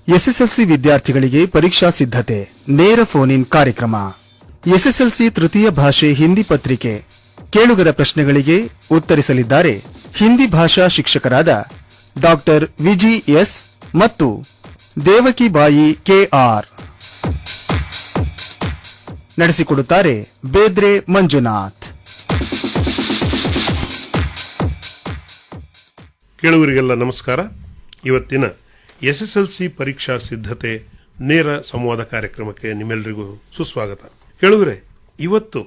SSLC ವಿದ್ಯಾರ್ಥಿಗಳಿಗೆ ಪರೀಕ್ಷಾ ಸಿದ್ಧತೆ ನೇರ ಫೋನ್ ಇನ್ ಕಾರ್ಯಕ್ರಮ. ಎಸ್ಎಸ್ಎಲ್ಸಿ ತೃತೀಯ ಭಾಷೆ ಹಿಂದಿ ಪತ್ರಿಕೆ ಕೇಳುಗರ ಪ್ರಶ್ನೆಗಳಿಗೆ ಉತ್ತರಿಸಲಿದ್ದಾರೆ ಹಿಂದಿ ಭಾಷಾ ಶಿಕ್ಷಕರಾದ ಡಾಕ್ಟರ್ ವಿಜಿ ಎಸ್ ಮತ್ತು ದೇವಕಿಬಾಯಿ ಕೆಆರ್. ನಡೆಸಿಕೊಡುತ್ತಾರೆ ಬೇದ್ರೆ ಮಂಜುನಾಥ್. ಕೇಳುಗರಿಗೆಲ್ಲ ನಮಸ್ಕಾರ. ಇವತ್ತಿನ ಎಸ್ಎಸ್ಎಲ್ಸಿ ಪರೀಕ್ಷಾ ಸಿದ್ಧತೆ ನೇರ ಸಂವಾದ ಕಾರ್ಯಕ್ರಮಕ್ಕೆ ನಿಮ್ಮೆಲ್ಲರಿಗೂ ಸುಸ್ವಾಗತ. ಕೇಳುಗರೆ, ಇವತ್ತು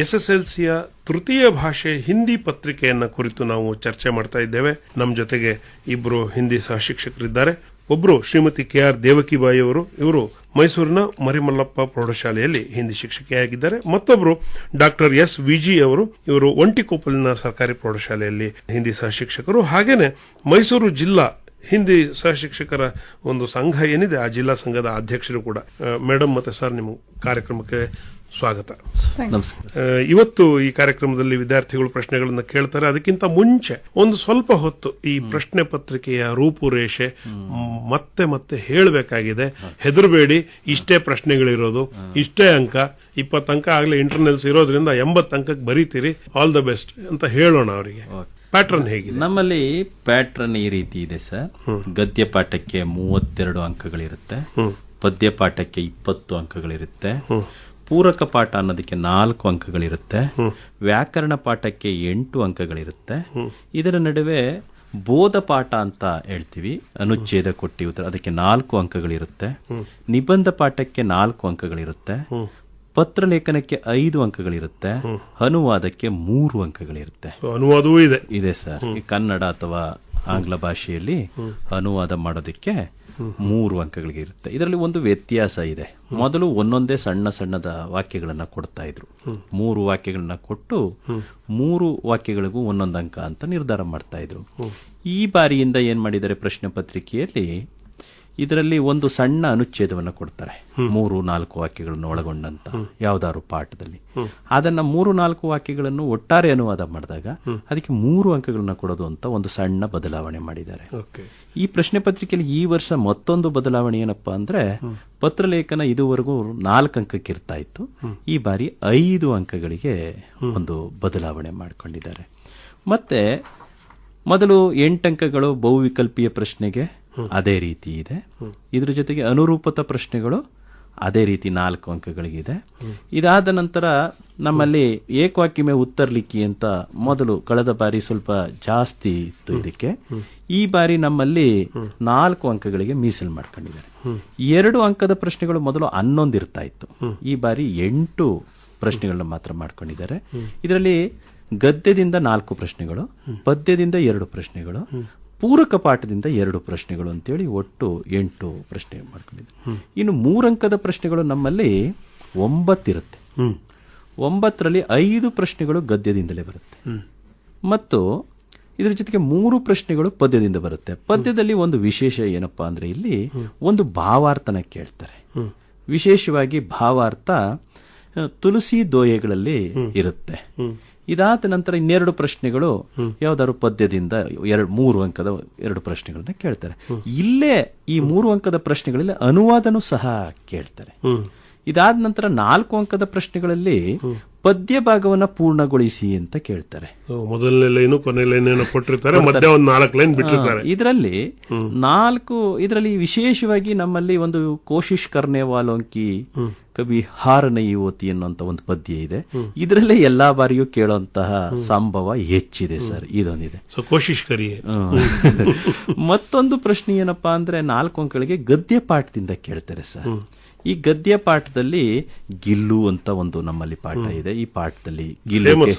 ಎಸ್ಎಸ್ಎಲ್ಸಿಯ ತೃತೀಯ ಭಾಷೆ ಹಿಂದಿ ಪತ್ರಿಕೆಯನ್ನ ಕುರಿತು ನಾವು ಚರ್ಚೆ ಮಾಡ್ತಾ ಇದ್ದೇವೆ. ನಮ್ಮ ಜೊತೆಗೆ ಇಬ್ಬರು ಹಿಂದಿ ಸಹ ಶಿಕ್ಷಕರಿದ್ದಾರೆ. ಒಬ್ಬರು ಶ್ರೀಮತಿ ಕೆಆರ್ ದೇವಕಿಬಾಯಿ ಅವರು, ಇವರು ಮೈಸೂರಿನ ಮರಿಮಲ್ಲಪ್ಪ ಪ್ರೌಢಶಾಲೆಯಲ್ಲಿ ಹಿಂದಿ ಶಿಕ್ಷಕಿಯಾಗಿದ್ದಾರೆ. ಮತ್ತೊಬ್ಬರು ಡಾಕ್ಟರ್ ಎಸ್ ವಿಜಿ ಅವರು, ಇವರು ಒಂಟಿಕೊಪ್ಪಲಿನ ಸರ್ಕಾರಿ ಪ್ರೌಢಶಾಲೆಯಲ್ಲಿ ಹಿಂದಿ ಸಹ ಶಿಕ್ಷಕರು. ಹಾಗೇನೆ ಮೈಸೂರು ಜಿಲ್ಲಾ ಹಿಂದಿ ಸಹ ಶಿಕ್ಷಕರ ಒಂದು ಸಂಘ ಏನಿದೆ, ಆ ಜಿಲ್ಲಾ ಸಂಘದ ಅಧ್ಯಕ್ಷರು ಕೂಡ. ಮೇಡಮ್ ಮತ್ತೆ ಸರ್, ನಿಮ್ಮ ಕಾರ್ಯಕ್ರಮಕ್ಕೆ ಸ್ವಾಗತ. ಇವತ್ತು ಈ ಕಾರ್ಯಕ್ರಮದಲ್ಲಿ ವಿದ್ಯಾರ್ಥಿಗಳು ಪ್ರಶ್ನೆಗಳನ್ನ ಕೇಳ್ತಾರೆ. ಅದಕ್ಕಿಂತ ಮುಂಚೆ ಒಂದು ಸ್ವಲ್ಪ ಹೊತ್ತು ಈ ಪ್ರಶ್ನೆ ಪತ್ರಿಕೆಯ ರೂಪುರೇಷೆ ಮತ್ತೆ ಮತ್ತೆ ಹೇಳಬೇಕಾಗಿದೆ. ಹೆದರಬೇಡಿ, ಇಷ್ಟೇ ಪ್ರಶ್ನೆಗಳಿರೋದು, ಇಷ್ಟೇ ಅಂಕ, 20 ಅಂಕ ಆಗ್ಲೇ ಇಂಟರ್ನಲ್ಸ್ ಇರೋದ್ರಿಂದ 80 ಅಂಕಕ್ಕೆ ಬರೀತೀರಿ, ಆಲ್ ದ ಬೆಸ್ಟ್ ಅಂತ ಹೇಳೋಣ ಅವರಿಗೆ. ಪ್ಯಾಟ್ರನ್ ಹೇಗಿದೆ? ನಮ್ಮಲ್ಲಿ ಪ್ಯಾಟ್ರನ್ ಈ ರೀತಿ ಇದೆ ಸರ್. ಗದ್ಯ ಪಾಠಕ್ಕೆ 32 ಅಂಕಗಳಿರುತ್ತೆ, ಪದ್ಯ ಪಾಠಕ್ಕೆ 20 ಅಂಕಗಳಿರುತ್ತೆ, ಪೂರಕ ಪಾಠ ಅನ್ನೋದಕ್ಕೆ 4 ಅಂಕಗಳಿರುತ್ತೆ, ವ್ಯಾಕರಣ ಪಾಠಕ್ಕೆ 8 ಅಂಕಗಳಿರುತ್ತೆ. ಇದರ ನಡುವೆ ಬೋಧ ಪಾಠ ಅಂತ ಹೇಳ್ತೀವಿ, ಅನುಚ್ಛೇದ ಕೊಟ್ಟಿ ಉತ್ತರ, ಅದಕ್ಕೆ 4 ಅಂಕಗಳಿರುತ್ತೆ. ನಿಬಂಧ ಪಾಠಕ್ಕೆ 4 ಅಂಕಗಳಿರುತ್ತೆ, ಪತ್ರ ಲೇಖನಕ್ಕೆ 5 ಅಂಕಗಳಿರುತ್ತೆ, ಅನುವಾದಕ್ಕೆ 3 ಅಂಕಗಳಿರುತ್ತೆ. ಅನುವಾದವೂ ಇದೆ ಸರ್. ಈ ಕನ್ನಡ ಅಥವಾ ಆಂಗ್ಲ ಭಾಷೆಯಲ್ಲಿ ಅನುವಾದ ಮಾಡೋದಕ್ಕೆ 3 ಅಂಕಗಳಿಗೆ ಇರುತ್ತೆ. ಇದರಲ್ಲಿ ಒಂದು ವ್ಯತ್ಯಾಸ ಇದೆ. ಮೊದಲು ಒಂದೊಂದೇ ಸಣ್ಣ ಸಣ್ಣದ ವಾಕ್ಯಗಳನ್ನ ಕೊಡ್ತಾ ಇದ್ರು. 3 ವಾಕ್ಯಗಳನ್ನ ಕೊಟ್ಟು 3 ವಾಕ್ಯಗಳಿಗೂ 1 ಅಂಕ ಅಂತ ನಿರ್ಧಾರ ಮಾಡ್ತಾ ಇದ್ರು. ಈ ಬಾರಿಯಿಂದ ಏನ್ ಮಾಡಿದ್ದಾರೆ, ಪ್ರಶ್ನೆ ಪತ್ರಿಕೆಯಲ್ಲಿ ಇದರಲ್ಲಿ ಒಂದು ಸಣ್ಣ ಅನುಚ್ಛೇದವನ್ನು ಕೊಡ್ತಾರೆ, 3-4 ವಾಕ್ಯಗಳನ್ನು ಒಳಗೊಂಡಂತ ಯಾವ್ದಾದ್ರು ಪಾಠದಲ್ಲಿ. ಅದನ್ನ 3-4 ವಾಕ್ಯಗಳನ್ನು ಒಟ್ಟಾರೆ ಅನುವಾದ ಮಾಡಿದಾಗ ಅದಕ್ಕೆ 3 ಅಂಕಗಳನ್ನ ಕೊಡೋದು ಅಂತ ಒಂದು ಸಣ್ಣ ಬದಲಾವಣೆ ಮಾಡಿದ್ದಾರೆ. ಈ ಪ್ರಶ್ನೆ ಪತ್ರಿಕೆಯಲ್ಲಿ ಈ ವರ್ಷ ಮತ್ತೊಂದು ಬದಲಾವಣೆ ಏನಪ್ಪಾ ಅಂದ್ರೆ, ಪತ್ರಲೇಖನ ಇದುವರೆಗೂ 4 ಅಂಕಕ್ಕೆ ಇರ್ತಾ ಇತ್ತು, ಈ ಬಾರಿ 5 ಅಂಕಗಳಿಗೆ ಒಂದು ಬದಲಾವಣೆ ಮಾಡಿಕೊಂಡಿದ್ದಾರೆ. ಮತ್ತೆ ಮೊದಲು 8 ಅಂಕಗಳು ಬಹುವಿಕಲ್ಪೀಯ ಪ್ರಶ್ನೆಗೆ ಅದೇ ರೀತಿ ಇದೆ. ಇದ್ರ ಜೊತೆಗೆ ಅನುರೂಪತ ಪ್ರಶ್ನೆಗಳು ಅದೇ ರೀತಿ 4 ಅಂಕಗಳಿಗಿದೆ. ಇದಾದ ನಂತರ ನಮ್ಮಲ್ಲಿ ಏಕವಾಕ್ಯ ಮೇ ಉತ್ತರ ಲಿಖಿ ಅಂತ ಮೊದಲು ಕಳೆದ ಬಾರಿ ಸ್ವಲ್ಪ ಜಾಸ್ತಿ ಇತ್ತು ಇದಕ್ಕೆ. ಈ ಬಾರಿ ನಮ್ಮಲ್ಲಿ 4 ಅಂಕಗಳಿಗೆ ಮೀಸಲು ಮಾಡ್ಕೊಂಡಿದ್ದಾರೆ. 2 ಅಂಕದ ಪ್ರಶ್ನೆಗಳು ಮೊದಲು 11 ಇರ್ತಾ ಇತ್ತು, ಈ ಬಾರಿ 8 ಪ್ರಶ್ನೆಗಳನ್ನ ಮಾತ್ರ ಮಾಡ್ಕೊಂಡಿದ್ದಾರೆ. ಇದರಲ್ಲಿ ಗದ್ಯದಿಂದ 4 ಪ್ರಶ್ನೆಗಳು, ಪದ್ಯದಿಂದ 2 ಪ್ರಶ್ನೆಗಳು, ಪೂರಕ ಪಾಠದಿಂದ 2 ಪ್ರಶ್ನೆಗಳು ಅಂತೇಳಿ ಒಟ್ಟು 8 ಪ್ರಶ್ನೆ ಮಾಡ್ಕೊಂಡಿದ್ದಾರೆ. ಇನ್ನು 3 ಅಂಕದ ಪ್ರಶ್ನೆಗಳು ನಮ್ಮಲ್ಲಿ 9 ಇರುತ್ತೆ. 9ರಲ್ಲಿ 5 ಪ್ರಶ್ನೆಗಳು ಗದ್ಯದಿಂದಲೇ ಬರುತ್ತೆ, ಮತ್ತು ಇದರ ಜೊತೆಗೆ 3 ಪ್ರಶ್ನೆಗಳು ಪದ್ಯದಿಂದ ಬರುತ್ತೆ. ಪದ್ಯದಲ್ಲಿ ಒಂದು ವಿಶೇಷ ಏನಪ್ಪಾ ಅಂದ್ರೆ, ಇಲ್ಲಿ ಒಂದು ಭಾವಾರ್ಥನ ಕೇಳ್ತಾರೆ. ವಿಶೇಷವಾಗಿ ಭಾವಾರ್ಥ ತುಳಸಿ ದೋಯೆಗಳಲ್ಲಿ ಇರುತ್ತೆ. ಇದಾದ ನಂತರ 2 ಪ್ರಶ್ನೆಗಳು ಯಾವ್ದಾದ್ರು ಪದ್ಯದಿಂದ 3 ಅಂಕದ 2 ಪ್ರಶ್ನೆಗಳನ್ನ ಕೇಳ್ತಾರೆ. ಇಲ್ಲೇ ಈ 3 ಅಂಕದ ಪ್ರಶ್ನೆಗಳಲ್ಲಿ ಅನುವಾದನೂ ಸಹ ಕೇಳ್ತಾರೆ. ಇದಾದ ನಂತರ 4 ಅಂಕದ ಪ್ರಶ್ನೆಗಳಲ್ಲಿ ಪದ್ಯ ಭಾಗವನ್ನ ಪೂರ್ಣಗೊಳಿಸಿ ಅಂತ ಕೇಳ್ತಾರೆ. ಮೊದಲನೇ ಲೈನು ಕೊನೆ ಲೈನ್ ಕೊಟ್ಟಿರ್ತಾರೆ, ಮಧ್ಯ ಒಂದು 4 ಲೈನ್ ಬಿಟ್ಟಿರ್ತಾರೆ. ಇದರಲ್ಲಿ ವಿಶೇಷವಾಗಿ ನಮ್ಮಲ್ಲಿ ಒಂದು ಕೋಶಿಶ್ ಕರ್ನೆ ವಾಲೋಂಕಿ ಕವಿ ಹಾರ ನಯಿ ಓತಿ ಅನ್ನುವಂತ ಒಂದು ಪದ್ಯ ಇದೆ. ಇದರಲ್ಲೇ ಎಲ್ಲಾ ಬಾರಿಯೂ ಕೇಳುವಂತಹ ಸಂಭವ ಹೆಚ್ಚಿದೆ ಸರ್. ಇದೊಂದಿದೆ. ಕೋಶಿಶ್ ಕರಿ. ಮತ್ತೊಂದು ಪ್ರಶ್ನೆ ಏನಪ್ಪಾ ಅಂದ್ರೆ, 4 ಅಂಕಗಳಿಗೆ ಗದ್ಯ ಪಾಠದಿಂದ ಕೇಳ್ತಾರೆ ಸರ್. ಈ ಗದ್ಯ ಪಾಠದಲ್ಲಿ ಗಿಲ್ಲು ಅಂತ ಒಂದು ನಮ್ಮಲ್ಲಿ ಪಾಠ ಇದೆ. ಈ ಪಾಠದಲ್ಲಿ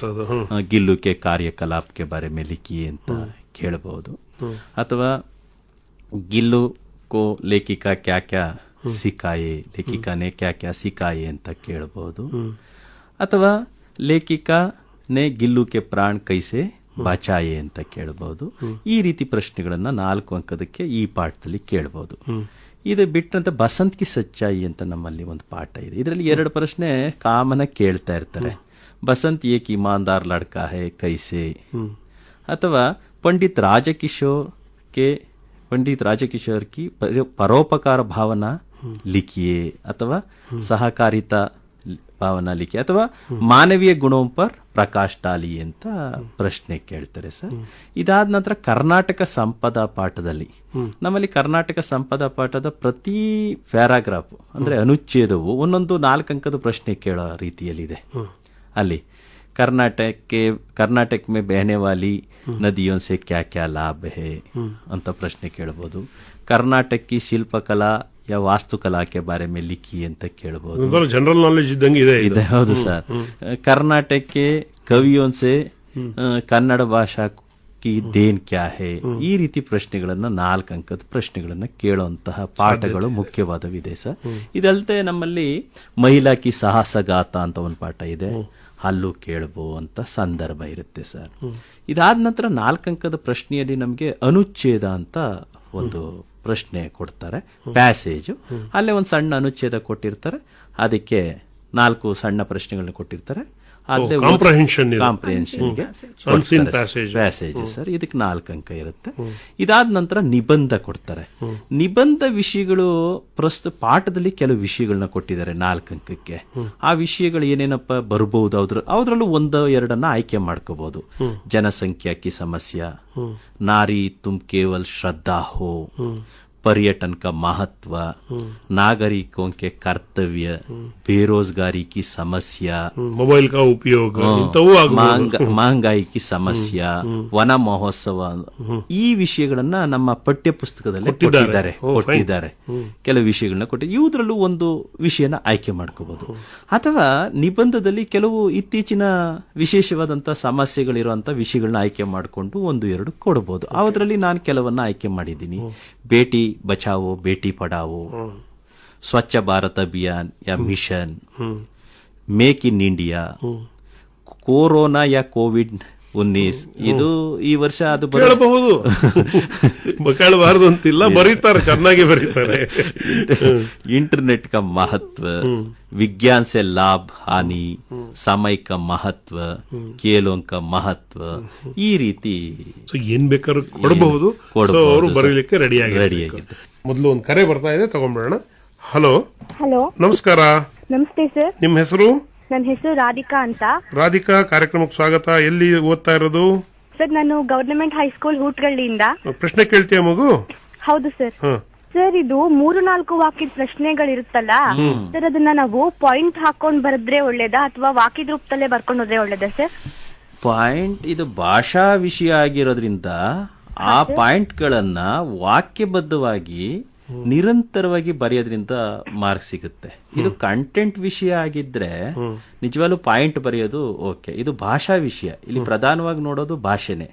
ಗಿಲ್ಲುಕೆ ಕಾರ್ಯಕಲಾಪಕ್ಕೆ ಬಾರೆ ಮೇ ಲಿಖಿ ಅಂತ ಕೇಳಬಹುದು, ಅಥವಾ ಗಿಲ್ಲು ಕೋ ಲೇಖಿಕಾ ಕ್ಯಾ ಕ್ಯಾ ಸಿಕಾಯೆ, ಲೇಖಿಕಾನೆ ಕ್ಯಾ ಕ್ಯಾ ಸಿಕಾಯೆ ಅಂತ ಕೇಳಬಹುದು, ಅಥವಾ ಲೇಖಿಕಾ ನೆ ಗಿಲ್ಲು ಕೆ ಪ್ರಾಣ ಕೈಸೆ ಬಚಾಯೆ ಅಂತ ಕೇಳಬಹುದು. ಈ ರೀತಿ ಪ್ರಶ್ನೆಗಳನ್ನ 4 ಅಂಕದಕ್ಕೆ ಈ ಪಾಠದಲ್ಲಿ ಕೇಳಬಹುದು. ಇದು ಬಿಟ್ಟಂತೆ ಬಸಂತ್ ಕಿ ಸಚ್ಚಾಯಿ ಅಂತ ನಮ್ಮಲ್ಲಿ ಒಂದು ಪಾಠ ಇದೆ. ಇದರಲ್ಲಿ 2 ಪ್ರಶ್ನೆ ಕಾಮನ ಕೇಳ್ತಾ ಇರ್ತಾರೆ. ಬಸಂತ್ ಏಕ್ ಇಮಾನ್ದಾರ್ ಲಡ್ಕಾ ಹೈ ಕೈಸೆ, ಅಥವಾ ಪಂಡಿತ್ ರಾಜಕಿಶೋರ್ ಕೆ पंडित राजकिशोर की परोपकार भावना लिखिए ಅಥವಾ ಸಹಕಾರಿತಾ ಭಾವನಾ ಲಿಖಿ ಅಥವಾ ಮಾನವೀಯ ಗುಣೋಂ ಪರ್ ಪ್ರಕಾಶ್ ಡಾಲಿ ಅಂತ ಪ್ರಶ್ನೆ ಕೇಳ್ತಾರೆ ಸರ್. ಇದಾದ ನಂತರ ಕರ್ನಾಟಕ ಸಂಪದಾ ಪಾಠದಲ್ಲಿ ನಮ್ಮಲ್ಲಿ ಕರ್ನಾಟಕ ಸಂಪದಾ ಪಾಠದ ಪ್ರತಿ ಪ್ಯಾರಾಗ್ರಾಫ್ ಅಂದ್ರೆ ಅನುಚ್ಛೇದವು ಒಂದೊಂದು 4 ಅಂಕದ ಪ್ರಶ್ನೆ ಕೇಳೋ ರೀತಿಯಲ್ಲಿದೆ. ಅಲ್ಲಿ कर्नाटक में बहने वाली नदियों से क्या क्या लाभ है ಅಂತ ಪ್ರಶ್ನೆ ಕೇಳಬಹುದು. कर्नाटक की ಶಿಲ್ಪಕಲಾ या वास्तुकला के बारे में लिखी ಅಂತ ಕೇಳಬಹುದು. ಜನರಲ್ ನಾಲೆಜ್ ಇದ್ದಂಗೆ ಇದೆ. ಹೌದು ಸರ್. कर्नाटक के कवियों से ಕನ್ನಡ ಭಾಷಾ ಕಿ ದೇನ್ ಕ್ಯಾ ಹೇ, ಈ ರೀತಿ ಪ್ರಶ್ನೆಗಳನ್ನ 4 ಅಂಕದ ಪ್ರಶ್ನೆಗಳನ್ನ ಕೇಳುವಂತಹ ಪಾಠಗಳು ಮುಖ್ಯವಾದವಿದೆ ಸರ್. ಇದಲ್ಲದೆ ನಮ್ಮಲ್ಲಿ ಮಹಿಳಾ ಕಿ ಸಾಹಸಗಾತ ಅಂತ ಒಂದು ಪಾಠ ಇದೆ, ಅಲ್ಲೂ ಕೇಳಬಹುದಂತ ಸಂದರ್ಭ ಇರುತ್ತೆ ಸರ್. ಇದಾದ ನಂತರ 4 ಅಂಕದ ಪ್ರಶ್ನೆಯಲ್ಲಿ ನಮಗೆ ಅನುಚ್ಛೇದ ಅಂತ ಒಂದು ಪ್ರಶ್ನೆ ಕೊಡ್ತಾರೆ, ಪ್ಯಾಸೇಜ್. ಅಲ್ಲೇ ಒಂದು ಸಣ್ಣ ಅನುಚ್ಛೇದ ಕೊಟ್ಟಿರ್ತಾರೆ, ಅದಕ್ಕೆ 4 ಸಣ್ಣ ಪ್ರಶ್ನೆಗಳನ್ನ ಕೊಟ್ಟಿರ್ತಾರೆ. ಕಾಂಪ್ರಿಹೆನ್ಷನ್ಗೆ ಪ್ಯಾಸೇಜ್ ಸರ್, ಇದಕ್ಕೆ 4 ಅಂಕ ಇರುತ್ತೆ. ಇದಾದ ನಂತರ ನಿಬಂಧ ಕೊಡ್ತಾರೆ. ನಿಬಂಧ ವಿಷಯಗಳು ಪ್ರಸ್ತುತ ಪಾಠದಲ್ಲಿ ಕೆಲವು ವಿಷಯಗಳನ್ನ ಕೊಟ್ಟಿದ್ದಾರೆ 4 ಅಂಕಕ್ಕೆ. ಆ ವಿಷಯಗಳು ಏನೇನಪ್ಪ ಬರಬಹುದು, ಅದ್ರಲ್ಲೂ 1-2 ಆಯ್ಕೆ ಮಾಡ್ಕೋಬಹುದು. ಜನಸಂಖ್ಯಾ ಕಿ ಸಮಸ್ಯೆ, ನಾರಿ ತುಮ್ ಕೇವಲ್ ಶ್ರದ್ಧಾ ಹೋ, पर्यटन का महत्व, नागरिकों के कर्तव्य, बेरोजगारी की समस्या, मोबाइल का उपयोग, महंगाई की समस्या, ವನ ಮಹೋತ್ಸವ, ಈ ವಿಷಯಗಳನ್ನ ನಮ್ಮ ಪಠ್ಯ ಪುಸ್ತಕದಲ್ಲಿ ಕೊಟ್ಟಿದ್ದಾರೆ. ಕೆಲವು ವಿಷಯಗಳನ್ನ ಕೊಟ್ಟಿದ್ದಾರೆ. ಇವುದ್ರಲ್ಲೂ ಒಂದು ವಿಷಯನ ಆಯ್ಕೆ ಮಾಡ್ಕೋಬಹುದು. ಅಥವಾ ನಿಬಂಧದಲ್ಲಿ ಕೆಲವು ಇತ್ತೀಚಿನ ವಿಶೇಷವಾದಂತಹ ಸಮಸ್ಯೆಗಳಿರುವಂತ ವಿಷಯಗಳನ್ನ ಆಯ್ಕೆ ಮಾಡಿಕೊಂಡು 1-2 ಕೊಡಬಹುದು. ಅದರಲ್ಲಿ ನಾನು ಕೆಲವನ್ನ ಆಯ್ಕೆ ಮಾಡಿದ್ದೀನಿ. ಬೇಟಿ बचाओ बेटी पढ़ाओ, स्वच्छ भारत अभियान या mission, make in India, corona या कोविड-19. ಇದು ಈ ವರ್ಷ ಅದು ಕೇಳಬಹುದು, ಕೇಳಬಾರದು ಅಂತಿಲ್ಲ, ಬರೀತಾರೆ, ಚೆನ್ನಾಗಿ ಬರೀತಾರೆ. इंटरनेट का महत्व, विज्ञान से लाभ हानि, समय का महत्व, खेलों का महत्व, ಈ ರೀತಿ ಏನ್ ಬೇಕಾದ್ರೂ ಕೊಡಬಹುದು. ಅವರು ಬರೀಲಿಕ್ಕೆ ರೆಡಿ ಆಗಿದ್ದಾರೆ. ಮೊದಲು ಒಂದು ಕರೆ ಬರ್ತಾ ಇದೆ, ತಗೊಂಡ್ಬಿಡೋಣ. ಹಲೋ. ನಮಸ್ಕಾರ. ನಮಸ್ತೆ ಸರ್. ನಿಮ್ಮ ಹೆಸರು? ನನ್ನ ಹೆಸರು ರಾಧಿಕಾ ಅಂತ. ರಾಧಿಕಾ, ಕಾರ್ಯಕ್ರಮಕ್ಕೆ ಸ್ವಾಗತ. ಎಲ್ಲಿ ಓದ್ತಾ ಇರೋದು? ಸರ್, ನಾನು ಗವರ್ನಮೆಂಟ್ ಹೈಸ್ಕೂಲ್ ಹೂಟ್ಗಳ್ಳಿಯಿಂದ. ಪ್ರಶ್ನೆ ಕೇಳ್ತೀಯ ಮಗು? ಹೌದು ಸರ್. ಸರ್, ಇದು 3-4 ವಾಕ್ಯದ ಪ್ರಶ್ನೆಗಳಿರುತ್ತಲ್ಲ ಸರ್, ಅದನ್ನ ನಾವು ಪಾಯಿಂಟ್ ಹಾಕೊಂಡ್ ಬರೆದ್ರೆ ಒಳ್ಳೇದಾ ಅಥವಾ ವಾಕ್ಯದ ರೂಪದಲ್ಲೇ ಬರ್ಕೊಂಡು ಹೋದ್ರೆ ಒಳ್ಳೇದಾ ಸರ್? ಪಾಯಿಂಟ್ ಇದು ಭಾಷಾ ವಿಷಯ ಆಗಿರೋದ್ರಿಂದ ಆ ಪಾಯಿಂಟ್ ಗಳನ್ನ ವಾಕ್ಯಬದ್ಧವಾಗಿ ನಿರಂತರವಾಗಿ ಬರೆಯೋದ್ರಿಂದ ಮಾರ್ಕ್ ಸಿಗುತ್ತೆ. ಇದು ಕಂಟೆಂಟ್ ವಿಷಯ ಆಗಿದ್ರೆ ನಿಜವಾಗ್ಲೂ ಪಾಯಿಂಟ್ ಬರೆಯೋದು ಓಕೆ. ಇದು ಭಾಷಾ ವಿಷಯ, ಇಲ್ಲಿ ಪ್ರಧಾನವಾಗಿ ನೋಡೋದು ಭಾಷೆನೆ.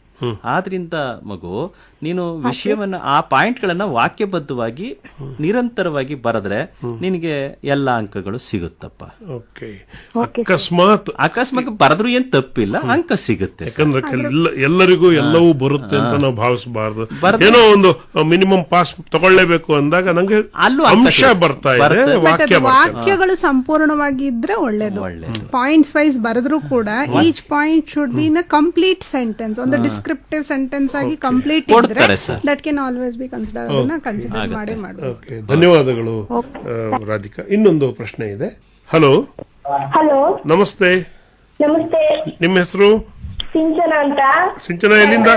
ಆದ್ರಿಂದ ಮಗು, ನೀನು ವಿಷಯವನ್ನ, ಆ ಪಾಯಿಂಟ್ ಗಳನ್ನ ವಾಕ್ಯಬದ್ಧವಾಗಿ ನಿರಂತರವಾಗಿ ಬರೆದ್ರೆ ನಿನಗೆ ಎಲ್ಲಾ ಅಂಕಗಳು ಸಿಗುತ್ತಪ್ಪ. ಅಕಸ್ಮಾತ್ ಬರೆದ್ರು ಏನ್ ತಪ್ಪಿಲ್ಲ, ಅಂಕ ಸಿಗುತ್ತೆ. ಯಾಕಂದ್ರೆ ಎಲ್ಲರಿಗೂ ಎಲ್ಲವೂ ಬರುತ್ತೆ ಅಂತ ನಾವು ಭಾವಿಸಬಾರ್ದು. ಏನೋ ಒಂದು ಮಿನಿಮಮ್ ಪಾಸ್ ತಗೊಳ್ಳೇಬೇಕು ಅಂದಾಗ ನಂಗೆ ಅಂಶ ಬರ್ತಾ ಇದೆ, ವಾಕ್ಯಗಳು ಸಂಪೂರ್ಣವಾಗಿ ಇದ್ರೆ ಒಳ್ಳೇದು. ಪಾಯಿಂಟ್ಸ್ ವೈಸ್ ಬರೆದ್ರು ಕೂಡ each point should be in a complete sentence. ಒಂದು ಡಿಸ್ಕ್ರಿಪ್ಟಿವ್ ಸೆಂಟೆನ್ಸ್ ಆಗಿ ಕಂಪ್ಲೀಟ್ ಇದ್ರೆ that can always B consider ಮಾಡೇ ಮಾಡಬಹುದು. ಧನ್ಯವಾದಗಳು ರಾಧಿಕಾ. ಇನ್ನೊಂದು ಪ್ರಶ್ನೆ ಇದೆ. ಹಲೋ. ಹಲೋ, ನಮಸ್ತೆ. ನಮಸ್ತೆ. ನಿಮ್ಮ ಹೆಸರು? ಸಿಂಚನ ಅಂತ. ಸಿಂಚನ, ಎಲ್ಲಿಂದ?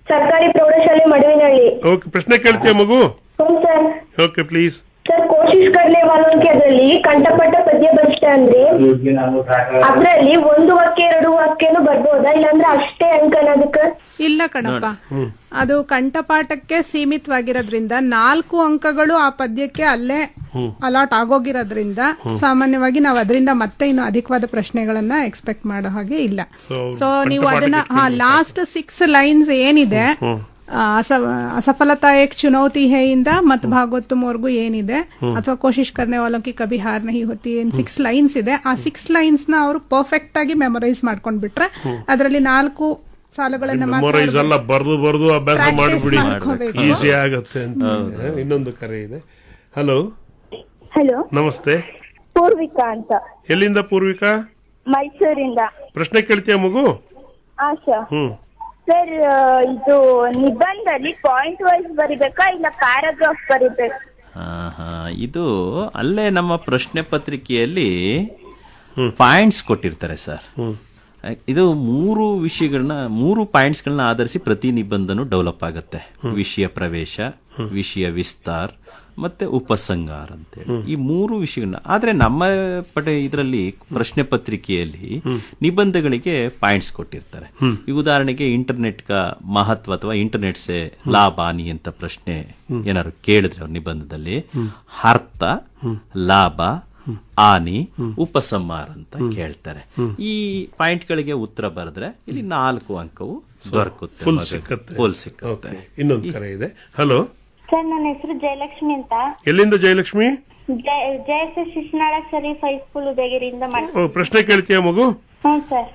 ಸರ್ಕಾರಿ ಪ್ರೌಢಶಾಲೆ ಮಡವಿನಹಳ್ಳಿ. ಓಕೆ, ಪ್ರಶ್ನೆ ಕೇಳ್ತೀಯ ಮಗು? ಸರ್. Okay, please. ಸರ್, ಕೋಶಿಶ್ ಕರ್ನೆ ವಾಲೋನ್ ಕೆ ಅದರಲ್ಲಿ ಕಂಠಪಟ್ಟ ಪದ್ಯ ಬರುತ್ತೆ ಅಂದ್ರೆ ಅದ್ರಲ್ಲಿ 1 ವಾಕ್ಯ 2 ವಾಕ್ಯನು ಬರ್ಬೋದಾ, ಇಲ್ಲಾಂದ್ರೆ ಅಷ್ಟೇ ಅಂಕನ ಅದಕ್ಕೆ? ಇಲ್ಲ ಕಣಪ್ಪ, ಅದು ಕಂಠಪಾಠಕ್ಕೆ ಸೀಮಿತವಾಗಿರೋದ್ರಿಂದ 4 ಅಂಕಗಳು ಆ ಪದ್ಯಕ್ಕೆ ಅಲ್ಲೇ ಅಲಾಟ್ ಆಗೋಗಿರೋದ್ರಿಂದ ಸಾಮಾನ್ಯವಾಗಿ ನಾವು ಅದರಿಂದ ಮತ್ತೆ ಇನ್ನು ಅಧಿಕವಾದ ಪ್ರಶ್ನೆಗಳನ್ನ ಎಕ್ಸ್ಪೆಕ್ಟ್ ಮಾಡೋ ಹಾಗೆ ಇಲ್ಲ. ಸೊ ನೀವು ಅದನ್ನ ಲಾಸ್ಟ್ 6 ಲೈನ್ಸ್ ಏನಿದೆ, असफलता एक चुनौती है इंದ ಮತ್ತು ಭಾಗವತಂವರೆಗೂ ಏನಿದೆ, ಅಥವಾ ಕೋಶಿಶ್ ಕರ್ನೆ ವಾಲೋಂ ಕಿ ಕಭಿ ಹಾರ್ ನಹಿ ಹೋತಿ, 6 ಲೈನ್ಸ್ ಇದೆ. ಆ 6 ಲೈನ್ಸ್ ನ ಅವರು ಪರ್ಫೆಕ್ಟ್ ಆಗಿ ಮೆಮೊರೈಸ್ ಮಾಡ್ಕೊಂಡ್ ಬಿಟ್ರೆ ಅದರಲ್ಲಿ 4 ಸಾಲುಗಳನ್ನ ಬರ್ದು ಅಭ್ಯಾಸ ಮಾಡಿಬಿಡಿ, ಈಸಿ ಆಗುತ್ತೆ ಅಂತ. ಇನ್ನೊಂದು ಕರೆ ಇದೆ. ಹಲೋ. ಹಲೋ, ನಮಸ್ತೆ. ಪೂರ್ವಿಕಾ ಅಂತ. ಎಲ್ಲಿಂದ ಪೂರ್ವಿಕಾ? ಮೈಸೂರಿಂದ. ಪ್ರಶ್ನೆ ಕೇಳ್ತೀಯ ಮಗು? ಆಶಾ. ಸರ್ ಇದು ನಿಬಂಧದಲ್ಲಿ ಪಾಯಿಂಟ್ ವೈಸ್ ಬರಿಬೇಕಾ ಇಲ್ಲ ಪ್ಯಾರಾಗ್ರಾಫ್ ಬರಿಬೇಕಾ? ಇದು ಅಲ್ಲೇ ನಮ್ಮ ಪ್ರಶ್ನೆ ಪತ್ರಿಕೆಯಲ್ಲಿ ಪಾಯಿಂಟ್ಸ್ ಕೊಟ್ಟಿರ್ತಾರೆ ಸರ್. ಇದು ಮೂರು ಪಾಯಿಂಟ್ಸ್ಗಳನ್ನ ಆಧರಿಸಿ ಪ್ರತಿ ನಿಬಂಧನು ಡೆವಲಪ್ ಆಗುತ್ತೆ. ವಿಷಯ ಪ್ರವೇಶ, ವಿಷಯ ವಿಸ್ತಾರ್ ಮತ್ತೆ ಉಪಸಂಹಾರ ಅಂತೇಳಿ ಈ ಮೂರು ವಿಷಯಗಳನ್ನ. ಆದ್ರೆ ನಮ್ಮ ಇದರಲ್ಲಿ ಪ್ರಶ್ನೆ ಪತ್ರಿಕೆಯಲ್ಲಿ ನಿಬಂಧಗಳಿಗೆ ಪಾಯಿಂಟ್ಸ್ ಕೊಟ್ಟಿರ್ತಾರೆ. ಈ ಉದಾಹರಣೆಗೆ ಇಂಟರ್ನೆಟ್ ಕ ಮಹತ್ವ ಅಥವಾ ಇಂಟರ್ನೆಟ್ ಸೆ ಲಾಭ ಹಾನಿ ಅಂತ ಪ್ರಶ್ನೆ ಏನಾದ್ರು ಕೇಳಿದ್ರೆ ಅವ್ರ ನಿಬಂಧದಲ್ಲಿ ಅರ್ಥ, ಲಾಭ, ಹಾನಿ, ಉಪಸಂಹಾರ ಅಂತ ಕೇಳ್ತಾರೆ. ಈ ಪಾಯಿಂಟ್ ಗಳಿಗೆ ಉತ್ತರ ಬರೆದ್ರೆ ಇಲ್ಲಿ 4 ಅಂಕವು ದೊರಕುತ್ತೆ, ಫುಲ್ ಸಿಕ್ಕುತ್ತೆ. ಇನ್ನೊಂದು ಕರೆ ಇದೆ. ಹಲೋ ಸರ್, ನನ್ನ ಹೆಸರು ಜಯಲಕ್ಷ್ಮಿ ಅಂತ. ಎಲ್ಲಿಂದ ಜಯಲಕ್ಷ್ಮಿ? ಜಯಸ ಶಿಶುನಾಳ ಶರೀಫ್ ಹೈಸ್ಕೂಲ್ ಉದಯಗಿರಿಯಿಂದ ಪ್ರಶ್ನೆ ಕೇಳ್ತೀಯ ಮಗು? ಹ್ಮ್ ಸರ್.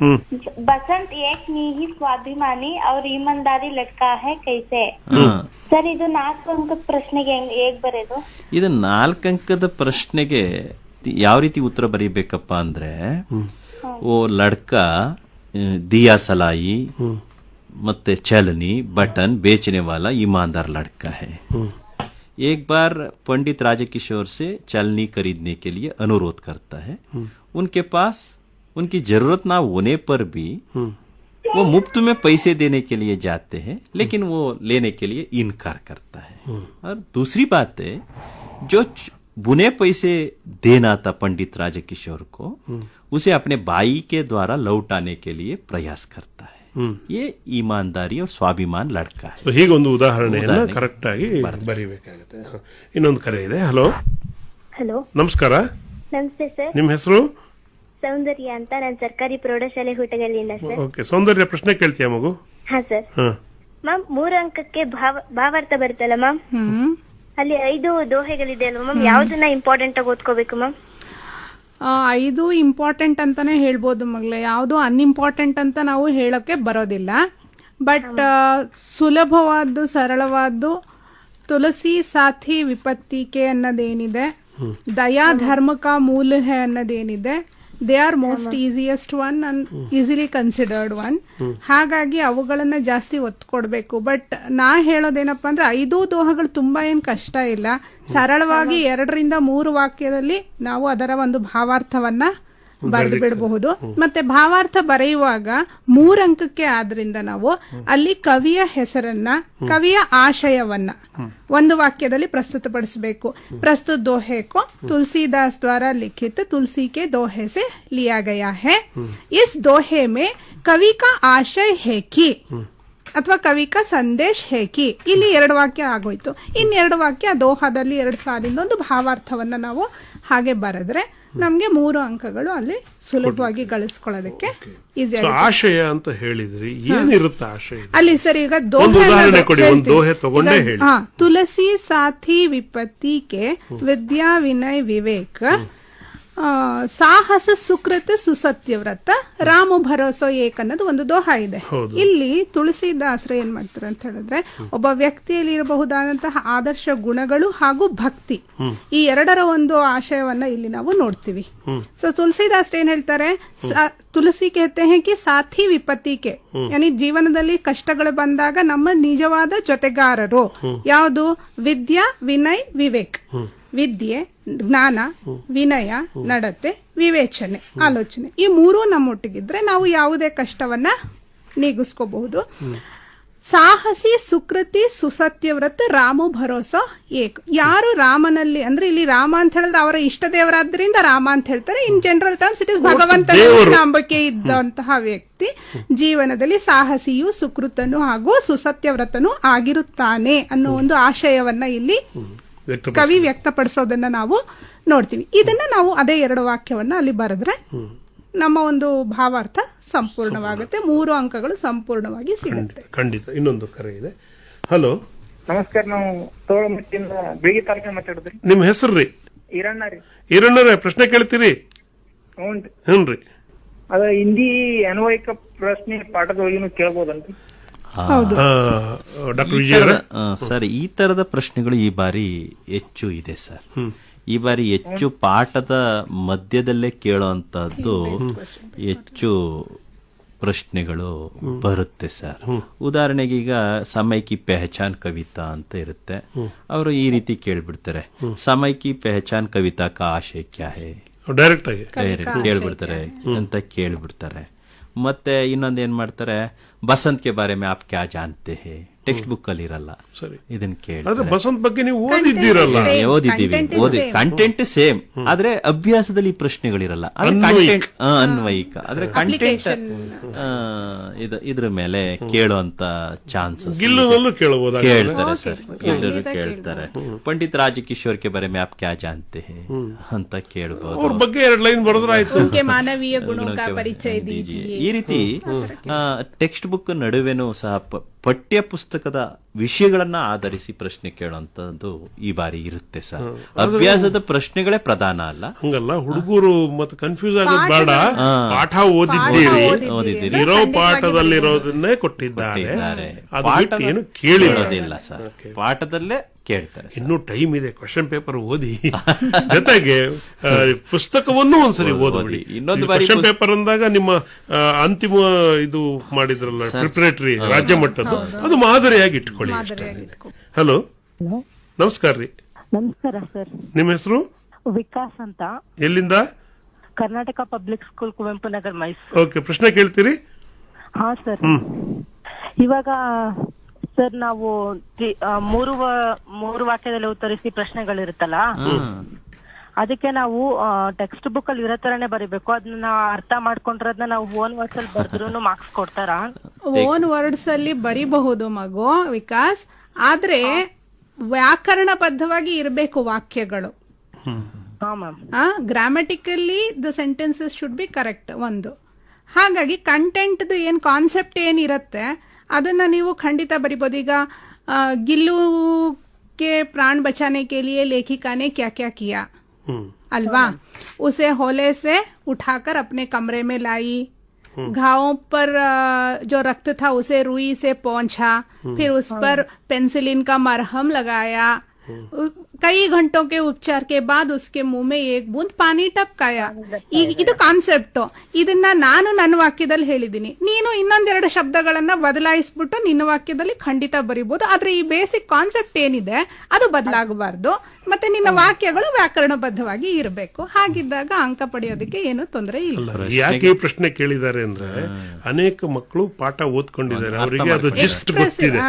बसंत एक निहित स्वाभिमानी और ईमानदारी लड़का है कैसे? ಸರ್, ಇದು 4 ಅಂಕದ ಪ್ರಶ್ನೆಗೆ ಹೇಗ್ ಬರೆಯೋದು? ಇದು 4 ಅಂಕದ ಪ್ರಶ್ನೆಗೆ ಯಾವ ರೀತಿ ಉತ್ತರ ಬರೀಬೇಕಪ್ಪ ಅಂದ್ರೆ, ಓ ಲಡ್ಕ ದಿಯಾ ಸಲಾಯಿ ಮತ್ತೆ ಚಲನಿ बटन बेचने वाला ईमानदार लड़का है. एक बार पंडित राजकिशोर से चलनी खरीदने के लिए अनुरोध करता है. उनके पास उनकी जरूरत ना होने पर भी वो मुफ्त में पैसे देने के लिए जाते हैं, लेकिन वो लेने के लिए इनकार करता है. और दूसरी बात है, जो बुने पैसे देना था पंडित राजकिशोर को, उसे अपने भाई के द्वारा लौटाने के लिए प्रयास करता है. ये ईमानदारी और स्वाभिमान लड़का है. ಹೀಗೊಂದು ಉದಾಹರಣೆಯನ್ನ ಕರೆಕ್ಟ್ ಆಗಿ ಬರೀಬೇಕಾಗುತ್ತೆ. ಇನ್ನೊಂದು ಕರೆ ಇದೆ. ಹಲೋ ಹಲೋ, ನಮಸ್ಕಾರ. ನಮಸ್ತೆ ಸರ್. ನಿಮ್ಮ ಹೆಸರು? ಸೌಂದರ್ಯ ಅಂತ. ನಾನು ಸರ್ಕಾರಿ ಪ್ರೌಢಶಾಲೆ ಹುಟ್ಟಗಲ್ಲಿಂದ ಸರ್. ಓಕೆ, ಸೌಂದರ್ಯ ಪ್ರಶ್ನೆ ಕೇಳ್ತೀಯ ಮಗು? ಹಾ ಸರ್. ಮ್ಯಾಮ್, 3 ಅಂಕಕ್ಕೆ ಭಾವಾರ್ಥ ಬರುತ್ತಲ್ಲ ಮ್ಯಾಮ್, ಅಲ್ಲಿ 5 ದೋಹೆಗಳಿದೆ ಅಲ್ವಾ ಮ್ಯಾಮ್, ಯಾವ್ದನ್ನ ಇಂಪಾರ್ಟೆಂಟ್ ಆಗಿ ಓದ್ಕೋಬೇಕು ಮ್ಯಾಮ್? 5 ಇಂಪಾರ್ಟೆಂಟ್ ಅಂತಾನೆ ಹೇಳ್ಬೋದು ಮಗಳೇ, ಯಾವುದು ಅನ್ಇಂಪಾರ್ಟೆಂಟ್ ಅಂತ ನಾವು ಹೇಳೋಕೆ ಬರೋದಿಲ್ಲ. ಬಟ್ ಸುಲಭವಾದ್ದು, ಸರಳವಾದ್ದು ತುಳಸಿ ಸಾಥಿ ವಿಪತ್ತಿಕೆ ಅನ್ನೋದೇನಿದೆ, ದಯಾ ಧರ್ಮ ಕಾ ಮೂಲ ಹೇ ಅನ್ನೋದೇನಿದೆ, they are most easiest one and easily considered one. ಹಾಗಾಗಿ ಅವುಗಳನ್ನ ಜಾಸ್ತಿ ಒತ್ತು ಕೊಡ್ಬೇಕು. ಬಟ್ ನಾ ಹೇಳೋದೇನಪ್ಪ ಅಂದ್ರೆ 5 ದೋಹಗಳು ತುಂಬಾ ಏನ್ ಕಷ್ಟ ಇಲ್ಲ. ಸರಳವಾಗಿ 2 ರಿಂದ 3 ವಾಕ್ಯದಲ್ಲಿ ನಾವು ಅದರ ಒಂದು ಭಾವಾರ್ಥವನ್ನ ಬರೆದು ಬಿಡಬಹುದು. ಮತ್ತೆ ಭಾವಾರ್ಥ ಬರೆಯುವಾಗ 3 ಅಂಕಕ್ಕೆ ಆದ್ರಿಂದ ನಾವು ಅಲ್ಲಿ ಕವಿಯ ಹೆಸರನ್ನ, ಕವಿಯ ಆಶಯವನ್ನ ಒಂದು ವಾಕ್ಯದಲ್ಲಿ ಪ್ರಸ್ತುತಪಡಿಸಬೇಕು. ಪ್ರಸ್ತುತ दोहे को तुलसीदास द्वारा लिखित तुलसी के दोहे से लिया गया है. इस दोहे में कवि का आशय है कि ಅಥವಾ ಕವಿ ಕಾ ಸಂದೇಶ್ ಹೇಕಿ. ಇಲ್ಲಿ 2 ವಾಕ್ಯ ಆಗೋಯ್ತು. ಇನ್ 2 ವಾಕ್ಯ ದೋಹದಲ್ಲಿ 2 ಸಾಲಿಂದ ಒಂದು ಭಾವಾರ್ಥವನ್ನ ನಾವು ಹಾಗೆ ಬರೆದ್ರೆ ನಮ್ಗೆ 3 ಅಂಕಗಳು ಅಲ್ಲಿ ಸುಲಭವಾಗಿ ಗಳಿಸ್ಕೊಳ್ಳೋದಕ್ಕೆ ಈಸಿ ಆಗುತ್ತೆ. ಆಶಯ ಅಂತ ಹೇಳಿದ್ರಿ, ಏನಿರುತ್ತೆ ಆಶಯ ಅಲ್ಲಿ ಸರ್? ಈಗ ತುಳಸಿ ಸಾಥಿ ವಿಪತ್ತಿ ಕೆ ವಿದ್ಯಾ ವಿನಯ್ ವಿವೇಕ್ ಸಾಹಸ ಸುಕೃತ ಸುಸತ್ಯವ್ರತ ರಾಮ ಭರೋಸೋ ಏಕ್ ಅನ್ನೋದು ಒಂದು ದೋಹ ಇದೆ. ಇಲ್ಲಿ ತುಳಸಿದಾಸರು ಏನ್ ಮಾಡ್ತಾರೆ ಅಂತ ಹೇಳಿದ್ರೆ, ಒಬ್ಬ ವ್ಯಕ್ತಿಯಲ್ಲಿ ಇರಬಹುದಾದಂತಹ ಆದರ್ಶ ಗುಣಗಳು ಹಾಗೂ ಭಕ್ತಿ, ಈ 2ರ ಒಂದು ಆಶಯವನ್ನ ಇಲ್ಲಿ ನಾವು ನೋಡ್ತೀವಿ. ಸೊ ತುಳಸಿದಾಸರು ಏನ್ ಹೇಳ್ತಾರೆ, ತುಳಸಿ कहते हैं कि ಸಾಥಿ ವಿಪತ್ತಿಕೆ, ಯಾನಿ ಜೀವನದಲ್ಲಿ ಕಷ್ಟಗಳು ಬಂದಾಗ ನಮ್ಮ ನಿಜವಾದ ಜೊತೆಗಾರರು ಯಾವುದು? ವಿದ್ಯಾ ವಿನಯ್ ವಿವೇಕ್. ವಿದ್ಯೆ, ಜ್ಞಾನ, ವಿನಯ, ನಡತೆ, ವಿವೇಚನೆ, ಆಲೋಚನೆ, ಈ 3 ನಮ್ಮೊಟ್ಟಿಗಿದ್ರೆ ನಾವು ಯಾವುದೇ ಕಷ್ಟವನ್ನ ನೀಗಿಸ್ಕೋಬಹುದು. ಸಾಹಸಿ ಸುಕೃತಿ ಸುಸತ್ಯವ್ರತ ರಾಮ ಭರೋಸೋ ಏಕ್. ಯಾರು ರಾಮನಲ್ಲಿ, ಅಂದ್ರೆ ಇಲ್ಲಿ ರಾಮ ಅಂತ ಹೇಳಿದ್ರೆ ಅವರ ಇಷ್ಟ ದೇವರಾದ್ರಿಂದ ರಾಮ ಅಂತ ಹೇಳ್ತಾರೆ. In general terms it is ಭಗವಂತನ ನಂಬಿಕೆ ಇದ್ದಂತಹ ವ್ಯಕ್ತಿ ಜೀವನದಲ್ಲಿ ಸಾಹಸಿಯು, ಸುಕೃತನು ಹಾಗೂ ಸುಸತ್ಯವ್ರತನು ಆಗಿರುತ್ತಾನೆ ಅನ್ನೋ ಒಂದು ಆಶಯವನ್ನ ಇಲ್ಲಿ ಕವಿ ವ್ಯಕ್ತಪಡಿಸೋದನ್ನ ನಾವು ನೋಡ್ತೀವಿ. ಇದನ್ನ ನಾವು ಅದೇ 2 ವಾಕ್ಯವನ್ನ ಅಲ್ಲಿ ಬರೆದ್ರೆ ನಮ್ಮ ಒಂದು ಭಾವಾರ್ಥ ಸಂಪೂರ್ಣವಾಗುತ್ತೆ. 3 ಅಂಕಗಳು ಸಂಪೂರ್ಣವಾಗಿ ಸಿಗುತ್ತೆ. ಖಂಡಿತ. ಇನ್ನೊಂದು ಕರೆ ಇದೆ. ಹಲೋ ನಮಸ್ಕಾರ. ನಾವು ತೋಳಮಟ್ಟಿಯಿಂದ ಬೆಳಗ್ಗೆ ತಾಲೂಕಿನ ಮಾತಾಡಿದ್ರಿ. ನಿಮ್ಮ ಹೆಸರು ರೀ? ಈರಣ್ಣ ರೀ. ಈರಣ್ಣರೇ, ಪ್ರಶ್ನೆ ಕೇಳ್ತೀರಿ? ಹ್ಞೂ. ಅದ ಹಿಂದಿ ಅನ್ವಯಿಕ ಪ್ರಶ್ನೆ ಪಾಠದೊಳಗಿನ ಕೇಳ್ಬೋದನ್ರಿ? ಡಾಕ್ಟರ್ ವಿಜಯ ಸರ್, ಈ ತರದ ಪ್ರಶ್ನೆಗಳು ಈ ಬಾರಿ ಹೆಚ್ಚು ಇದೆ ಸರ್. ಈ ಬಾರಿ ಹೆಚ್ಚು ಪಾಠದ ಮಧ್ಯದಲ್ಲೇ ಕೇಳುವಂತಹದ್ದು ಹೆಚ್ಚು ಪ್ರಶ್ನೆಗಳು ಬರುತ್ತೆ ಸರ್. ಉದಾಹರಣೆಗೆ ಈಗ ಸಮಯ್ ಕಿ ಪೆಹಚಾನ್ ಕವಿತಾ ಅಂತ ಇರುತ್ತೆ. ಅವರು ಈ ರೀತಿ ಕೇಳ್ಬಿಡ್ತಾರೆ, ಸಮಯ್ ಕಿ ಪೆಹಚಾನ್ ಕವಿತಾ ಕಾ ಆಶಯ ಕ್ಯಾ ಹೇ, ಡೈರೆಕ್ಟ್ ಆಗಿ ಕೇಳ್ಬಿಡ್ತಾರೆ ಅಂತ ಕೇಳ್ಬಿಡ್ತಾರೆ. ಮತ್ತೆ ಇನ್ನೊಂದ್ ಏನ್ ಮಾಡ್ತಾರೆ, ಬಸಂತ್ ಕೆ ಬಾರೆ ಮೇ ಆಪ್ ಕ್ಯಾ ಜಾನ್ತೆ ಹೇ, ಟೆಕ್ಸ್ಟ್ ಬುಕ್ ಅಲ್ಲಿ ಇರಲ್ಲ. ಸರಿ. ಇದನ್ನ ಕೇಳಿ ಆದ್ರೆ ಬಸಂತ್ ಬಗ್ಗೆ ನೀವು ಓದಿದ್ದೀರಲ್ಲ. ಓದಿದ್ದೀವಿ, ಕಂಟೆಂಟ್ ಸೇಮ್, ಆದ್ರೆ ಅಭ್ಯಾಸದಲ್ಲಿ ಪ್ರಶ್ನೆಗಳಿರಲ್ಲ. ಅನ್ವಯಿಕ ಆದ್ರೆ ಕಂಟೆಂಟ್ ಇದ್ರ ಮೇಲೆ ಕೇಳುವಂತ ಚಾನ್ಸಸ್ ಗಿಲ್ಲುನಲ್ಲೂ ಕೇಳಬಹುದು. ಕೇಳ್ತಾರೆ ಸರ್, ಎಲ್ಲರೂ ಕೇಳ್ತಾರೆ. ಪಂಡಿತ್ ರಾಜಕಿಶೋರ್ ಕೆ ಬಾರೆ ಮೇ ಆಪ್ ಕ್ಯಾ ಜಾನ್ತೆ ಹೇ ಅಂತ ಕೇಳಬಹುದು. ಅವ್ರ ಬಗ್ಗೆ 2 ಲೈನ್ ಬರೆದ್ರೆ ಆಯ್ತು. उनके मानवीय गुणों का परिचय दीजिए. ಈ ರೀತಿ ಟೆಕ್ಸ್ಟ್ ಬುಕ್ ನಡುವೆನೂ ಸಹ ಪಠ್ಯ ಪುಸ್ತಕದ ವಿಷಯಗಳನ್ನ ಆಧರಿಸಿ ಪ್ರಶ್ನೆ ಕೇಳುವಂತದ್ದು ಈ ಬಾರಿ ಇರುತ್ತೆ ಸರ್. ಅಭ್ಯಾಸದ ಪ್ರಶ್ನೆಗಳೇ ಪ್ರಧಾನ ಅಲ್ಲ. ಹಂಗಲ್ಲ, ಹುಡುಗರು ಮತ್ತೆ ಕನ್ಫ್ಯೂಸ್ ಆಗೋದು ಬೇಡ. ಪಾಠ ಓದಿದ್ದೀರಿ, ಇರೋ ಪಾಠದಲ್ಲಿರೋದನ್ನೇ ಕೊಟ್ಟಿದ್ದಾರೆ, ಅದು ಬಿಟ್ಟು ಏನು ಕೇಳಿರೋದಿಲ್ಲ ಸರ್. ಪಾಠದಲ್ಲೇ ಕೇಳ್ತಾರೆ. ಇನ್ನೂ ಟೈಮ್ ಇದೆ, ಕ್ವಶನ್ ಪೇಪರ್ ಓದಿ, ಜೊತೆಗೆ ಪುಸ್ತಕವನ್ನು ಒಂದ್ಸರಿ ಓದ್ಬಿಡಿ. ಇನ್ನೊಂದು ಬಾರಿ ಕ್ವಶನ್ ಪೇಪರ್ ಅಂದಾಗ ನಿಮ್ಮ ಅಂತಿಮ ಇದು ಮಾಡಿದ್ರಲ್ಲ ಪ್ರಿಪರೇಟರಿ ರಾಜ್ಯ ಮಟ್ಟದ್ದು, ಅದು ಮಾದರಿಯಾಗಿ ಇಟ್ಕೊಳ್ಳಿ. ಹಲೋ, ನಮಸ್ಕಾರ ರೀ. ನಮಸ್ಕಾರ ಸರ್. ನಿಮ್ಮ ಹೆಸರು? ವಿಕಾಸ್ ಅಂತ. ಎಲ್ಲಿಂದ? Karnataka public school, Kuvempu Nagar, Mysuru. Okay, ಪ್ರಶ್ನೆ ಕೇಳ್ತೀರಿ? ಹಾ ಸರ್. ಇವಾಗ ಸರ್ ನಾವು ಮೂರು ವಾಕ್ಯದಲ್ಲಿ ಉತ್ತರಿಸಿ ಪ್ರಶ್ನೆಗಳಿರುತ್ತಲ್ಲ, ಅದಕ್ಕೆ ನಾವು ಟೆಕ್ಸ್ಟ್ ಬುಕ್ ಅಲ್ಲಿ ಇರೋ ತರನೇ ಬರೀಬೇಕು. ಅದನ್ನ ಅರ್ಥ ಮಾಡ್ಕೊಂಡ್ರದ್ನ ನಾವು ಓನ್ ವರ್ಡ್ಸ್ ಅಲ್ಲಿ ಬರ್ದ್ರು ಮಾರ್ಕ್ಸ್ ಕೊಡ್ತಾರಾ? ಓನ್ ವರ್ಡ್ಸ್ ಅಲ್ಲಿ ಬರಿಬಹುದು ಮಗು ವಿಕಾಸ್, ಆದ್ರೆ ವ್ಯಾಕರಣಬದ್ಧವಾಗಿ ಇರಬೇಕು ವಾಕ್ಯಗಳು. ಹಾ ma'am. Grammatically the sentences should be correct ಒಂದು. ಹಾಗಾಗಿ ಕಂಟೆಂಟ್ ಏನ್ ಕಾನ್ಸೆಪ್ಟ್ ಏನಿರುತ್ತೆ ಅದನ್ನ ನೀವು ಖಂಡಿತ ಬರಿಬಹುದು. ಈಗ ಗಿಲ್ಲು ಕೆ ಪ್ರಾಣ ಬಚಾನೆ ಕೆ ಲಿಯೆ ಲೇಖಿका ने क्या क्या किया, अल्वा, उसे होले से उठाकर अपने कमरे में लाई, घावों पर जो रक्त था उसे रुई से पोंछा, फिर उस पर पेंसिलिन का मरहम लगाया, कई घंटों के उपचार के बाद उसके मुंह में एक बूंद पानी टपकाया. ಇದು ಕಾನ್ಸೆಪ್ಟ್. ಇದನ್ನ ನಾನು ನನ್ನ ವಾಕ್ಯದಲ್ಲಿ ಹೇಳಿದ್ದೀನಿ, ನೀನು ಇನ್ನೊಂದೆರಡು ಶಬ್ದಗಳನ್ನ ಬದಲಾಯಿಸ್ಬಿಟ್ಟು ನಿನ್ನ ವಾಕ್ಯದಲ್ಲಿ ಖಂಡಿತ ಬರಿಬಹುದು. ಆದ್ರೆ ಈ ಬೇಸಿಕ್ ಕಾನ್ಸೆಪ್ಟ್ ಏನಿದೆ ಅದು ಬದಲಾಗಬಾರ್ದು. ಮತ್ತೆ ನಿನ್ನ ವಾಕ್ಯಗಳು ವ್ಯಾಕರಣಬದ್ಧವಾಗಿ ಇರಬೇಕು. ಹಾಗಿದ್ದಾಗ ಅಂಕ ಪಡೆಯೋದಕ್ಕೆ ಏನು ತೊಂದರೆ ಇಲ್ಲ. ಯಾಕೆ ಈ ಪ್ರಶ್ನೆ ಕೇಳಿದ್ದಾರೆ ಅಂದ್ರೆ, ಅನೇಕ ಮಕ್ಕಳು ಪಾಠ ಓದ್ಕೊಂಡಿದ್ದಾರೆ, ಅವರಿಗೆ ಅದು ಜಿಸ್ಟ್ ಗೊತ್ತಿದೆ.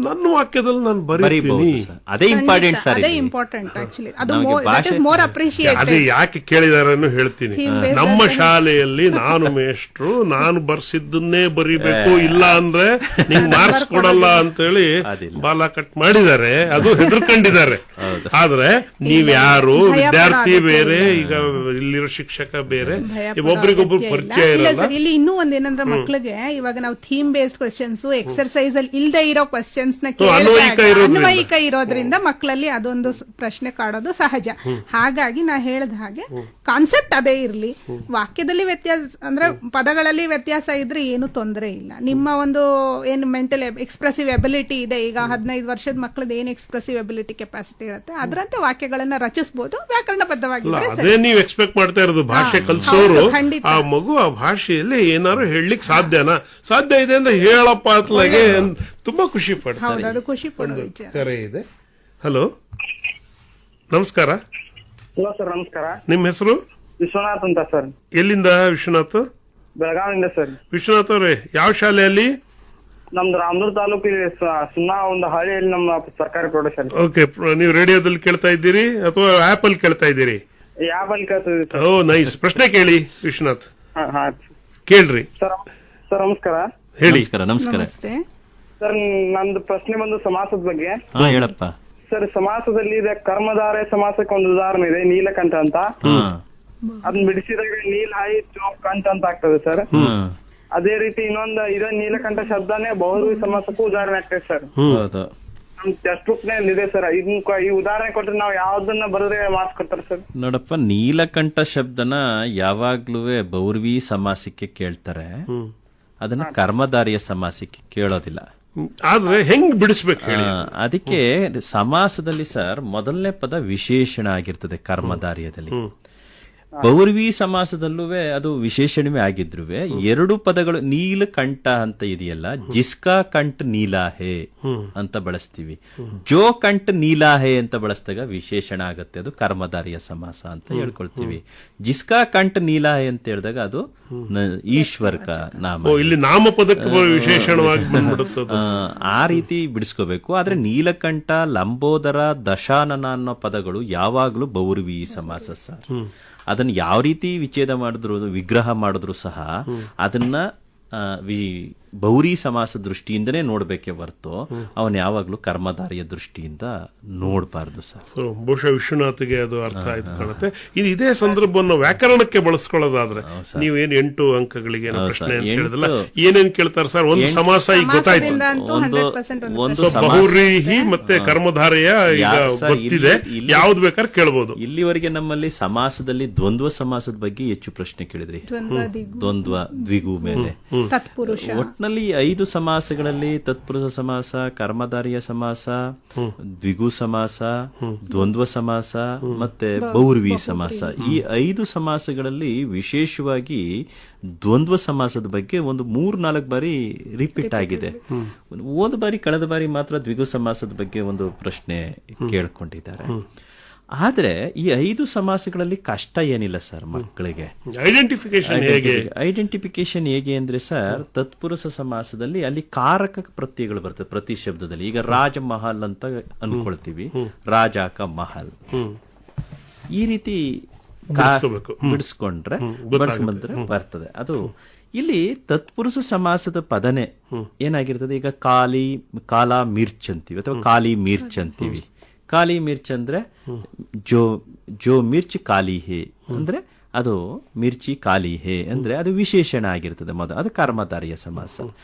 ನನ್ನ ವಾಕ್ಯದಲ್ಲಿ ನಾನು ಬರೀತೀನಿ, ಅದೇ ಇಂಪಾರ್ಟೆಂಟ್ ಸರ್. ಅದೇ ಇಂಪಾರ್ಟೆಂಟ್ ಆಕ್ಚುಲಿ. ಅದು ಮೋರ್ ಅಪ್ರಿಶಿಯೇಟ್. ಅದೇ ಯಾಕೆ ಕೇಳಿದಾರೆ ಹೇಳ್ತೀನಿ. ನಮ್ಮ ಶಾಲೆಯಲ್ಲಿ ನಾನು ಮೇಷ್ಟ್ರು, ನಾನು ಬರ್ಸಿದ್ದನ್ನೇ ಬರಿಬೇಕು, ಇಲ್ಲ ಅಂದ್ರೆ ನಿಂಗ್ ಮಾರ್ಕ್ಸ್ ಕೊಡಲ್ಲ ಅಂತ ಹೇಳಿ ಬಾಲ ಕಟ್ ಮಾಡಿದ್ದಾರೆ. ಅದು ಹೆದರ್ಕೊಂಡಿದ್ದಾರೆ. ಆದ್ರೆ ನೀವ್ಯಾರು, ವಿದ್ಯಾರ್ಥಿ ಬೇರೆ, ಈಗ ಇಲ್ಲಿರೋ ಶಿಕ್ಷಕ ಬೇರೆ, ಒಬ್ರಿಗೊಬ್ರು ಪರಿಚಯ ಇರಲ್ಲ. ಇಲ್ಲಿ ಇನ್ನೂ ಒಂದೇನಂದ್ರೆ ಮಕ್ಳಿಗೆ ಇವಾಗ ನಾವು ಥೀಮ್ ಬೇಸ್ಡ್ ಕ್ವೆಶ್ಚನ್ಸ್, ಎಕ್ಸರ್ಸೈಸ್ ಅಲ್ಲಿ ಇಲ್ಲದೆ ಇರೋ ಕ್ವೆಶ್ಚನ್ಸ್ ಅನ್ವಯಿಕ ಇರೋದ್ರಿಂದ ಮಕ್ಕಳಲ್ಲಿ ಅದೊಂದು ಪ್ರಶ್ನೆ ಕಾಡೋದು ಸಹಜ. ಹಾಗಾಗಿ ನಾ ಹೇಳ್ದ ಹಾಗೆ ಕಾನ್ಸೆಪ್ಟ್ ಅದೇ ಇರ್ಲಿ. ವಾಕ್ಯದಲ್ಲಿ ವ್ಯತ್ಯಾಸ ಅಂದ್ರೆ ಪದಗಳಲ್ಲಿ ವ್ಯತ್ಯಾಸ ಇದ್ರೆ ಏನು ತೊಂದರೆ ಇಲ್ಲ. ನಿಮ್ಮ ಒಂದು ಏನು ಮೆಂಟಲ್ ಎಕ್ಸ್ಪ್ರೆಸಿವ್ ಎಬಿಲಿಟಿ ಇದೆ, ಈಗ 15 ವರ್ಷದ ಮಕ್ಕಳದ್ದು ಏನು ಎಕ್ಸ್ಪ್ರೆಸಿವ್ ಎಬಿಲಿಟಿ ಕೆಪಾಸಿಟಿ ಇರುತ್ತೆ, ಅದರಂತೆ ವಾಕ್ಯಗಳನ್ನ ರಚಿಸಬಹುದು ವ್ಯಾಕರಣಬದ್ಧವಾಗಿ. ಅದೇ ನೀವು ಎಕ್ಸ್ಪೆಕ್ಟ್ ಮಾಡ್ತಾ ಇರೋದು. ಭಾಷೆ ಕಲಿಸೋರು ಆ ಮಗು ಆ ಭಾಷೆಯಲ್ಲಿ ಏನಾದ್ರು ಹೇಳಲಿಕ್ಕೆ ಸಾಧ್ಯನಾ? ಸಾಧ್ಯ ಇದೆ ಅಂದ್ರೆ ಹೇಳಪ್ಪ ಅತ್ಲಾಗೆ ತುಂಬಾ ಖುಷಿ ಪಡ್ತಾರೆ. ಅದು ಖುಷಿ ಪಡೋ ವಿಚಾರ. ಕರೆ ಇದೆ. ಹಲೋ, ನಮಸ್ಕಾರ. ಹಲೋ ಸರ್, ನಮಸ್ಕಾರ. ನಿಮ್ಮ ಹೆಸರು? ವಿಶ್ವನಾಥ್ ಅಂತ ಸರ್. ಎಲ್ಲಿಂದ ವಿಶ್ವನಾಥ್? ಬೆಳಗಾವಿಯಿಂದ ಸರ್. ವಿಶ್ವನಾಥ್ ಅವರೇ, ಯಾವ ಶಾಲೆಯಲ್ಲಿ? ನಮ್ದು ರಾಮದುರ್ಗ ತಾಲೂಕಿಗೆ ಸುಮ್ಮಾ ಒಂದು ಹಳ್ಳಿಯಲ್ಲಿ ನಮ್ಮ ಸರ್ಕಾರಿ ಪ್ರೌಢಶಾಲೆ. ಓಕೆ, ನೀವು ರೇಡಿಯೋದಲ್ಲಿ ಕೇಳ್ತಾ ಇದ್ದೀರಿ ಅಥವಾ ಆಪ್ ಅಲ್ಲಿ ಕೇಳ್ತಾ ಇದ್ದೀರಿ? ಯಾವ ಅಲ್ಲಿ ಕೇಳ್ತೀವಿ ಸರ್. ಓ ನೈಸ್. ಪ್ರಶ್ನೆ ಕೇಳಿ ವಿಶ್ವನಾಥ್. ಹಾ ಕೇಳ್ರಿ. ಸರ್ ನಮಸ್ಕಾರ. ಹೇಳಿ. ನಮಸ್ಕಾರ. ಸರ್, ನಂದು ಪ್ರಶ್ನೆ ಬಂದು ಸಮಾಸದ ಬಗ್ಗೆ. ಹೇಳಪ್ಪ ಸರ್. ಸಮಾಸದಲ್ಲಿ ಇದೆ ಕರ್ಮಧಾರೆ ಸಮಾಸಕ್ಕೆ ಒಂದು ಉದಾಹರಣೆ ಇದೆ, ನೀಲಕಂಠ ಅಂತ. ಅದನ್ನ ಬಿಡಿಸಿದಾಗ ನೀಲಾಯಿ ಚೋಪ್ ಕಂಠ ಅಂತ ಆಗ್ತದೆ ಸರ್. ಅದೇ ರೀತಿ ಇನ್ನೊಂದು ಇದೇ ನೀಲಕಂಠ ಶಬ್ದನೇ ಬಹುರೂಪಿ ಸಮಾಸಕ್ಕೂ ಉದಾಹರಣೆ ಆಗ್ತದೆ ಸರ್. ನಮ್ ಟೆಕ್ಸ್ಟ್ ಬುಕ್ ನಲ್ಲಿ ಇದೆ ಸರ್. ಇದನ್ನ ಈ ಉದಾಹರಣೆ ಕೊಟ್ರೆ ನಾವು ಯಾವ್ದನ್ನ ಬರೆದ್ರೆ ಮಾರ್ಕ್ಸ್ ಕೊಡ್ತಾರೆ ಸರ್? ನೋಡಪ್ಪ, ನೀಲಕಂಠ ಶಬ್ದನ ಯಾವಾಗ್ಲೂ ಬಹುರ್ವಿ ಸಮಾಸಕ್ಕೆ ಕೇಳ್ತಾರೆ, ಅದನ್ನ ಕರ್ಮಧಾರಿಯ ಸಮಾಸಕ್ಕೆ ಕೇಳೋದಿಲ್ಲ. ಆದ್ರೆ ಹೆಂಗ್ ಬಿಡಿಸ್ಬೇಕು? ಅದಕ್ಕೆ ಸಮಾಸದಲ್ಲಿ ಸರ್ ಮೊದಲನೇ ಪದ ವಿಶೇಷಣ ಆಗಿರ್ತದೆ ಕರ್ಮಧಾರ್ಯದಲ್ಲಿ. ಪೌರ್ವಿ ಸಮಾಸದಲ್ಲೂ ಅದು ವಿಶೇಷಣವೇ ಆಗಿದ್ರು ಎರಡು ಪದಗಳು ನೀಲಕಂಠ ಅಂತ ಇದೆಯಲ್ಲ, ಜಿಸ್ಕಾ ಕಂಠ ನೀಲಾಹೆ ಅಂತ ಬಳಸ್ತೀವಿ. ಜೋ ಕಂಠ ನೀಲಾಹೆ ಅಂತ ಬಳಸಿದಾಗ ವಿಶೇಷಣ ಆಗತ್ತೆ, ಅದು ಕರ್ಮಧಾರಿಯ ಸಮಾಸ ಅಂತ ಹೇಳ್ಕೊಳ್ತೀವಿ. ಜಿಸ್ಕಾ ಕಂಠ ನೀಲಾಹೆ ಅಂತ ಹೇಳಿದಾಗ ಅದು ಈಶ್ವರ್ಕ ನಾಮ, ಇಲ್ಲಿ ನಾಮಪದಕ್ಕೆ ವಿಶೇಷಣವಾಗಿ ಬಂದ್ಬಿಡುತ್ತದೆ. ಆ ರೀತಿ ಬಿಡಿಸ್ಕೋಬೇಕು. ಆದ್ರೆ ನೀಲಕಂಠ, ಲಂಬೋದರ, ದಶಾನನ ಅನ್ನೋ ಪದಗಳು ಯಾವಾಗ್ಲೂ ಬಹುರ್ವಿ ಸಮಾಸ ಸರ್. ಅದನ್ನ ಯಾವ ರೀತಿ ವಿಚ್ಛೇದ ಮಾಡಿದ್ರು, ವಿಗ್ರಹ ಮಾಡಿದ್ರು ಸಹ ಅದನ್ನ ಬಹುರಿ ಸಮಾಸ ದೃಷ್ಟಿಯಿಂದನೇ ನೋಡ್ಬೇಕೆ ಹೊರತು ಅವನ್ ಯಾವಾಗ್ಲೂ ಕರ್ಮಧಾರಿಯ ದೃಷ್ಟಿಯಿಂದ ನೋಡಬಾರ್ದು ಸರ್. ಸೊ ಬಹುಶಃ ವಿಶ್ವನಾಥ್ಗೆ ಅದು ಅರ್ಥ ಆಯ್ತು ಕಾಣುತ್ತೆ. ಇದು ಇದೇ ಸಂದರ್ಭವನ್ನು ವ್ಯಾಕರಣಕ್ಕೆ ಬಳಸ್ಕೊಳ್ಳೋದಾದ್ರೆ ನೀವೇನ್ 8 ಅಂಕಗಳಿಗೆ ಪ್ರಶ್ನೆ ಅಂತ ಹೇಳಿದಲ್ಲ, ಏನೇನ್ ಕೇಳ್ತಾರೆ ಸರ್? ಒಂದು ಸಮಾಸ ಈಗ ಗೊತ್ತಾಯ್ತು, ಒಂದು ಬಹುರೀಹಿ ಮತ್ತೆ ಕರ್ಮಧಾರೆಯ ಈಗ ಗೊತ್ತಿದೆ, ಯಾವ್ದು ಬೇಕಾದ್ರೆ ಕೇಳ್ಬೋದು. ಇಲ್ಲಿವರೆಗೆ ನಮ್ಮಲ್ಲಿ ಸಮಾಸದಲ್ಲಿ ದ್ವಂದ್ವ ಸಮಾಸದ ಬಗ್ಗೆ ಹೆಚ್ಚು ಪ್ರಶ್ನೆ ಕೇಳಿದ್ರಿ. ದ್ವಂದ್ವ ದ್ವಿಗು ಮೇಲೆ ಒಟ್ನಲ್ಲಿ 5 ಸಮಾಸಗಳಲ್ಲಿ ತತ್ಪುರುಷ ಸಮಾಸ, ಕರ್ಮಧಾರಿಯ ಸಮಾಸ, ದ್ವಿಗು ಸಮಾಸ, ದ್ವಂದ್ವ ಸಮಾಸ ಮತ್ತೆ ಬಹುರ್ವಿ ಸಮಾಸ, ಈ 5 ಸಮಾಸಗಳಲ್ಲಿ ವಿಶೇಷವಾಗಿ ದ್ವಂದ್ವ ಸಮಾಸದ ಬಗ್ಗೆ ಒಂದು 3-4 ಬಾರಿ ರಿಪೀಟ್ ಆಗಿದೆ. ಒಂದು ಬಾರಿ ಕಳೆದ ಬಾರಿ ಮಾತ್ರ ದ್ವಿಗು ಸಮಾಸದ ಬಗ್ಗೆ ಒಂದು ಪ್ರಶ್ನೆ ಕೇಳ್ಕೊಂಡಿದ್ದಾರೆ. ಆದ್ರೆ ಈ 5 ಸಮಾಸಗಳಲ್ಲಿ ಕಷ್ಟ ಏನಿಲ್ಲ ಸರ್ ಮಕ್ಕಳಿಗೆ. ಐಡೆಂಟಿಫಿಕೇಶನ್ ಹೇಗೆ ಅಂದ್ರೆ ಸರ್, ತತ್ಪುರುಷ ಸಮಾಸದಲ್ಲಿ ಅಲ್ಲಿ ಕಾರಕ ಪ್ರತ್ಯಯಗಳು ಬರ್ತದೆ ಪ್ರತಿ ಶಬ್ದದಲ್ಲಿ. ಈಗ ರಾಜ ಮಹಲ್ ಅಂತ ಅನ್ಕೊಳ್ತೀವಿ, ರಾಜಾಕ ಮಹಲ್, ಈ ರೀತಿ ಬಿಡಿಸ್ಕೊಂಡ್ರೆ ಬಳಸ್ಕೊಂಡ್ರೆ ಬರ್ತದೆ. ಅದು ಇಲ್ಲಿ ತತ್ಪುರುಷ ಸಮಾಸದ ಪದನೆ ಏನಾಗಿರ್ತದೆ, ಈಗ ಕಾಲ ಮಿರ್ಚ್ ಅಂತೀವಿ ಅಥವಾ ಕಾಲಿ ಮಿರ್ಚ್ ಅಂತೀವಿ. ಕಾಲಿ ಮಿರ್ಚ್ ಅಂದ್ರೆ ಜೋ ಮಿರ್ಚ್ ಕಾಲಿ ಹೇ ಅಂದ್ರೆ ಅದು ಮಿರ್ಚಿ ಕಾಲಿ ಹೇ ಅಂದ್ರೆ ಅದು ವಿಶೇಷಣ ಆಗಿರ್ತದೆ ಮೊದಲು, ಅದು ಕರ್ಮಧಾರಿಯ ಸಮಾಸ.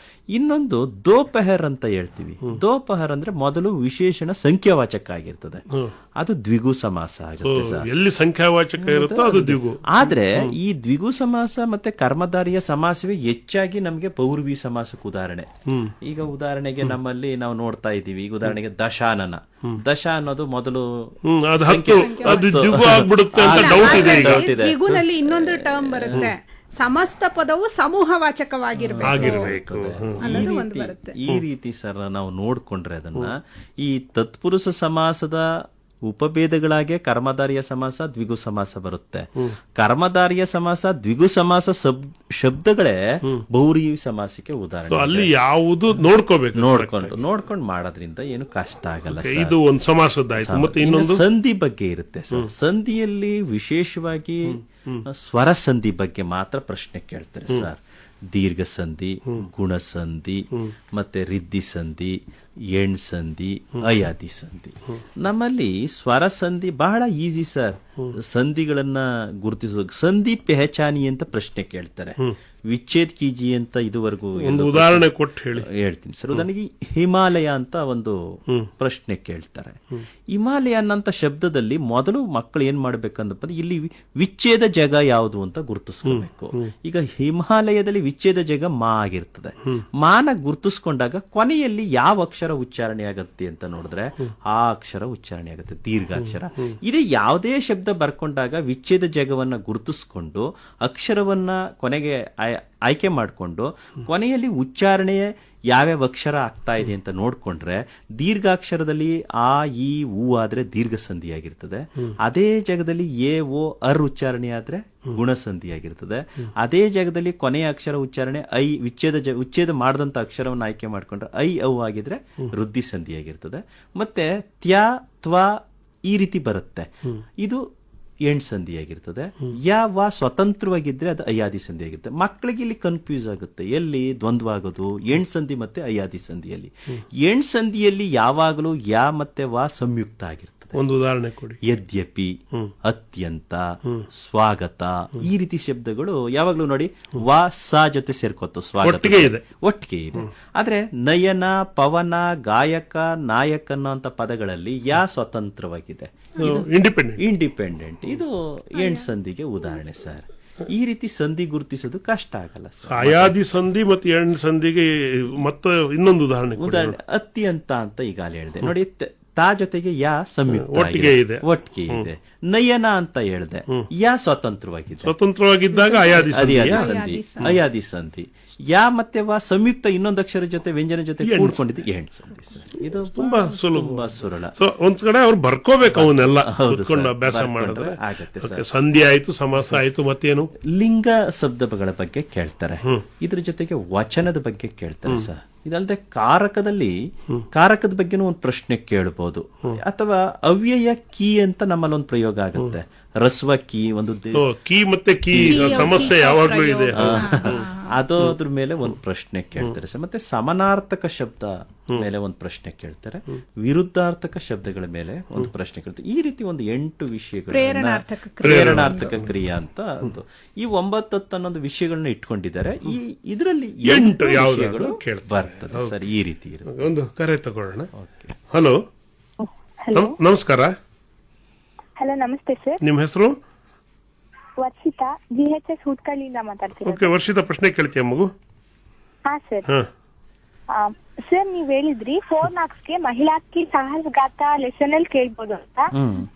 ಇನ್ನೊಂದು ದೋಪಹರ್ ಅಂತ ಹೇಳ್ತೀವಿ. ದೋಪಹರ್ ಅಂದ್ರೆ ಮೊದಲು ವಿಶೇಷಣ ಸಂಖ್ಯಾವಾಚಕ ಆಗಿರ್ತದೆ, ಅದು ದ್ವಿಗು ಸಮಾಸ ಆಗುತ್ತೆ ಸರ್. ಎಲ್ಲಿ ಸಂಖ್ಯಾವಾಚಕ ಇರುತ್ತೋ ಅದು ದ್ವಿಗು. ಆದ್ರೆ ಈ ದ್ವಿಗು ಸಮಾಸ ಮತ್ತೆ ಕರ್ಮಧಾರಿಯ ಸಮಾಸವೇ ಹೆಚ್ಚಾಗಿ ನಮ್ಗೆ ಪೌರ್ವಿ ಸಮಾಸಕ್ಕೆ ಉದಾಹರಣೆ. ಈಗ ಉದಾಹರಣೆಗೆ ನಮ್ಮಲ್ಲಿ ನಾವು ನೋಡ್ತಾ ಇದ್ದೀವಿ, ಈಗ ಉದಾಹರಣೆಗೆ ದಶಾನನ. ದಶ ಅನ್ನೋದು ಮೊದಲು ದ್ವಿಗುನಲ್ಲಿ ಇನ್ನೊಂದು ಟರ್ಮ್ ಬರುತ್ತೆ, ಸಮಸ್ತ ಪದವು ಸಮೂಹವಾಚಕವಾಗಿರ್ಬೇಕು. ಈ ರೀತಿ ಸರ್ ನಾವು ನೋಡ್ಕೊಂಡ್ರೆ ಅದನ್ನ ಈ ತತ್ಪುರುಷ ಸಮಾಸದ ಉಪಭೇದಗಳಾಗೆ ಕರ್ಮಧಾರಿಯ ಸಮಾಸ, ದ್ವಿಗು ಸಮಾಸ ಬರುತ್ತೆ. ಕರ್ಮಧಾರಿಯ ಸಮಾಸ, ದ್ವಿಗು ಸಮಾಸ ಶಬ್ದಗಳೇ ಬಹುರಿ ಸಮಾಸಕ್ಕೆ ಉದಾಹರಣೆ. ಅಲ್ಲಿ ಯಾವುದು ನೋಡ್ಕೋಬೇಕು, ನೋಡ್ಕೊಂಡು ಮಾಡೋದ್ರಿಂದ ಏನು ಕಷ್ಟ ಆಗಲ್ಲ. ಇದು ಒಂದು ಸಮಾಸದ್ದಾಯ್ತು. ಮತ್ತೆ ಇನ್ನೊಂದು ಸಂಧಿ ಬಗ್ಗೆ ಇರುತ್ತೆ ಸರ್. ಸಂಧಿಯಲ್ಲಿ ವಿಶೇಷವಾಗಿ ಸ್ವರ ಸಂಧಿ ಬಗ್ಗೆ ಮಾತ್ರ ಪ್ರಶ್ನೆ ಕೇಳ್ತಾರೆ ಸರ್. ದೀರ್ಘ ಸಂಧಿ, ಗುಣಸಂಧಿ, ಮತ್ತೆ ರಿದ್ದಿ ಸಂಧಿ, ಎಣ್ ಸಂಧಿ, ಅಯಾದಿ ಸಂಧಿ. ನಮ್ಮಲ್ಲಿ ಸ್ವರ ಸಂಧಿ ಬಹಳ ಈಸಿ ಸರ್. ಸಂಧಿಗಳನ್ನ ಗುರುತಿಸೋ ಸಂಧಿ ಪೆಹಚಾನಿ ಅಂತ ಪ್ರಶ್ನೆ ಕೇಳ್ತಾರೆ. ವಿಚ್ಛೇದ್ ಕೀಜಿ ಅಂತ ಇದುವರೆಗೂ ಉದಾಹರಣೆ ಕೊಟ್ಟು ಹೇಳ್ತೀನಿ ಸರ್. ಉದಾಹರಣೆಗೆ ಹಿಮಾಲಯ ಅಂತ ಒಂದು ಪ್ರಶ್ನೆ ಕೇಳ್ತಾರೆ. ಹಿಮಾಲಯ ಅನ್ನಂತ ಶಬ್ದದಲ್ಲಿ ಮೊದಲು ಮಕ್ಕಳು ಏನ್ ಮಾಡ್ಬೇಕಂದಪ್ಪ, ಇಲ್ಲಿ ವಿಚ್ಛೇದ ಜಗ ಯಾವುದು ಅಂತ ಗುರುತಿಸ್ಕೋಬೇಕು. ಈಗ ಹಿಮಾಲಯದಲ್ಲಿ ವಿಚ್ಛೇದ ಜಗ ಮಾ ಆಗಿರ್ತದೆ. ಮಾನ ಗುರುತಿಸ್ಕೊಂಡಾಗ ಕೊನೆಯಲ್ಲಿ ಯಾವ ಅಕ್ಷರ ಉಚ್ಚಾರಣೆ ಆಗತ್ತೆ ಅಂತ ನೋಡಿದ್ರೆ ಆ ಅಕ್ಷರ ಉಚ್ಚಾರಣೆ ಆಗುತ್ತೆ, ದೀರ್ಘಾಕ್ಷರ. ಇದೇ ಯಾವುದೇ ಶಬ್ದ ಬರ್ಕೊಂಡಾಗ ವಿಚ್ಛೇದ ಜಗವನ್ನ ಗುರುತಿಸ್ಕೊಂಡು ಅಕ್ಷರವನ್ನ ಕೊನೆಗೆ ಆಯ್ಕೆ ಮಾಡಿಕೊಂಡು ಕೊನೆಯಲ್ಲಿ ಉಚ್ಚಾರಣೆ ಯಾವ್ಯಾವ ಅಕ್ಷರ ಆಗ್ತಾ ಇದೆ ಅಂತ ನೋಡ್ಕೊಂಡ್ರೆ, ದೀರ್ಘಾಕ್ಷರದಲ್ಲಿ ಆ ಈ ಊ ಆದ್ರೆ ದೀರ್ಘ ಸಂಧಿ ಆಗಿರ್ತದೆ. ಅದೇ ಜಾಗದಲ್ಲಿ ಎ ಓ ಅರ್ ಉಚ್ಚಾರಣೆ ಆದ್ರೆ ಗುಣಸಂಧಿ ಆಗಿರ್ತದೆ. ಅದೇ ಜಾಗದಲ್ಲಿ ಕೊನೆಯ ಅಕ್ಷರ ಉಚ್ಚಾರಣೆ ಐ ಉಚ್ಛೇದ ಮಾಡದಂತ ಅಕ್ಷರವನ್ನು ಆಯ್ಕೆ ಮಾಡ್ಕೊಂಡ್ರೆ ಐ ಔ ಆಗಿದ್ರೆ ವೃದ್ಧಿ ಸಂಧಿ ಆಗಿರ್ತದೆ. ಮತ್ತೆ ತ್ಯ ತ್ವ ಈ ರೀತಿ ಬರುತ್ತೆ, ಇದು ಎಣ್ ಸಂಧಿ ಆಗಿರ್ತದೆ. ಯಾವ ಸ್ವತಂತ್ರವಾಗಿದ್ರೆ ಅದು ಅಯಾದಿ ಸಂಧಿ ಆಗಿರುತ್ತೆ. ಮಕ್ಕಳಿಗೆ ಇಲ್ಲಿ ಕನ್ಫ್ಯೂಸ್ ಆಗುತ್ತೆ, ಎಲ್ಲಿ ದ್ವಂದ್ವ ಆಗೋದು ಎಣ್ ಸಂಧಿ ಮತ್ತೆ ಅಯಾದಿ ಸಂಧಿಯಲ್ಲಿ. ಎಣ್ ಸಂಧಿಯಲ್ಲಿ ಯಾವಾಗಲೂ ಯಾ ಮತ್ತೆ ವಾ ಸಂಯುಕ್ತ ಆಗಿರ್ತದೆ. ಒಂದು ಉದಾಹರಣೆ ಕೊಡಿ. ಯದ್ಯಪಿ, ಅತ್ಯಂತ, ಸ್ವಾಗತ ಈ ರೀತಿ ಶಬ್ದಗಳು ಯಾವಾಗ್ಲೂ ನೋಡಿ ವಾ ಸ ಜೊತೆ ಸೇರ್ಕೋತು, ಸ್ವಾಗತ ಒಟ್ಟಿಗೆ ಇದೆ. ಆದ್ರೆ ನಯನ, ಪವನ, ಗಾಯಕ, ನಾಯಕ ಅನ್ನೋ ಪದಗಳಲ್ಲಿ ಯಾ ಸ್ವತಂತ್ರವಾಗಿದೆ, ಇಂಡಿಪೆಂಡೆಂಟ್. ಇದು ಎಣ್ ಸಂಧಿಗೆ ಉದಾಹರಣೆ ಸರ್. ಈ ರೀತಿ ಸಂಧಿ ಗುರುತಿಸೋದು ಕಷ್ಟ ಆಗಲ್ಲ ಸರ್. ಅಯಾದಿ ಸಂಧಿ ಮತ್ತು ಎಣ್ ಸಂಧಿಗೆ ಮತ್ತೆ ಇನ್ನೊಂದು ಉದಾಹರಣೆ ಅತ್ಯಂತ ಅಂತ ಈಗಾಗಲೇ ಹೇಳಿದೆ ನೋಡಿ. ತಾ ಜೊತೆಗೆ ಯಾ ಸಂಯುಕ್ತ ಒಟ್ಟಿಗೆ ಆಗಿದೆ. ಇದೆ. ಒಟ್ಟಿಗೆ ಇದೆ. ನಯನ ಅಂತ ಹೇಳ್ದೆ, ಯಾ ಸ್ವತಂತ್ರವಾಗಿದೆ. ಸ್ವತಂತ್ರವಾಗಿದ್ದಾಗ ಅಯಾದಿ ಅದಿಯಾದಿ ಸಂಧಿಯ ಸಂಧಿ, ಅಯಾದಿ ಸಂಧಿ. ಯಾ ಮತ್ತೆ ವಾ ಸಂಯುಕ್ತ ಇನ್ನೊಂದು ಅಕ್ಷರ ಜೊತೆ ವ್ಯಂಜನ ಜೊತೆ ಕೂಡ್ಕೊಂಡಿದ್ದು ಎಂಟ್ ಸಂಧಿ ಸರ್. ಇದು ತುಂಬಾ ಸುಲಭ. ತುಂಬಾ ಸುರಳ. ಸೊ ಒಂದ್ ಕಡೆ ಅವ್ರು ಬರ್ಕೋಬೇಕು ಅವನ್ನೆಲ್ಲ ಹೌದು ಕುತ್ಕೊಂಡು ಸರ್, ಅಭ್ಯಾಸ ಬರ್ಕೊಂಡ್ರೆ ಮಾಡಿದ್ರೆ ಆಗತ್ತೆ Okay, ಸರ್. ಸಂಧಿ ಆಯ್ತು, ಸಮಾಸ ಆಯ್ತು, ಮತ್ತೇನು ಲಿಂಗ ಶಬ್ದಗಳ ಬಗ್ಗೆ ಕೇಳ್ತಾರೆ, ಇದ್ರ ಜೊತೆಗೆ ವಚನದ ಬಗ್ಗೆ ಕೇಳ್ತಾರೆ ಸರ್. ಇದಲ್ಲದೆ ಕಾರಕದ ಬಗ್ಗೆನೂ ಒಂದು ಪ್ರಶ್ನೆ ಕೇಳಬಹುದು. ಅಥವಾ ಅವ್ಯಯ ಕೀ ಅಂತ ನಮ್ಮಲ್ಲಿ ಒಂದು ಪ್ರಯೋಗ ಆಗುತ್ತೆ. ರಸ್ವ ಕೀ ಒಂದು ಕೀ ಮತ್ತೆ ಕೀ ಸಮಸ್ಯೆ ಯಾವಾಗ್ಲೂ ಇದೆ. ಅದ್ರ ಮೇಲೆ ಒಂದು ಪ್ರಶ್ನೆ ಕೇಳ್ತಾರೆ ಸರ್. ಮತ್ತೆ ಸಮಾನಾರ್ಥಕ ಶಬ್ದ ಮೇಲೆ ಒಂದು ಪ್ರಶ್ನೆ ಕೇಳ್ತಾರೆ, ವಿರುದ್ಧಾರ್ಥಕ ಶಬ್ದಗಳ ಮೇಲೆ ಒಂದು ಪ್ರಶ್ನೆ ಕೇಳ್ತಾರೆ. ಈ ರೀತಿ ಒಂದು 8 ವಿಷಯಗಳು ಪ್ರೇರಣಾರ್ಥಕ ಕ್ರಿಯೆ ಅಂತ ಒಂದು ಈ 9-10 ಅನ್ನೊಂದು ವಿಷಯಗಳನ್ನ ಇಟ್ಕೊಂಡಿದ್ದಾರೆ. ಇದರಲ್ಲಿ 8 ವಿಷಯಗಳು ಬರ್ತದೆ ಸರ್. ಈ ರೀತಿ ಇರುತ್ತೆ. ಒಂದು ಕರೆ ತಗೊಳ್ಳೋಣ. ಹಲೋ, ನಮಸ್ಕಾರ. ಹಲೋ, ನಮಸ್ತೆ ಸರ್. ನಿಮ್ಮ ಹೆಸರು? ವರ್ಷಿತಾ, GHS ಹುಟ್ಕಳ್ಳಿಯಿಂದ ಮಾತಾಡ್ತಿರೋದು. ಓಕೆ, ವರ್ಷಿತ ಪ್ರಶ್ನೆ ಕೇಳ್ತೀಯ ಮಗು? ಹಾ ಸರ್. ಸರ್, ನೀವ್ ಹೇಳಿದ್ರಿ 4 marks ಗೆ ಮಹಿಳಾ ಕಿ ಸಾಹಸ ಗಾಥಾ ಲೆಸನ್ ಅಲ್ಲಿ ಕೇಳ್ಬೋದು ಅಂತ.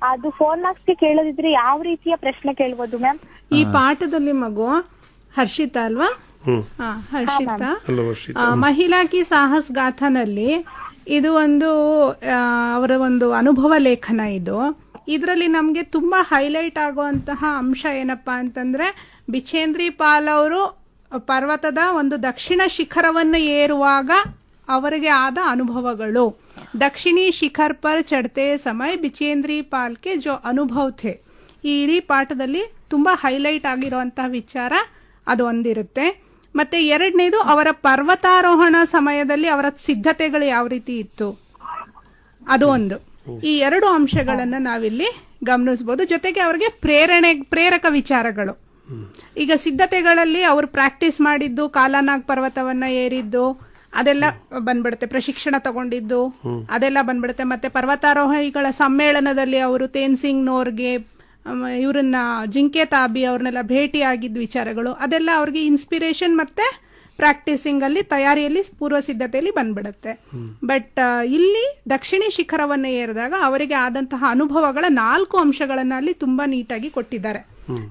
ಅದು 4 marks ಗೆ ಕೇಳೋದಿದ್ರೆ ಯಾವ ರೀತಿಯ ಪ್ರಶ್ನೆ ಕೇಳ್ಬೋದು ಮ್ಯಾಮ್? ಈ ಪಾಠದಲ್ಲಿ ಮಗು ಹರ್ಷಿತಾ ಅಲ್ವಾ? ಹರ್ಷಿತಾ, ಮಹಿಳಾ ಕಿ ಸಾಹಸ್ ಗಾಥಾನಲ್ಲಿ ಇದು ಒಂದು ಅವರ ಒಂದು ಅನುಭವ ಲೇಖನ. ಇದರಲ್ಲಿ ನಮ್ಗೆ ತುಂಬಾ ಹೈಲೈಟ್ ಆಗುವಂತಹ ಅಂಶ ಏನಪ್ಪಾ ಅಂತಂದ್ರೆ, ಬಿಚೇಂದ್ರಿ ಪಾಲ್ ಅವರು ಪರ್ವತದ ಒಂದು ದಕ್ಷಿಣ ಶಿಖರವನ್ನು ಏರುವಾಗ ಅವರಿಗೆ ಆದ ಅನುಭವಗಳು. ದಕ್ಷಿಣಿ ಶಿಖರ್ ಪರ್ ಚढ़ते समय ಬಿಚೇಂದ್ರಿ ಪಾಲ್ ಕೆ ಜೋ ಅನುಭವ ಥೆ. ಈ ಇಡೀ ಪಾಠದಲ್ಲಿ ತುಂಬಾ ಹೈಲೈಟ್ ಆಗಿರುವಂತಹ ವಿಚಾರ ಅದು ಒಂದಿರುತ್ತೆ. ಮತ್ತೆ ಎರಡನೇದು, ಅವರ ಪರ್ವತಾರೋಹಣ ಸಮಯದಲ್ಲಿ ಅವರ ಸಿದ್ಧತೆಗಳು ಯಾವ ರೀತಿ ಇತ್ತು, ಅದು ಒಂದು. ಈ 2 ಅಂಶಗಳನ್ನ ನಾವಿಲ್ಲಿ ಗಮನಿಸಬಹುದು. ಜೊತೆಗೆ ಅವರಿಗೆ ಪ್ರೇರಕ ವಿಚಾರಗಳು. ಈಗ ಸಿದ್ಧತೆಗಳಲ್ಲಿ ಅವರು ಪ್ರಾಕ್ಟೀಸ್ ಮಾಡಿದ್ದು, ಕಾಲಾನಾಗ್ ಪರ್ವತವನ್ನ ಏರಿದ್ದು ಅದೆಲ್ಲ ಬಂದ್ಬಿಡುತ್ತೆ. ಪ್ರಶಿಕ್ಷಣ ತಗೊಂಡಿದ್ದು ಅದೆಲ್ಲ ಬಂದ್ಬಿಡುತ್ತೆ. ಮತ್ತೆ ಪರ್ವತಾರೋಹಿಗಳ ಸಮ್ಮೇಳನದಲ್ಲಿ ಅವರು ತೇನ್ಸಿಂಗ್ ನೋರ್ಗೆ, ಇವರನ್ನ ಜಿಂಕೆ ತಾಬಿ ಅವ್ರನ್ನೆಲ್ಲ ಭೇಟಿ ಆಗಿದ್ದ ವಿಚಾರಗಳು, ಅದೆಲ್ಲ ಅವ್ರಿಗೆ ಇನ್ಸ್ಪಿರೇಷನ್ ಮತ್ತೆ ಪ್ರಾಕ್ಟೀಸಿಂಗ್ ಅಲ್ಲಿ, ತಯಾರಿಯಲ್ಲಿ, ಪೂರ್ವ ಸಿದ್ಧತೆಯಲ್ಲಿ ಬಂದ್ಬಿಡುತ್ತೆ. ಬಟ್ ಇಲ್ಲಿ ದಕ್ಷಿಣಿ ಶಿಖರವನ್ನು ಏರಿದಾಗ ಅವರಿಗೆ ಆದಂತಹ ಅನುಭವಗಳ 4 ಅಂಶಗಳನ್ನ ಅಲ್ಲಿ ತುಂಬಾ ನೀಟಾಗಿ ಕೊಟ್ಟಿದ್ದಾರೆ.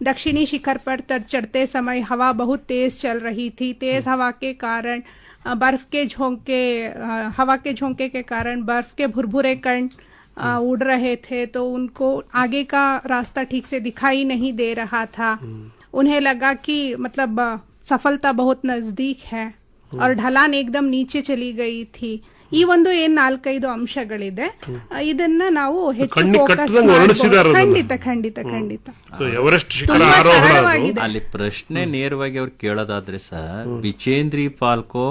दक्षिणी शिखर पर चढ़ते समय हवा बहुत तेज चल रही थी. तेज हवा के कारण हवा के झोंके के कारण बर्फ के भुरभुरे कण उड़ रहे थे, तो उनको आगे का रास्ता ठीक से दिखाई नहीं दे रहा था. उन्हें लगा कि मतलब सफलता बहुत नजदीक है और ढलान एकदम नीचे चली गई थी. ಈ ಒಂದು 4-5 ಅಂಶಗಳಿದೆ. ಇದನ್ನ ನಾವು ಹೆಚ್ಚು ಫೋಕಸ್ ಖಂಡಿತ ಅಲ್ಲಿ ಪ್ರಶ್ನೆ ನೇರವಾಗಿ ಅವ್ರು ಕೇಳೋದಾದ್ರೆ ಸರ್, ಬಿಚೇಂದ್ರಿ ಪಾಲ್ಕೋ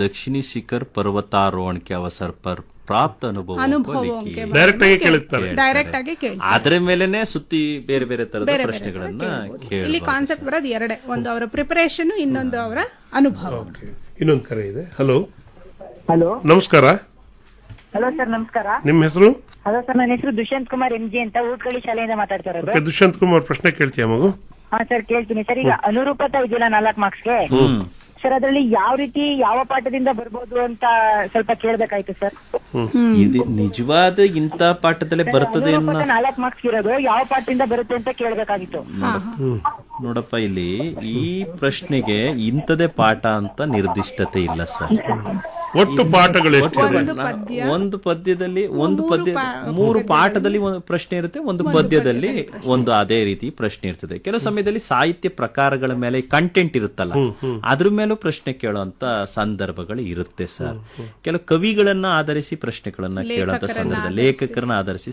ದಕ್ಷಿಣಿ ಶಿಖರ್ ಪರ್ವತಾರೋಹಣ ಕೆ ಅವಸರ ಪರ್ ಪ್ರಾಪ್ತ ಅನುಭವ ಡೈರೆಕ್ಟ್ ಆಗಿ ಕೇಳಿ ಅದ್ರ ಮೇಲೆನೆ ಸುತ್ತಿ ಬೇರೆ ಬೇರೆ ತರದ ಪ್ರಶ್ನೆಗಳನ್ನ ಕೇಳಿ. ಇಲ್ಲಿ ಕಾನ್ಸೆಪ್ಟ್ ಬರೋದು 2, ಒಂದು ಅವರ ಪ್ರಿಪರೇಷನ್, ಇನ್ನೊಂದು ಅವರ ಅನುಭವ. ಇನ್ನೊಂದು ಕರೆ ಇದೆ. ಹಲೋ, ಹಲೋ, ನಮಸ್ಕಾರ. ಹಲೋ ಸರ್, ನಮಸ್ಕಾರ. ನಿಮ್ಮ ಹೆಸರು? ಹಲೋ ಸರ್, ನನ್ನ ಹೆಸರು ದುಷ್ಯಂತ್ ಕುಮಾರ್ MG ಅಂತ, ಊಟ್ಕಳ್ಳಿ ಶಾಲೆಯಿಂದ ಮಾತಾಡ್ತಾ ಇರೋದು. ದುಷ್ಯಂತ್ ಕುಮಾರ್ ಪ್ರಶ್ನೆ ಕೇಳ್ತೀಯ ಮಗು? ಹಾ ಸರ್, ಕೇಳ್ತೀನಿ ಸರ್. ಈಗ ಅನುರೂಪತಾ ಇದೆಯಲ್ಲ 4 ಮಾರ್ಕ್ಸ್ಗೆ ಸರ್, ಅದರಲ್ಲಿ ಯಾವ ರೀತಿ ಯಾವ ಪಾಠದಿಂದ ಬರ್ಬೋದು ಅಂತ ಸ್ವಲ್ಪ ಕೇಳ್ಬೇಕಾಯ್ತು ಸರ್. ಇದು ನಿಜವಾದ ಇಂಥ ಪಾಠದಲ್ಲೇ ಬರ್ತದೆ 4 ಮಾರ್ಕ್ಸ್ ಇರೋದು ಯಾವ ಪಾಠದಿಂದ ಬರುತ್ತೆ ಅಂತ ಕೇಳ್ಬೇಕಾಗಿತ್ತು. ನೋಡಪ್ಪ, ಇಲ್ಲಿ ಈ ಪ್ರಶ್ನೆಗೆ ಇಂಥದೇ ಪಾಠ ಅಂತ ನಿರ್ದಿಷ್ಟತೆ ಇಲ್ಲ ಸರ್. ಒಟ್ಟು ಪಾಠಗಳು ಒಂದು ಪದ್ಯದಲ್ಲಿ 3 ಪಾಠದಲ್ಲಿ ಒಂದು ಪ್ರಶ್ನೆ ಇರುತ್ತೆ, ಒಂದು ಪದ್ಯದಲ್ಲಿ ಒಂದು ಅದೇ ರೀತಿ ಪ್ರಶ್ನೆ ಇರ್ತದೆ. ಕೆಲವು ಸಮಯದಲ್ಲಿ ಸಾಹಿತ್ಯ ಪ್ರಕಾರಗಳ ಮೇಲೆ ಕಂಟೆಂಟ್ ಇರುತ್ತಲ್ಲ, ಅದ್ರ ಮೇಲೂ ಪ್ರಶ್ನೆ ಕೇಳುವಂತ ಸಂದರ್ಭಗಳು ಇರುತ್ತೆ ಸರ್. ಕೆಲವು ಕವಿಗಳನ್ನ ಆಧರಿಸಿ ಪ್ರಶ್ನೆಗಳನ್ನ ಕೇಳುವಂತ ಸಂದರ್ಭದಲ್ಲಿ, ಲೇಖಕರನ್ನ ಆಧರಿಸಿ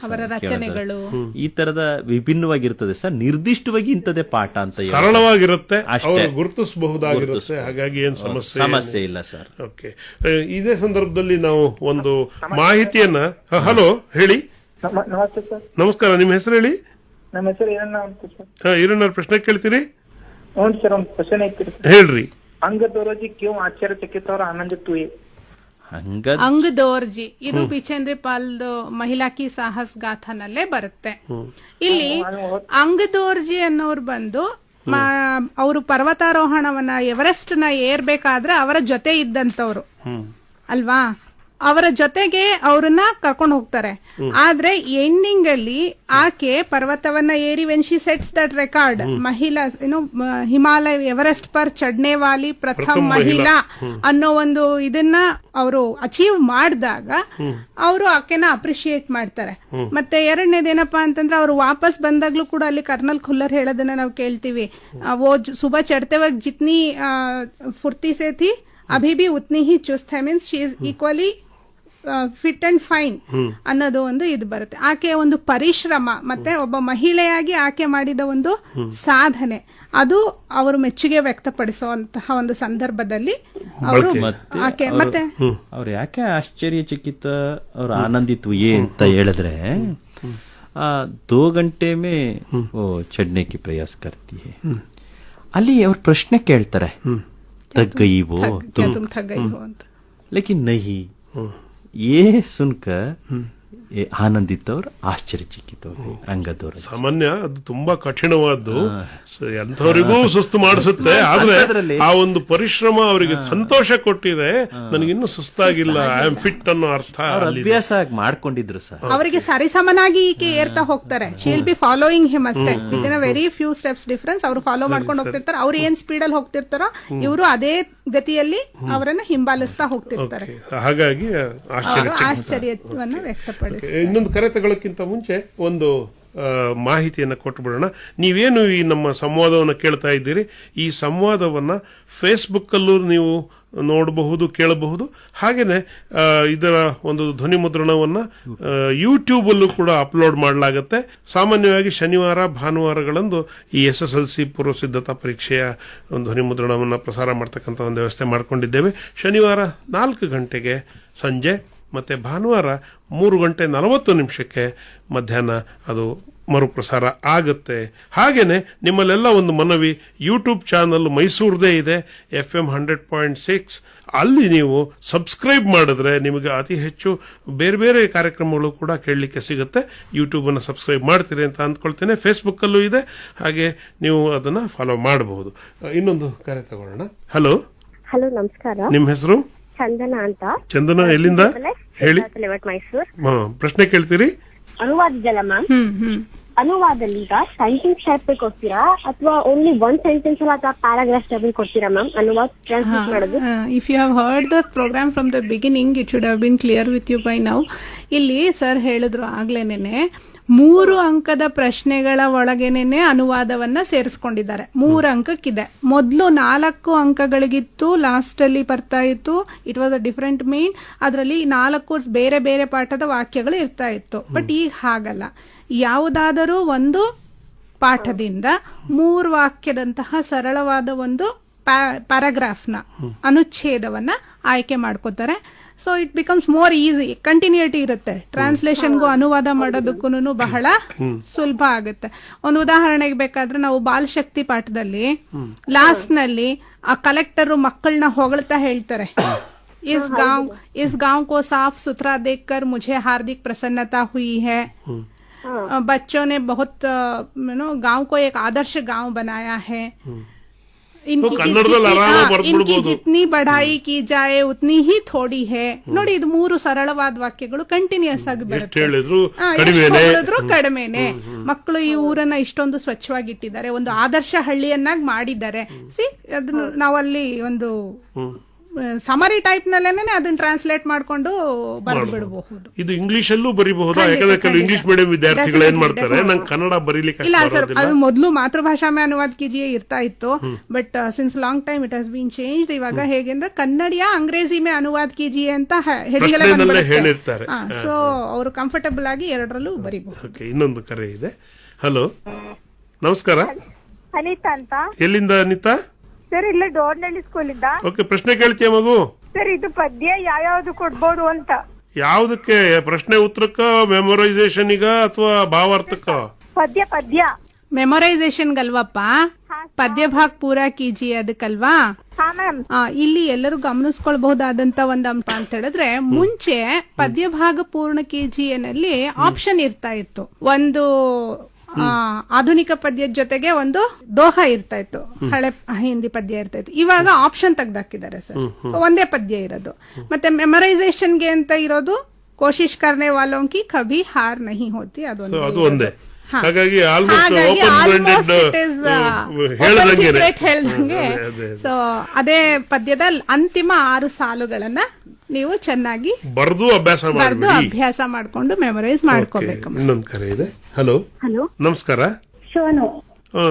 ಈ ತರದ ವಿಭಿನ್ನವಾಗಿರ್ತದೆ ಸರ್. ನಿರ್ದಿಷ್ಟವಾಗಿ ಇಂಥದೇ ಪಾಠ ಅಂತ ಸರಳವಾಗಿರುತ್ತೆ, ಅಷ್ಟೇ, ಗುರುತಿಸಬಹುದಾಗಿರುತ್ತೆ. ಹಾಗಾಗಿ ಏನ್ ಸಮಸ್ಯೆ ಇಲ್ಲ ಸರ್. ಓಕೆ, ಇದೇ ಸಂದರ್ಭದಲ್ಲಿ ನಾವು ಒಂದು ಮಾಹಿತಿಯನ್ನ. ಹಲೋ, ಹೇಳಿ. ನಮಸ್ತೆ ಸರ್. ನಮಸ್ಕಾರ, ನಿಮ್ಮ ಹೆಸರು ಹೇಳಿ? ನಮ್ಮ ಹೆಸರು ಏನನ್ನ ಅಂತ ಸರ್. ಏನನ್ನ ಪ್ರಶ್ನೆ ಕೇಳ್ತೀರಿ? ಹ್ಞೂ ಸರ್, ಒಂದು ಪ್ರಶ್ನೆ ಐತಿ, ಹೇಳ್ರಿ. ಅಂಗದೋರಜಿ ಕ್ಯೂ ಆಶ್ಚರ್ಯಚಕಿತ और आनंदित हुए? ಅಂಗದೋರ್ಜಿ ಇದು ಬಿಚೇಂದ್ರಿ ಪಾಲ್ದು ಮಹಿಳಾ ಕಿ ಸಾಹಸ್ ಗಾಥಾನಲ್ಲೇ ಬರುತ್ತೆ. ಇಲ್ಲಿ ಅಂಗದೋರ್ಜಿ ಅನ್ನೋರು ಬಂದು ಅವರು ಪರ್ವತಾರೋಹಣವನ್ನ ಎವರೆಸ್ಟ್ ನ ಏರ್ಬೇಕಾದ್ರೆ ಅವರ ಜೊತೆ ಇದ್ದಂತವ್ರು ಅಲ್ವಾ. ಅವರ ಜೊತೆಗೆ ಅವ್ರನ್ನ ಕರ್ಕೊಂಡು ಹೋಗ್ತಾರೆ. ಆದ್ರೆ ಎಂಡಿಂಗ್ ಅಲ್ಲಿ ಆಕೆ ಪರ್ವತವನ್ನ ಏರಿ when she sets that record, ಮಹಿಳಾ ಹಿಮಾಲಯ ಎವರೆಸ್ಟ್ ಪರ್ ಚಡ್ನೆ ವಾಲಿ ಪ್ರಥಮ ಮಹಿಳಾ ಅನ್ನೋ ಒಂದು ಇದನ್ನ ಅವರು ಅಚೀವ್ ಮಾಡಿದಾಗ ಅವರು ಆಕೆನ ಅಪ್ರಿಶಿಯೇಟ್ ಮಾಡ್ತಾರೆ. ಮತ್ತೆ ಎರಡನೇದೇನಪ್ಪಾ ಅಂತಂದ್ರೆ ಅವರು ವಾಪಸ್ ಬಂದಾಗ್ಲೂ ಕೂಡ ಅಲ್ಲಿ ಕರ್ನಲ್ ಖುಲ್ಲರ್ ಹೇಳೋದನ್ನ ನಾವು ಕೇಳ್ತೀವಿ, वो सुबह चढ़ते वक्त जितनी फुर्ती से थी अभी भी उतनी ही चुस्त है, means she is equally fit and fine ಅನ್ನೋದು ಒಂದು ಇದು ಬರುತ್ತೆ. ಆಕೆ ಒಂದು ಪರಿಶ್ರಮ ಮತ್ತೆ ಒಬ್ಬ ಮಹಿಳೆಯಾಗಿ ಆಕೆ ಮಾಡಿದ ಒಂದು ಸಾಧನೆ ಅದು ಅವರು ಮೆಚ್ಚುಗೆ ವ್ಯಕ್ತಪಡಿಸುವಂತಹ ಒಂದು ಸಂದರ್ಭದಲ್ಲಿ ಅವರು ಆಕೆ ಮತ್ತೆ ಅವ್ರು ಯಾಕೆ ಆಶ್ಚರ್ಯಚಕಿತ ಅವ್ರು ಆನಂದಿತ್ ಹುಯೇ ಅಂತ ಹೇಳಿದ್ರೆ 2 घंटे में वो चढ़ने की प्रयास करती है. ಅಲ್ಲಿ ಅವ್ರ ಪ್ರಶ್ನೆ ಕೇಳ್ತಾರೆ, थक गई वो तुम थक गई हो ಅಂತ. लेकिन नहीं, ये सुनकर ಆನಂದಿತ್ ಅವರು ಆಶ್ಚರ್ಯಚಕಿತ ಅಂಗದವರು. ಸಾಮಾನ್ಯ ಅದು ತುಂಬಾ ಕಠಿಣವಾದ್ದು, ಎಂಥವರಿಗೂ ಸುಸ್ತು ಮಾಡಿಸುತ್ತೆ. ಆದ್ರೆ ಆ ಒಂದು ಪರಿಶ್ರಮ ಅವರಿಗೆ ಸಂತೋಷ ಕೊಟ್ಟಿದೆ, ನನಗಿನ್ನೂ ಸುಸ್ತಾಗಿಲ್ಲ, ಐ ಆಮ್ ಫಿಟ್ ಅನ್ನೋ ಅರ್ಥ ಅಭ್ಯಾಸ ಮಾಡ್ಕೊಂಡಿದ್ರು ಸರ್. ಅವರಿಗೆ ಸರಿಸಮನಾಗಿ ಈಕೆ ಏರ್ತಾ ಹೋಗ್ತಾರೆ. ಶೀಲ್ ಬಿ ಫಾಲೋಯಿಂಗ್ ಹಿಮ್ ಅಷ್ಟೇ, with in a very few steps difference ಅವರು ಫಾಲೋ ಮಾಡ್ಕೊಂಡು ಹೋಗ್ತಿರ್ತಾರೆ. ಅವ್ರು ಏನ್ ಸ್ಪೀಡ್ ಅಲ್ಲಿ ಹೋಗ್ತಿರ್ತಾರೋ ಇವರು ಅದೇ ಗತಿಯಲ್ಲಿ ಅವರನ್ನ ಹಿಂಬಾಲಿಸ್ತಾ ಹೋಗ್ತಿರ್ತಾರೆ. ಹಾಗಾಗಿ ಆಶ್ಚರ್ಯವನ್ನ ವ್ಯಕ್ತಪಡಿಸಿ. ಇನ್ನೊಂದು ಕರೆ ತಗೊಳ್ಳೋಕ್ಕಿಂತ ಮುಂಚೆ ಒಂದು ಮಾಹಿತಿಯನ್ನು ಕೊಟ್ಟುಬಿಡೋಣ. ನೀವೇನು ಈ ನಮ್ಮ ಸಂವಾದವನ್ನು ಕೇಳ್ತಾ ಇದ್ದೀರಿ, ಈ ಸಂವಾದವನ್ನ ಫೇಸ್ಬುಕ್ ಅಲ್ಲೂ ನೀವು ನೋಡಬಹುದು, ಕೇಳಬಹುದು. ಹಾಗೇನೆ ಇದರ ಒಂದು ಧ್ವನಿ ಮುದ್ರಣವನ್ನ ಯೂಟ್ಯೂಬ್ ಅಲ್ಲೂ ಕೂಡ ಅಪ್ಲೋಡ್ ಮಾಡಲಾಗುತ್ತೆ. ಸಾಮಾನ್ಯವಾಗಿ ಶನಿವಾರ ಭಾನುವಾರಗಳಂದು ಈ SSLC ಪೂರ್ವ ಸಿದ್ಧತಾ ಪರೀಕ್ಷೆಯ ಒಂದು ಧ್ವನಿ ಮುದ್ರಣವನ್ನು ಪ್ರಸಾರ ಮಾಡ್ತಕ್ಕಂಥ ಒಂದು ವ್ಯವಸ್ಥೆ ಮಾಡ್ಕೊಂಡಿದ್ದೇವೆ. ಶನಿವಾರ 4 ಗಂಟೆಗೆ ಸಂಜೆ ಮತ್ತೆ ಭಾನುವಾರ 3 ಗಂಟೆ 40 ನಿಮಿಷಕ್ಕೆ ಮಧ್ಯಾಹ್ನ ಅದು ಮರುಪ್ರಸಾರ ಆಗುತ್ತೆ. ಹಾಗೇನೆ ನಿಮ್ಮಲ್ಲೆಲ್ಲ ಒಂದು ಮನವಿ, ಯೂಟ್ಯೂಬ್ ಚಾನಲ್ ಮೈಸೂರದೇ ಇದೆ, FM 100.6. ಅಲ್ಲಿ ನೀವು ಸಬ್ಸ್ಕ್ರೈಬ್ ಮಾಡಿದ್ರೆ ನಿಮಗೆ ಅತಿ ಹೆಚ್ಚು ಬೇರೆ ಬೇರೆ ಕಾರ್ಯಕ್ರಮಗಳು ಕೂಡ ಕೇಳಲಿಕ್ಕೆ ಸಿಗುತ್ತೆ. ಯೂಟ್ಯೂಬ್ ಅನ್ನು ಸಬ್ಸ್ಕ್ರೈಬ್ ಮಾಡ್ತೀರಿ ಅಂತ ಅಂದ್ಕೊಳ್ತೇನೆ. ಫೇಸ್ಬುಕ್ ಅಲ್ಲೂ ಇದೆ, ಹಾಗೆ ನೀವು ಅದನ್ನ ಫಾಲೋ ಮಾಡಬಹುದು. ಇನ್ನೊಂದು ಕರೆ ತಗೊಳ್ಳೋಣ. ಹಲೋ ಹಲೋ, ನಮಸ್ಕಾರ. ನಿಮ್ಮ ಹೆಸರು? ಚಂದನ ಅಂತ. ಚಂದನ, ಎಲ್ಲಿಂದ ಹೇಳಿ? ಮೈಸೂರು. ಪ್ರಶ್ನೆ ಕೇಳ್ತೀರಿ? ಅನುವಾದ ಇದೆಯಲ್ಲ ಮ್ಯಾಮ್, ಅನುವಾದಲ್ಲಿ ಈಗ ಸೆಂಟೆನ್ಸ್ ಟೈಪ್ ಕೊಡ್ತೀರಾ ಅಥವಾ ಓನ್ಲಿ 1 ಸೆಂಟೆನ್ಸ್ ಅಥವಾ ಪ್ಯಾರಾಗ್ರಾಫ್ ಟೈಪ್ ಕೊಡ್ತೀರಾ ಮ್ಯಾಮ್ ಅನುವಾದ ಟ್ರಾನ್ಸ್ಲೇಟ್ ಮಾಡೋದು? If you have heard the programme from the beginning it should have been clear with you by now. ಇಲ್ಲಿ ಸರ್ ಹೇಳಿದ್ರು ಆಗ್ಲೇನೆ 3 ಅಂಕದ ಪ್ರಶ್ನೆಗಳ ಒಳಗೇನೆ ಅನುವಾದವನ್ನ ಸೇರಿಸ್ಕೊಂಡಿದ್ದಾರೆ. 3 ಅಂಕಕ್ಕಿದೆ. ಮೊದಲು 4 ಅಂಕಗಳಿಗಿತ್ತು, ಲಾಸ್ಟ್ ಅಲ್ಲಿ ಬರ್ತಾ ಇತ್ತು. ಇಟ್ ವಾಸ್ ಅ ಡಿಫರೆಂಟ್ ಮೀನ್. ಅದರಲ್ಲಿ 4 ಬೇರೆ ಬೇರೆ ಪಾಠದ ವಾಕ್ಯಗಳು ಇರ್ತಾ ಇತ್ತು. ಬಟ್ ಈಗ ಹಾಗಲ್ಲ, ಯಾವುದಾದರೂ ಒಂದು ಪಾಠದಿಂದ 3 ವಾಕ್ಯದಂತಹ ಸರಳವಾದ ಒಂದು ಪ್ಯಾರಾಗ್ರಾಫ್ನ ಅನುಚ್ಛೇದವನ್ನ ಆಯ್ಕೆ ಮಾಡ್ಕೋತಾರೆ. So it becomes more easy, continuity ಇರುತ್ತೆ. ಟ್ರಾನ್ಸ್ಲೇಷನ್ಗೂ ಅನುವಾದ ಮಾಡೋದಕ್ಕೂ ಬಹಳ ಸುಲಭ ಆಗುತ್ತೆ. ಒಂದು ಉದಾಹರಣೆಗೆ ಬೇಕಾದ್ರೆ ನಾವು ಬಾಲಶಕ್ತಿ ಪಾಠದಲ್ಲಿ ಲಾಸ್ಟ್ ನಲ್ಲಿ ಆ ಕಲೆಕ್ಟರ್ ಮಕ್ಕಳನ್ನ ಹೊಗಳ್ತಾ ಹೇಳ್ತಾರೆ, इस गांव को साफ सुथरा देखकर मुझे हार्दिक प्रसन्नता हुई है. बच्चों ने बहुत गांव को एक आदर्श गांव बनाया है. इनकी जितनी बढ़ाई की जाए उतनी ही थोड़ी है. ನೋಡಿ, ಇದು 3 ಸರಳವಾದ ವಾಕ್ಯಗಳು ಕಂಟಿನ್ಯೂಸ್ ಆಗಿ ಬರುತ್ತೆ. ಕಡಿಮೆನೆ. ಮಕ್ಕಳು ಈ ಊರನ್ನ ಇಷ್ಟೊಂದು ಸ್ವಚ್ಛವಾಗಿಟ್ಟಿದ್ದಾರೆ, ಒಂದು ಆದರ್ಶ ಹಳ್ಳಿಯನ್ನಾಗಿ ಮಾಡಿದ್ದಾರೆ. ಅದನ್ನು ನಾವಲ್ಲಿ ಒಂದು ಸಮರಿ ಟೈಪ್ ನಲ್ಲೇನೆ ಅದನ್ನ ಟ್ರಾನ್ಸ್ಲೇಟ್ ಮಾಡ್ಕೊಂಡು ಬರೆದ್ಬಿಡಬಹುದು. ಇದು ಇಂಗ್ಲಿಷ್ ಅಲ್ಲೂ ಬರೀಬಹುದಾ? ಯಾಕಂದ್ರೆ ಇಂಗ್ಲಿಷ್ ಮೀಡಿಯಂ ವಿದ್ಯಾರ್ಥಿಗಳು ಏನ್ ಮಾಡ್ತಾರೆ, ನಂಗೆ ಕನ್ನಡ ಬರೀಲಿಕ್ಕೆ ಇಲ್ಲ ಸರ್. ಅದು ಮೊದಲು ಮಾತೃಭಾಷಾ में ಅನುವಾದ कीजिए ಇರ್ತಾ ಇತ್ತು. But since long time it has been changed. ಇವಾಗ ಹೇಗೆ ಅಂದ್ರೆ ಕನ್ನಡಿಯ ಅಂಗ್ರೇಜಿ में ಅನುವಾದ कीजिए ಅಂತ ಹೇಳಿರ್ತಾರೆ. ಸೊ ಅವರು ಕಂಫರ್ಟಬಲ್ ಆಗಿ ಎರಡರಲ್ಲೂ ಬರೀಬಹುದು. ಇನ್ನೊಂದು ಕರೆ ಇದೆ. ಹಲೋ, ನಮಸ್ಕಾರ. ಅನಿತಾ ಅಂತ. ಎಲ್ಲಿಂದ ಅನಿತಾ? ಸರ್, ಇಲ್ಲ ಡೋರ್ನಳ್ಳಿ ಸ್ಕೂಲ್ ಇಂದ. ಓಕೆ, ಪ್ರಶ್ನೆ ಕೇಳ್ತೀಯ ಮಗು? ಸರ್, ಇದು ಪದ್ಯ ಯಾವ್ಯಾವ್ದು ಕೊಡ್ಬೋದು ಅಂತ. ಯಾವ್ದಕ್ಕೆ? ಪ್ರಶ್ನೆ ಉತ್ತರಕ್ಕ, ಮೆಮೊರೈಸೇಷನ್ ಈಗ ಅಥವಾ ಭಾವಾರ್ಥಕ್ಕ? ಪದ್ಯ ಮೆಮೊರೈಸೇಷನ್ ಗಲ್ವಪ್ಪ, ಪದ್ಯ ಭಾಗ ಪೂರಾ ಕೀಜಿಯೇ ಅದಕ್ಕಲ್ವಾ? ಇಲ್ಲಿ ಎಲ್ಲರೂ ಗಮನಿಸ್ಕೊಳ್ಬಹುದಾದಂತ ಒಂದ್ ಅಂಶ ಅಂತ ಹೇಳಿದ್ರೆ, ಮುಂಚೆ ಪದ್ಯ ಭಾಗ ಪೂರ್ಣ ಕೀಜಿಯಲ್ಲಿ ಆಪ್ಷನ್ ಇರ್ತಾ ಇತ್ತು. ಒಂದು ಆಧುನಿಕ ಪದ್ಯದ ಜೊತೆಗೆ ಒಂದು ದೋಹ ಇರ್ತಾ ಇತ್ತು, ಹಳೆ ಹಿಂದಿ ಪದ್ಯ ಇರ್ತಾ ಇತ್ತು. ಇವಾಗ ಆಪ್ಷನ್ ತೆಗ್ದಾಕಿದ್ದಾರೆ ಸರ್, ಒಂದೇ ಪದ್ಯ ಇರೋದು. ಮತ್ತೆ ಮೆಮರೈಸೇಷನ್ಗೆ ಅಂತ ಇರೋದು ಕೋಶಿಶ್ ಕರ್ನೆ ವಾಲೋಂ ಕಿ ಕಭಿ ಹಾರ್ ನಹಿ ಹೋತಿ, ಅದು ಒಂದೇ. ಹಾಗಾಗಿ ಹೇಳ್ದಂಗೆ ಸೊ ಅದೇ ಪದ್ಯದ ಅಂತಿಮ 6 ಸಾಲುಗಳನ್ನ ನೀವು ಚೆನ್ನಾಗಿ ಬರೆದು ಅಭ್ಯಾಸ ಮಾಡ್ಕೊಂಡು ಮೆಮೊರೈಸ್ ಮಾಡ್ಕೋಬೇಕು. ಇನ್ನೊಂದು ಕರೆ ಇದೆ. ಹಲೋ, ನಮಸ್ಕಾರ. ಸೋನು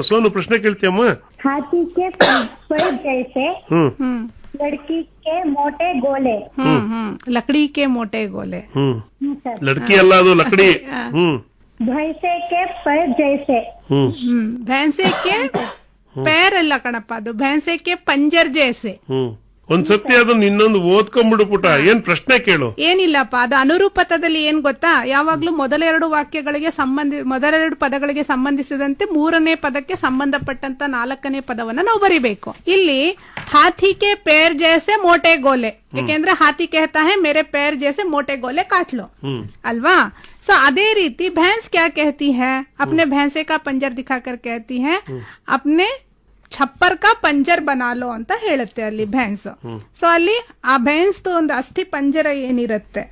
ಸೋನು, ಪ್ರಶ್ನೆ ಕೇಳ್ತೀಯಮ್ಮ? हाथी के पर जैसे लड़की के मोटे गोले. लकड़ी के मोटे गोले. लड़की ಅಲ್ಲ, ಅದು ಲಕಡಿ. भैंसे के पर जैसे. भैंसे के पैर ಅಲ್ಲ ಕಣಪ್ಪ, ಅದು ಭैंसे के पंजर जैसे. ಒಂದ್ಸತಿ ಅದನ್ನ ಇನ್ನೊಂದು ಓದ್ಕೊಂಡ್ಬಿಡು ಪುಟ. ಏನ್ ಪ್ರಶ್ನೆ ಕೇಳು. ಏನಿಲ್ಲಪ್ಪ, ಅದು ಅನುರೂಪತದಲ್ಲಿ ಏನ್ ಗೊತ್ತಾ, ಯಾವಾಗ್ಲೂ ಮೊದಲೆರಡು ಪದಗಳಿಗೆ ಸಂಬಂಧಿಸಿದಂತೆ 3ನೇ ಪದಕ್ಕೆ ಸಂಬಂಧಪಟ್ಟಂತ 4ನೇ ಪದವನ್ನ ನಾವು ಬರಿಬೇಕು. ಇಲ್ಲಿ ಹಾಥಿಕೆ ಪೇರ್ ಜೈಸೆ ಮೋಟೆ ಗೋಲೆ, ಯಾಕೆಂದ್ರೆ ಹಾಥಿ कहता है मेरे पैर जैसे मोटे गोले काट लो, अल्वा. सो अदे रीति भैंस क्या कहती है, अपने भैंसे का पंजर दिखाकर कहती है अपने छप्पर का पंजर बना लो ಅಂತ ಹೇಳುತ್ತೆ ಅಲ್ಲಿ ಭैंस. ಸೊ ಅಲ್ಲಿ ಆ भैंस ಒಂದು ಅಸ್ಥಿ ಪಂಜರ ಏನಿರುತ್ತೆ,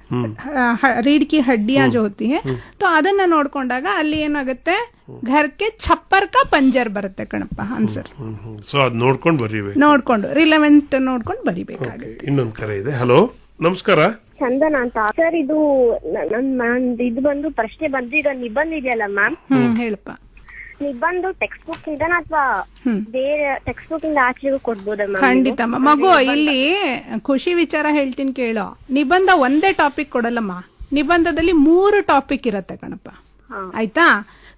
रीढ़ की हड्डियां जो होती है, तो ಅದನ್ನ ನೋಡ್ಕೊಂಡಾಗ ಅಲ್ಲಿ ಏನಾಗುತ್ತೆ, ಘರ್ಗೆ ಛಪ್ಪರ್ ಕಾ ಪಂಜರ್ ಬರುತ್ತೆ ಕಣಪ್ಪ ಆನ್ಸರ್. ಸೊ ಅದ್ ನೋಡ್ಕೊಂಡು ಬರೀಬೇಕು, ನೋಡ್ಕೊಂಡು ರಿಲೆವೆಂಟ್ ನೋಡ್ಕೊಂಡು ಬರಿಬೇಕಾಗುತ್ತೆ. ಇನ್ನೊಂದು ಕರೆ ಇದೆ. ಹಲೋ, ನಮಸ್ಕಾರ. ಚಂದನ ಅಂತ ಸರ್. ಇದು ಇದು ಬಂದು ಪ್ರಶ್ನೆ ಬಂದು ಈಗ ನಿಬಂಧ ಇದೆಯಲ್ಲ ಮ್ಯಾಮ್, ಹೇಳಪ್ಪ. ನಿಬಂಧ ಟೆಕ್ಸ್ಟ್ ಬುಕ್ ಇಂದನ ಅಥವಾ ಬೇರೆ ಟೆಕ್ಸ್ಟ್ ಬುಕ್ ಇಂದ ಆಚೆಗೂ ಕೊಡ್ಬೋದ ಮ್ಯಾಮ್? ಖಂಡಿತ ಮಗು, ಇಲ್ಲಿ ಖುಷಿ ವಿಚಾರ ಹೇಳ್ತೀನಿ ಕೇಳೋ. ನಿಬಂಧ ಒಂದೇ ಟಾಪಿಕ್ ಕೊಡಲ್ಲಮ್ಮ, ನಿಬಂಧದಲ್ಲಿ 3 ಟಾಪಿಕ್ ಇರತ್ತೆ ಕಣಪ್ಪ, ಆಯ್ತಾ?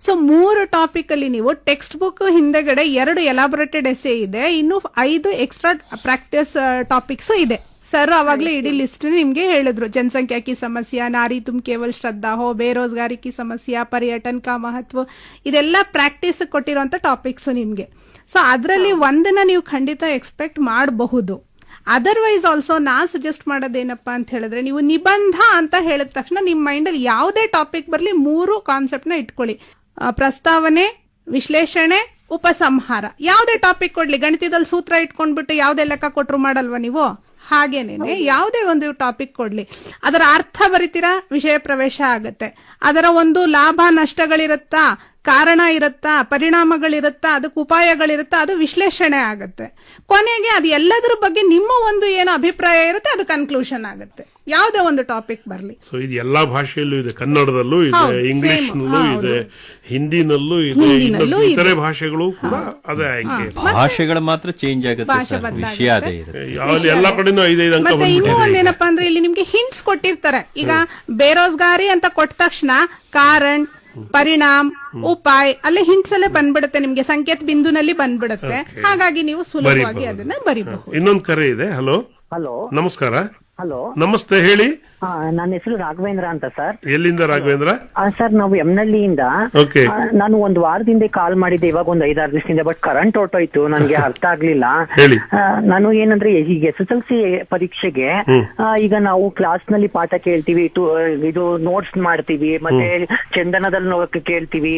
ಸೊ 3 ಟಾಪಿಕ್ ಅಲ್ಲಿ ನೀವು ಟೆಕ್ಸ್ಟ್ ಬುಕ್ ಹಿಂದೆಗಡೆ 2 ಎಲಾಬೊರೇಟೆಡ್ ಎಸ್ಸೆ ಇದೆ, ಇನ್ನು 5 ಎಕ್ಸ್ಟ್ರಾ ಪ್ರಾಕ್ಟೀಸ್ ಟಾಪಿಕ್ಸ್ ಇದೆ. ಸರ್ ಅವಾಗ್ಲೇ ಇಡೀ ಲಿಸ್ಟ್ ನಿಮ್ಗೆ ಹೇಳಿದ್ರು. ಜನಸಂಖ್ಯಾ ಕಿ ಸಮಸ್ಯೆ, ನಾರಿ ತುಮ್ ಕೇವಲ್ ಶ್ರದ್ಧಾ ಹೋ, ಬೇರೋಜ್ಗಾರಿ ಕಿ ಸಮಸ್ಯೆ, ಪರ್ಯಟನ್ ಕಾ ಮಹತ್ವ, ಇದೆಲ್ಲ ಪ್ರಾಕ್ಟೀಸ್ ಕೊಟ್ಟಿರುವಂತ ಟಾಪಿಕ್ಸ್ ನಿಮ್ಗೆ. ಸೊ ಅದರಲ್ಲಿ ಒಂದನ್ನ ನೀವು ಖಂಡಿತ ಎಕ್ಸ್ಪೆಕ್ಟ್ ಮಾಡಬಹುದು. ಅದರ್ವೈಸ್ ಆಲ್ಸೋ ನಾ ಸಜೆಸ್ಟ್ ಮಾಡೋದೇನಪ್ಪಾ ಅಂತ ಹೇಳಿದ್ರೆ, ನೀವು ನಿಬಂಧ ಅಂತ ಹೇಳಿದ ತಕ್ಷಣ ನಿಮ್ ಮೈಂಡ್ ಅಲ್ಲಿ ಯಾವುದೇ ಟಾಪಿಕ್ ಬರ್ಲಿ 3 ಕಾನ್ಸೆಪ್ಟ್ ನ ಇಟ್ಕೊಳ್ಳಿ. ಪ್ರಸ್ತಾವನೆ, ವಿಶ್ಲೇಷಣೆ, ಉಪಸಂಹಾರ. ಯಾವುದೇ ಟಾಪಿಕ್ ಕೊಡ್ಲಿ, ಗಣಿತದಲ್ಲಿ ಸೂತ್ರ ಇಟ್ಕೊಂಡ್ಬಿಟ್ಟು ಯಾವುದೇ ಲೆಕ್ಕ ಕೊಟ್ರು ಮಾಡಲ್ವಾ ನೀವು? ಹಾಗೇನೇನೆ ಯಾವುದೇ ಒಂದು ಟಾಪಿಕ್ ಕೊಡ್ಲಿ, ಅದರ ಅರ್ಥ ಬರಿತೀರಾ, ವಿಷಯ ಪ್ರವೇಶ ಆಗತ್ತೆ. ಅದರ ಒಂದು ಲಾಭ ನಷ್ಟಗಳಿರುತ್ತಾ, ಕಾರಣ ಇರುತ್ತಾ, ಪರಿಣಾಮಗಳಿರುತ್ತಾ, ಅದಕ್ಕೆ ಉಪಾಯಗಳಿರುತ್ತಾ, ಅದು ವಿಶ್ಲೇಷಣೆ ಆಗತ್ತೆ. ಕೊನೆಗೆ ಅದು ಎಲ್ಲದರ ಬಗ್ಗೆ ನಿಮ್ಮ ಒಂದು ಏನು ಅಭಿಪ್ರಾಯ ಇರುತ್ತೆ, ಅದು ಕನ್ಕ್ಲೂಷನ್ ಆಗುತ್ತೆ. ಯಾವುದೇ ಒಂದು ಟಾಪಿಕ್ ಬರಲಿ. ಸೊ ಇದು ಎಲ್ಲಾ ಭಾಷೆಯಲ್ಲೂ ಇದೆ, ಕನ್ನಡದಲ್ಲೂ ಇದೆ, ಇಂಗ್ಲಿಷ್ನಲ್ಲೂ ಇದೆ, ಹಿಂದಿನಲ್ಲೂ ಇದೆ, ಇತರೆ ಭಾಷೆಗಳು ಕೂಡ ಅದೇ ಆಯ್ಕೆ. ಭಾಷೆಗಳು ಮಾತ್ರ ಚೇಂಜ್ ಆಗುತ್ತೆ ಸರ್, ವಿಷಯ ಅದೇ ಇದೆ. ಎಲ್ಲಾ ಕಡೆನೂ 5 ಅಂಕ. ಮತ್ತೆ ಇನ್ನೂ ಒಂದೇನಪ್ಪಾ ಅಂದ್ರೆ, ಇಲ್ಲಿ ನಿಮ್ಗೆ ಹಿಂಟ್ಸ್ ಕೊಟ್ಟಿರ್ತಾರೆ. ಈಗ ಬೇರೋಜ್ಗಾರಿ ಅಂತ ಕೊಟ್ಟ ತಕ್ಷಣ ಕಾರಣ, ಪರಿಣಾಮ, ಉಪಾಯ ಅಲ್ಲೇ ಹಿಂಟ್ಸ್ ಅಲ್ಲೇ ಬಂದ್ಬಿಡುತ್ತೆ, ನಿಮ್ಗೆ ಸಂಕೇತ ಬಿಂದುನಲ್ಲಿ ಬಂದ್ಬಿಡುತ್ತೆ. ಹಾಗಾಗಿ ನೀವು ಸುಲಭವಾಗಿ ಅದನ್ನ ಬರೀಬಹುದು. ಇನ್ನೊಂದು ಕರೆ ಇದೆ. ಹಲೋ, ನಮಸ್ಕಾರ. ಹಲೋ, ನಮಸ್ತೆ, ಹೇಳಿ. ನನ್ನ ಹೆಸರು ರಾಘವೇಂದ್ರ ಅಂತ ಸರ್. ಎಲ್ಲಿಂದ ರಾಘವೇಂದ್ರ? ಸರ್ ನಾವು ಎಮ್ನಳ್ಳಿಯಿಂದ. ನಾನು ಒಂದು ವಾರದಿಂದ ಕಾಲ್ ಮಾಡಿದ್ದೆ, ಇವಾಗ ಒಂದು 5-6 ದಿವಸದಿಂದ. ಬಟ್ ಕರೆಂಟ್ ಹೊರಟೋಯ್ತು, ನನ್ಗೆ ಅರ್ಥ ಆಗ್ಲಿಲ್ಲ. ನಾನು ಏನಂದ್ರೆ, ಈಗ SSLC ಪರೀಕ್ಷೆಗೆ ಈಗ ನಾವು ಕ್ಲಾಸ್ ನಲ್ಲಿ ಪಾಠ ಕೇಳ್ತೀವಿ, ಇದು ನೋಟ್ಸ್ ಮಾಡ್ತೀವಿ, ಮತ್ತೆ ಚಂದನದಲ್ಲಿ ಕೇಳ್ತೀವಿ,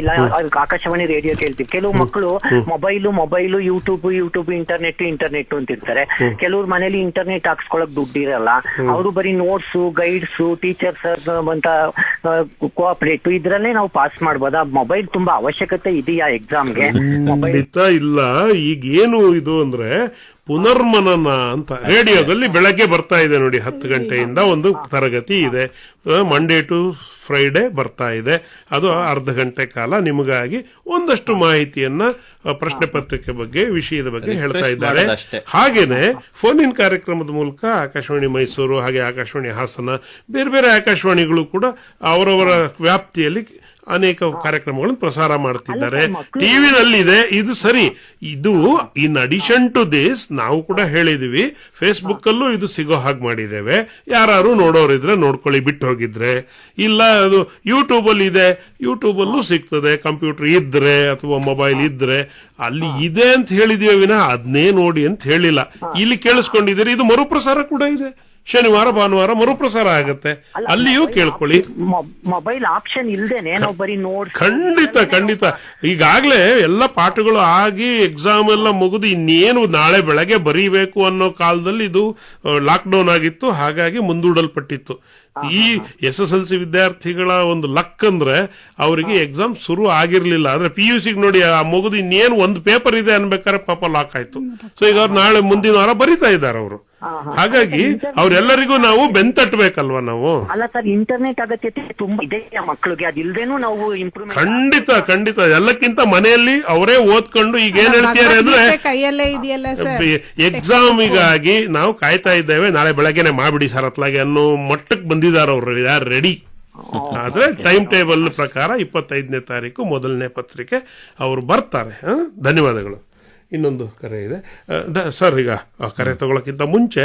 ಆಕಾಶವಾಣಿ ರೇಡಿಯೋ ಕೇಳ್ತೀವಿ. ಕೆಲವು ಮಕ್ಕಳು ಮೊಬೈಲು ಯೂಟ್ಯೂಬ್ ಇಂಟರ್ನೆಟ್ ಅಂತಿರ್ತಾರೆ. ಕೆಲವ್ರ ಮನೇಲಿ ಇಂಟರ್ನೆಟ್ ಹಾಕ್ಸ್ಕೊಳಕ್ ದುಡ್ಡಿರಲ್ಲ, ಅವರು ಬರೀ ನೋಟ್ಸ್, ಗೈಡ್ಸ್, ಟೀಚರ್ಸ್ ಅಂತ ಕೋಆಪರೇಟ್, ಇದ್ರಲ್ಲೇ ನಾವು ಪಾಸ್ ಮಾಡ್ಬೋದಾ? ಮೊಬೈಲ್ ತುಂಬಾ ಅವಶ್ಯಕತೆ ಇದೆಯಾ ಎಕ್ಸಾಮ್ಗೆ? ಖಂಡಿತ ಇಲ್ಲ. ಈಗ ಏನು ಇದು ಅಂದ್ರೆ ಪುನರ್ಮನನ ಅಂತ ರೇಡಿಯೋದಲ್ಲಿ ಬೆಳಗ್ಗೆ ಬರ್ತಾ ಇದೆ ನೋಡಿ, 10 ಗಂಟೆಯಿಂದ ಒಂದು ತರಗತಿ ಇದೆ. ಮಂಡೇ ಟು ಫ್ರೈಡೆ ಬರ್ತಾ ಇದೆ. ಅದು ಅರ್ಧ ಗಂಟೆ ಕಾಲ ನಿಮಗಾಗಿ ಒಂದಷ್ಟು ಮಾಹಿತಿಯನ್ನ ಪ್ರಶ್ನೆ ಪತ್ರಿಕೆ ಬಗ್ಗೆ, ವಿಷಯದ ಬಗ್ಗೆ ಹೇಳ್ತಾ ಇದ್ದಾರೆ. ಹಾಗೇನೆ ಫೋನ್ ಇನ್ ಕಾರ್ಯಕ್ರಮದ ಮೂಲಕ ಆಕಾಶವಾಣಿ ಮೈಸೂರು, ಹಾಗೆ ಆಕಾಶವಾಣಿ ಹಾಸನ, ಬೇರೆ ಬೇರೆ ಆಕಾಶವಾಣಿಗಳು ಕೂಡ ಅವರವರ ವ್ಯಾಪ್ತಿಯಲ್ಲಿ ಅನೇಕ ಕಾರ್ಯಕ್ರಮಗಳನ್ನು ಪ್ರಸಾರ ಮಾಡ್ತಿದ್ದಾರೆ. ಟಿವಿನಲ್ಲಿದೆ, ಇದು ಸರಿ. ಇದು ಇನ್ ಅಡಿಷನ್ ಟು ದಿಸ್ ನಾವು ಕೂಡ ಹೇಳಿದೀವಿ, ಫೇಸ್ಬುಕ್ ಅಲ್ಲೂ ಇದು ಸಿಗೋ ಹಾಗೆ ಮಾಡಿದ್ದೇವೆ. ಯಾರು ನೋಡೋರಿದ್ರೆ ನೋಡ್ಕೊಳ್ಳಿ, ಬಿಟ್ಟು ಹೋಗಿದ್ರೆ. ಇಲ್ಲ, ಅದು ಯೂಟ್ಯೂಬ್ ಅಲ್ಲಿ ಇದೆ, ಯೂಟ್ಯೂಬ್ ಅಲ್ಲೂ ಸಿಗ್ತದೆ. ಕಂಪ್ಯೂಟರ್ ಇದ್ರೆ ಅಥವಾ ಮೊಬೈಲ್ ಇದ್ರೆ ಅಲ್ಲಿ ಇದೆ ಅಂತ ಹೇಳಿದೀವಿ ವಿನ ಅದನ್ನೇ ನೋಡಿ ಅಂತ ಹೇಳಿಲ್ಲ. ಇಲ್ಲಿ ಕೇಳಿಸ್ಕೊಂಡಿದ್ದೀರಿ, ಇದು ಮರುಪ್ರಸಾರ ಕೂಡ ಇದೆ. ಶನಿವಾರ ಭಾನುವಾರ ಮರುಪ್ರಸಾರ ಆಗುತ್ತೆ, ಅಲ್ಲಿಯೂ ಕೇಳ್ಕೊಳ್ಳಿ. ಮೊಬೈಲ್ ಆಪ್ಷನ್ ಇಲ್ದೇನೆ ನಾವು ಬರೀ ನೋಡ್. ಖಂಡಿತ ಈಗಾಗ್ಲೇ ಎಲ್ಲ ಪಾಠಗಳು ಆಗಿ ಎಕ್ಸಾಮ್ ಎಲ್ಲ ಮುಗಿದು ಇನ್ನೇನು ನಾಳೆ ಬೆಳಗ್ಗೆ ಬರೀಬೇಕು ಅನ್ನೋ ಕಾಲದಲ್ಲಿ ಇದು ಲಾಕ್ಡೌನ್ ಆಗಿತ್ತು, ಹಾಗಾಗಿ ಮುಂದೂಡಲ್ಪಟ್ಟಿತ್ತು. ಈ SSLC ವಿದ್ಯಾರ್ಥಿಗಳ ಒಂದು ಲಕ್ ಅಂದ್ರೆ ಅವರಿಗೆ ಎಕ್ಸಾಮ್ ಶುರು ಆಗಿರ್ಲಿಲ್ಲ. ಆದ್ರೆ PUC ನೋಡಿ ಆ ಮುಗಿದು ಇನ್ನೇನು ಒಂದು ಪೇಪರ್ ಇದೆ ಅನ್ಬೇಕಾದ್ರೆ ಪಾಪ ಲಾಕ್ ಆಯ್ತು. ಸೊ ಈಗ ಅವ್ರು ನಾಳೆ ಮುಂದಿನ ವಾರ ಬರೀತಾ ಇದ್ದಾರೆ ಅವರು. ಹಾಗಾಗಿ ಅವರೆಲ್ಲರಿಗೂ ನಾವು ಬೆಂತಟ್ಟಬೇಕಲ್ವಾ ನಾವು. ಅಲ್ಲ ಸರ್, ಇಂಟರ್ನೆಟ್ ಅಗತ್ಯತೆ ತುಂಬಾ ಇದೆ ಮಕ್ಕಳಿಗೆ, ಅದಿಲ್ದೇನು ನಾವು ಇಂಪ್ರೂವ್ಮೆಂಟ್. ಖಂಡಿತ ಎಲ್ಲಕ್ಕಿಂತ ಮನೆಯಲ್ಲಿ ಅವರೇ ಓದ್ಕೊಂಡು ಈಗ ಏನ್ ಹೇಳ್ತಿದ್ದಾರೆ ಅಂದ್ರೆ ಕೈಯಲ್ಲೇ ಇದೆಯಲ್ಲ ಸರ್, ಎಕ್ಸಾಮಿಗಾಗಿ ನಾವು ಕಾಯ್ತಾ ಇದ್ದೇವೆ, ನಾಳೆ ಬೆಳಗ್ಗೆನೆ ಮಾಡ್ಬಿಡಿ ಸರ್ ಅತ್ಲಾಗೆ ಅನ್ನೋ ಮಟ್ಟಕ್ಕೆ ಬಂದಿದ್ದಾರೆ ಅವರು, ಯಾರು ರೆಡಿ. ಆದ್ರೆ ಟೈಮ್ ಟೇಬಲ್ ಪ್ರಕಾರ 25ನೇ ತಾರೀಕು ಮೊದಲನೇ ಪತ್ರಿಕೆ ಅವರು ಬರ್ತಾರೆ. ಧನ್ಯವಾದಗಳು. ಇನ್ನೊಂದು ಕರೆ ಇದೆ ಸರ್. ಈಗ ಕರೆ ತಗೊಳಕ್ಕಿಂತ ಮುಂಚೆ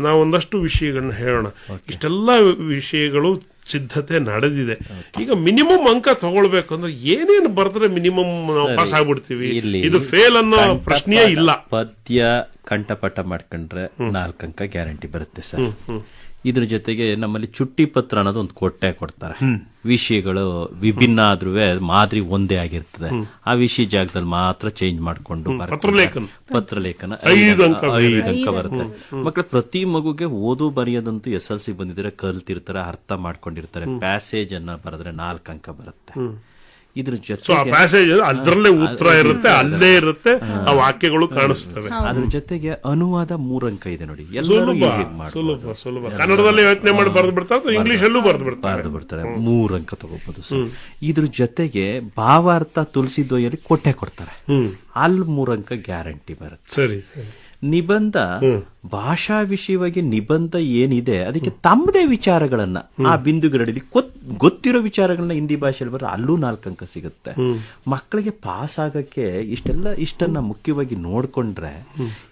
ನಾವು ಒಂದಷ್ಟು ವಿಷಯಗಳನ್ನ ಹೇಳೋಣ. ಇಷ್ಟೆಲ್ಲ ವಿಷಯಗಳು ಸಿದ್ಧತೆ ನಡೆದಿದೆ. ಈಗ ಮಿನಿಮಮ್ ಅಂಕ ತಗೊಳ್ಬೇಕು ಅಂದ್ರೆ ಏನೇನು ಬರೆದ್ರೆ ಮಿನಿಮಮ್ ನಾವು ಪಾಸ್ ಆಗ್ಬಿಡ್ತೀವಿ? ಇದು ಫೇಲ್ ಅನ್ನೋ ಪ್ರಶ್ನೆಯೇ ಇಲ್ಲ. ಪದ್ಯ ಕಂಠಪಾಠ ಮಾಡ್ಕೊಂಡ್ರೆ 4 ಅಂಕ ಗ್ಯಾರಂಟಿ ಬರುತ್ತೆ ಸರ್. ಇದ್ರ ಜೊತೆಗೆ ನಮ್ಮಲ್ಲಿ ಚುಟ್ಟಿ ಪತ್ರ ಅನ್ನೋದು ಒಂದು ಕೊಡ್ತಾರೆ. ವಿಷಯಗಳು ವಿಭಿನ್ನ ಆದ್ರೂ ಮಾದರಿ ಒಂದೇ ಆಗಿರ್ತದೆ. ಆ ವಿಷಯ ಜಾಗದಲ್ಲಿ ಮಾತ್ರ ಚೇಂಜ್ ಮಾಡ್ಕೊಂಡು ಪತ್ರಲೇಖನ 5 ಅಂಕ ಬರುತ್ತೆ. ಮಕ್ಕಳು ಪ್ರತಿ ಮಗುಗೆ ಓದು ಬರೆಯೋದಂತೂ SSLC ಬಂದಿದ್ರೆ ಕಲ್ತಿರ್ತಾರೆ, ಅರ್ಥ ಮಾಡ್ಕೊಂಡಿರ್ತಾರೆ. ಪ್ಯಾಸೇಜ್ ಅನ್ನ ಬರೆದ್ರೆ 4 ಅಂಕ ಬರುತ್ತೆ. ಇದ್ರ ಪ್ಯಾಸೇಜ್ ಅದರಲ್ಲೇ ಉತ್ತರ ಇರುತ್ತೆ, ಅಲ್ಲೇ ಇರುತ್ತೆ, ಆ ವಾಕ್ಯಗಳು ಕಾಣಿಸ್ತವೆ. ಅದ್ರ ಜೊತೆಗೆ ಅನುವಾದ 3 ಅಂಕ ಇದೆ ನೋಡಿ. ಎಲ್ಲರೂ ಸುಲಭ ಕನ್ನಡದಲ್ಲಿ ಯೋಚನೆ ಮಾಡಿ ಬರೆದು ಬಿಡ್ತಾರೆ, ಇಂಗ್ಲಿಷ್ ಅಲ್ಲೂ ಬರೆದು ಬಿಡ್ತಾರೆ. 3 ಅಂಕ ತಗೋಬಹುದು ಸರ್. ಇದ್ರ ಜೊತೆಗೆ ಭಾವಾರ್ಥ ತುಳಸಿ ದ್ವಯಲ್ಲಿ ಕೊಡ್ತಾರೆ, ಅಲ್ಲಿ 3 ಅಂಕ ಗ್ಯಾರಂಟಿ ಬರುತ್ತೆ. ಸರಿ. ನಿಬಂಧ ಭಾಷಾ ವಿಷಯವಾಗಿ ನಿಬಂಧ ಏನಿದೆ ಅದಕ್ಕೆ ತಮ್ಮದೇ ವಿಚಾರಗಳನ್ನ ಆ ಬಿಂದುಗರಡಿ ಗೊತ್ತಿರೋ ವಿಚಾರಗಳನ್ನ ಹಿಂದಿ ಭಾಷೆಯಲ್ಲಿ ಬರೋ ಅಲ್ಲೂ 4 ಅಂಕ ಸಿಗುತ್ತೆ. ಮಕ್ಕಳಿಗೆ ಪಾಸ್ ಆಗಕ್ಕೆ ಇಷ್ಟನ್ನ ಮುಖ್ಯವಾಗಿ ನೋಡ್ಕೊಂಡ್ರೆ,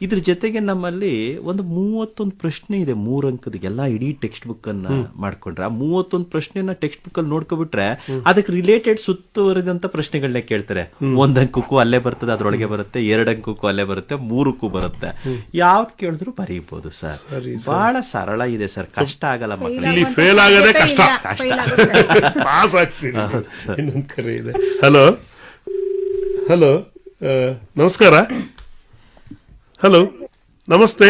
ಇದ್ರ ಜೊತೆಗೆ ನಮ್ಮಲ್ಲಿ ಒಂದು 31 ಪ್ರಶ್ನೆ ಇದೆ 3 ಅಂಕದ. ಎಲ್ಲ ಇಡೀ ಟೆಕ್ಸ್ಟ್ ಬುಕ್ ಅನ್ನ ಮಾಡ್ಕೊಂಡ್ರೆ ಆ 31 ಪ್ರಶ್ನೆನ ಟೆಕ್ಸ್ಟ್ ಬುಕ್ ಅಲ್ಲಿ ನೋಡ್ಕೊಬಿಟ್ರೆ ಅದಕ್ಕೆ ರಿಲೇಟೆಡ್ ಸುತ್ತುವರಿದಂತ ಪ್ರಶ್ನೆಗಳನ್ನ ಕೇಳ್ತಾರೆ. 1 ಅಂಕಕ್ಕೂ ಅಲ್ಲೇ ಬರ್ತದೆ, ಅದ್ರೊಳಗೆ ಬರುತ್ತೆ. 2 ಅಂಕಕ್ಕೂ ಅಲ್ಲೇ ಬರುತ್ತೆ, 3ಕ್ಕೂ ಬರುತ್ತೆ. ಯಾವ್ದು ಕೇಳಿದ್ರು ಬರೀಬಹುದು ಸರ್. ಬಹಳ ಸರಳ ಇದೆ ಸರ್, ಕಷ್ಟ ಆಗಲ್ಲ ಮಕ್ಕಳಿಗೆ. ಫೇಲ್ ಆಗದೆ ಕಷ್ಟ, ಪಾಸ್ ಆಗ್ತೀವಿ. ಇನ್ನೊಂದು ಕರೆ ಇದೆ. ಹಲೋ ನಮಸ್ಕಾರ. ಹಲೋ ನಮಸ್ತೆ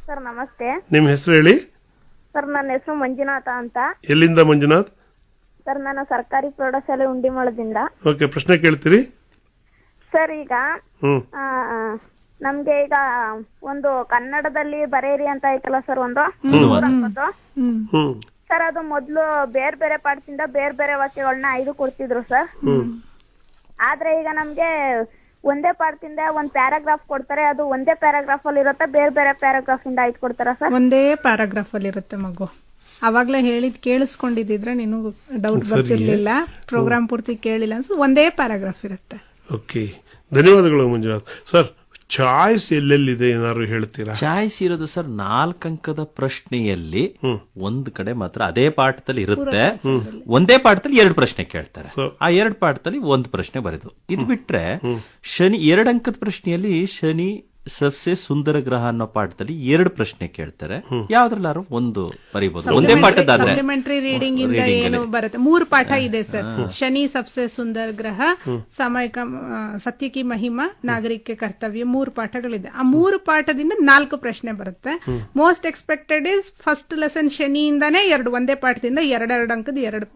ಸರ್. ನಮಸ್ತೆ. ನಿಮ್ ಹೆಸರು ಹೇಳಿ ಸರ್. ನನ್ನ ಹೆಸರು ಮಂಜುನಾಥ ಅಂತ. ಎಲ್ಲಿಂದ ಮಂಜುನಾಥ್? ಸರ್ ನಾನು ಸರ್ಕಾರಿ ಪ್ರೌಢಶಾಲೆ ಉಂಡಿಮಳದಿಂದ. ಓಕೆ, ಪ್ರಶ್ನೆ ಕೇಳ್ತೀರಿ ಸರ್? ಈಗ ನಮ್ಗೆ ಈಗ ಒಂದು ಕನ್ನಡದಲ್ಲಿ ಬರೇರಿ ಅಂತ ಐತಲ್ಲ ಸರ್, ಒಂದು ಸರ್, ಅದು ಮೊದ್ಲು ಬೇರೆ ಬೇರೆ ಪಾಠದಿಂದ ಬೇರೆ ಬೇರೆ ವಾಕ್ಯಗಳನ್ನ 5 ಕೊಡ್ತಿದ್ರು ಸರ್. ಆದ್ರೆ ಈಗ ನಮ್ಗೆ ಒಂದೇ ಪಾಠದಿಂದ ಒಂದ್ ಪ್ಯಾರಾಗ್ರಾಫ್ ಕೊಡ್ತಾರೆ, ಅದು ಒಂದೇ ಪ್ಯಾರಾಗ್ರಾಫ್ ಅಲ್ಲಿ ಇರುತ್ತೆ, ಬೇರೆ ಬೇರೆ ಪ್ಯಾರಾಗ್ರಾಫ್ ಇಂದ 5 ಕೊಡ್ತಾರ ಸರ್? ಒಂದೇ ಪ್ಯಾರಾಗ್ರಾಫ್ ಅಲ್ಲಿ ಇರುತ್ತೆ ಮಗು. ಅವಾಗ್ಲೇ ಹೇಳಿದ್ ಕೇಳಿಸ್ಕೊಂಡಿದ್ರೆ ನೀನು ಡೌಟ್ ಬರ್ತಿರ್ಲಿಲ್ಲ, ಪ್ರೋಗ್ರಾಮ್ ಪೂರ್ತಿ ಕೇಳಿಲ್ಲ ಅನ್ಸು. ಒಂದೇ ಪ್ಯಾರಾಗ್ರಾಫ್ ಇರುತ್ತೆ. ಓಕೆ, ಧನ್ಯವಾದಗಳು ಮಂಜುನಾಥ್ ಸರ್. ಚಾಯ್ಸ್ ಎಲ್ಲೆಲ್ಲಿದೆ ಏನಾದ್ರು ಹೇಳ್ತೀರಾ? ಚಾಯ್ಸ್ ಇರೋದು ಸರ್ 4 ಅಂಕದ ಪ್ರಶ್ನೆಯಲ್ಲಿ ಒಂದು ಕಡೆ ಮಾತ್ರ ಅದೇ ಪಾಠದಲ್ಲಿ ಇರುತ್ತೆ. ಒಂದೇ ಪಾಠದಲ್ಲಿ 2 ಪ್ರಶ್ನೆ ಕೇಳ್ತಾರೆ. ಆ 2 ಪಾಠದಲ್ಲಿ 1 ಪ್ರಶ್ನೆ ಬರೆದು. ಇದು ಬಿಟ್ರೆ ಶನಿ 2 ಅಂಕದ ಪ್ರಶ್ನೆಯಲ್ಲಿ ಶನಿ ಸಬ್ಸೆ ಸುಂದರ ಗ್ರಹ ಅನ್ನೋ ಪಾಠದಲ್ಲಿ 2 ಪ್ರಶ್ನೆ ಕೇಳ್ತಾರೆ. ಯಾವ್ದ್ರಲ್ಲಾರು ಒಂದು ಬರೀಬಹುದು. ಒಂದೇ ಪಾಠದಾದ್ರೆ ಸಪ್ಲಿಮೆಂಟರಿ ರೀಡಿಂಗ್ ಇಂದ ಏನು ಬರುತ್ತೆ? 3 ಪಾಠ ಇದೆ ಸರ್. ಶನಿ ಸಬ್ಸೆ ಸುಂದರ ಗ್ರಹ, ಸಮಯ ಸತ್ಯ ಕಿ ಮಹಿಮಾ, ನಾಗರಿಕ ಕರ್ತವ್ಯ, 3 ಪಾಠಗಳಿದೆ. ಆ 3 ಪಾಠದಿಂದ 4 ಪ್ರಶ್ನೆ ಬರುತ್ತೆ. Most expected is first lesson ಶನಿಯಿಂದಾನೇ 2 ಒಂದೇ ಪಾಠದಿಂದ 2 ಅಂಕದ 2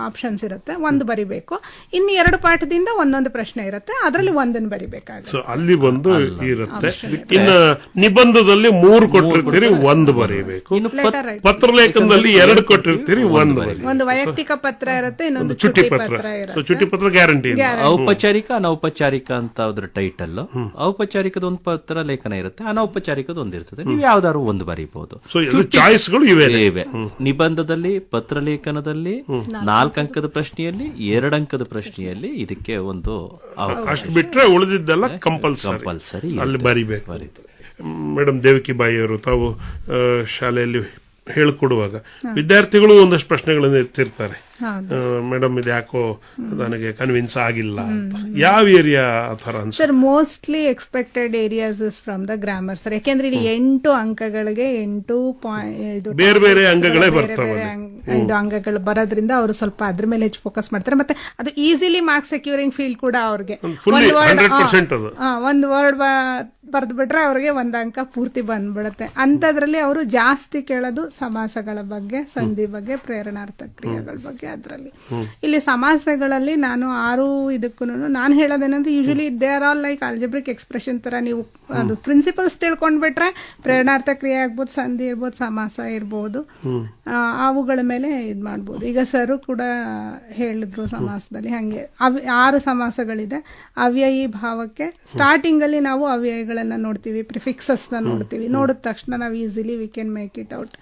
ಆಪ್ಷನ್ಸ್ ಇರುತ್ತೆ, 1 ಬರಿಬೇಕು. ಇನ್ನು 2 ಪಾಠದಿಂದ ಒಂದೊಂದು ಪ್ರಶ್ನೆ ಇರುತ್ತೆ, ಅದರಲ್ಲಿ 1 ಬರಿಬೇಕಾಗುತ್ತೆ. ಅಲ್ಲಿ ಒಂದು ಇರುತ್ತೆ. ಇನ್ನು ನಿಬಂಧದಲ್ಲಿ 3 ಕೊಟ್ಟಿರ್ತೀರಿ, 1 ಬರೀಬೇಕು. ಪತ್ರಲೇಖನದಲ್ಲಿ 2 ಕೊಟ್ಟಿರ್ತೀರಿ, 1 ಬರೀಬೇಕು. ಒಂದು ವೈಯಕ್ತಿಕ ಪತ್ರ ಇರುತ್ತೆ, ಇನ್ನೊಂದು ಚುಟ್ಟಿ ಪತ್ರ ಇರುತ್ತೆ. ಚುಟ್ಟಿ ಪತ್ರ ಗ್ಯಾರಂಟಿ. ಔಪಚಾರಿಕ ಅನೌಪಚಾರಿಕ ಅಂತ ಅದ್ರ ಟೈಟಲ್. ಔಪಚಾರಿಕದ 1 ಪತ್ರ ಲೇಖನ ಇರುತ್ತೆ, ಅನೌಪಚಾರಿಕದ 1 ಇರ್ತದೆ. ನೀವು ಯಾವ್ದಾದ್ರು 1 ಬರೀಬಹುದು. ಚಾಯ್ಸ್ಗಳು ಇವೆ. ನಿಬಂಧದಲ್ಲಿ, ಪತ್ರಲೇಖನದಲ್ಲಿ 4 ಅಂಕದ ಪ್ರಶ್ನೆಯಲ್ಲಿ, 2 ಅಂಕದ ಪ್ರಶ್ನೆಯಲ್ಲಿ ಇದಕ್ಕೆ ಒಂದು ಅಷ್ಟು ಬಿಟ್ರೆ ಉಳಿದಿದ್ದೆಲ್ಲ ಕಂಪಲ್ಸರಿ ಅಲ್ಲಿ ಬರೀಬೇಕು. ಮೇಡಮ್ ದೇವಕಿ ಬಾಯಿ ಅವರು ತಾವು ಶಾಲೆಯಲ್ಲಿ ಹೇಳ್ಕೊಡುವಾಗ ವಿದ್ಯಾರ್ಥಿಗಳು ಒಂದಷ್ಟು ಪ್ರಶ್ನೆಗಳನ್ನು ಎತ್ತಿರ್ತಾರೆ. ಮೇಡಮ್ ಇದು ಯಾಕೋ ನನಗೆ ಕನ್ವಿನ್ಸ್ ಆಗಿಲ್ಲ ಅಂತ. ಯಾವ ಏರಿಯಾ ಆ ಥರ ಅನ್ಸುತ್ತೆ sir? Mostly expected areas is from the grammar sir. ಯಾಕೆಂದ್ರೆ ಇಲ್ಲಿ 8 ಅಂಕಗಳಿಗೆ 8 ಬೇರೆ ಬೇರೆ ಅಂಗಗಳೇ ಬರ್ತವೆ. ಇದು ಅಂಗಗಳು ಬರೋದ್ರಿಂದ ಅವರು ಸ್ವಲ್ಪ ಅದ್ರ ಮೇಲೆ ಹೆಚ್ಚು ಫೋಕಸ್ ಮಾಡ್ತಾರೆ. ಮತ್ತೆ ಅದು ಈಸಿಲಿ ಮಾರ್ಕ್ಸ್ ಸೆಕ್ಯೂರಿಂಗ್ ಫೀಲ್ಡ್ ಕೂಡ ಅವ್ರಿಗೆ. ಒಂದು ವರ್ಡ್ ಬರ್ದು ಬಿಟ್ರೆ ಅವ್ರಿಗೆ 1 ಅಂಕ ಪೂರ್ತಿ ಬಂದ್ಬಿಡುತ್ತೆ. ಅಂತದ್ರಲ್ಲಿ ಅವರು ಜಾಸ್ತಿ ಕೇಳೋದು ಸಮಾಸಗಳ ಬಗ್ಗೆ, ಸಂಧಿ ಬಗ್ಗೆ, ಪ್ರೇರಣಾರ್ಥಕ ಕ್ರಿಯೆಗಳ ಬಗ್ಗೆ. ಅದರಲ್ಲಿ ಇಲ್ಲಿ ಸಮಾಸಗಳಲ್ಲಿ ನಾನು 6 ಇದಕ್ಕೂ ನಾನು ಹೇಳೋದೇನಂದ್ರೆ usually they are all like algebraic expression ತರ. ನೀವು ಅದು ಪ್ರಿನ್ಸಿಪಲ್ಸ್ ತಿಳ್ಕೊಂಡ್ಬಿಟ್ರೆ ಪ್ರೇರಣಾರ್ಥಕ ಕ್ರಿಯೆ ಆಗ್ಬೋದು, ಸಂಧಿ ಇರ್ಬೋದು, ಸಮಾಸ ಇರ್ಬೋದು, ಅವುಗಳ ಮೇಲೆ ಇದ್ ಮಾಡ್ಬೋದು. ಈಗ ಸರು ಕೂಡ ಹೇಳಿದ್ರು ಸಮಾಸದಲ್ಲಿ ಹಂಗೆ 6 ಸಮಾಸಗಳಿದೆ. ಅವ್ಯಯಿ ಭಾವಕ್ಕೆ ಸ್ಟಾರ್ಟಿಂಗ್ ಅಲ್ಲಿ ನಾವು ಅವ್ಯಯಗಳನ್ನ ನೋಡ್ತೀವಿ, ಪ್ರಿಫಿಕ್ಸಸ್ ನ ನೋಡ್ತೀವಿ. ನೋಡಿದ ತಕ್ಷಣ ನಾವು easily we can make it out.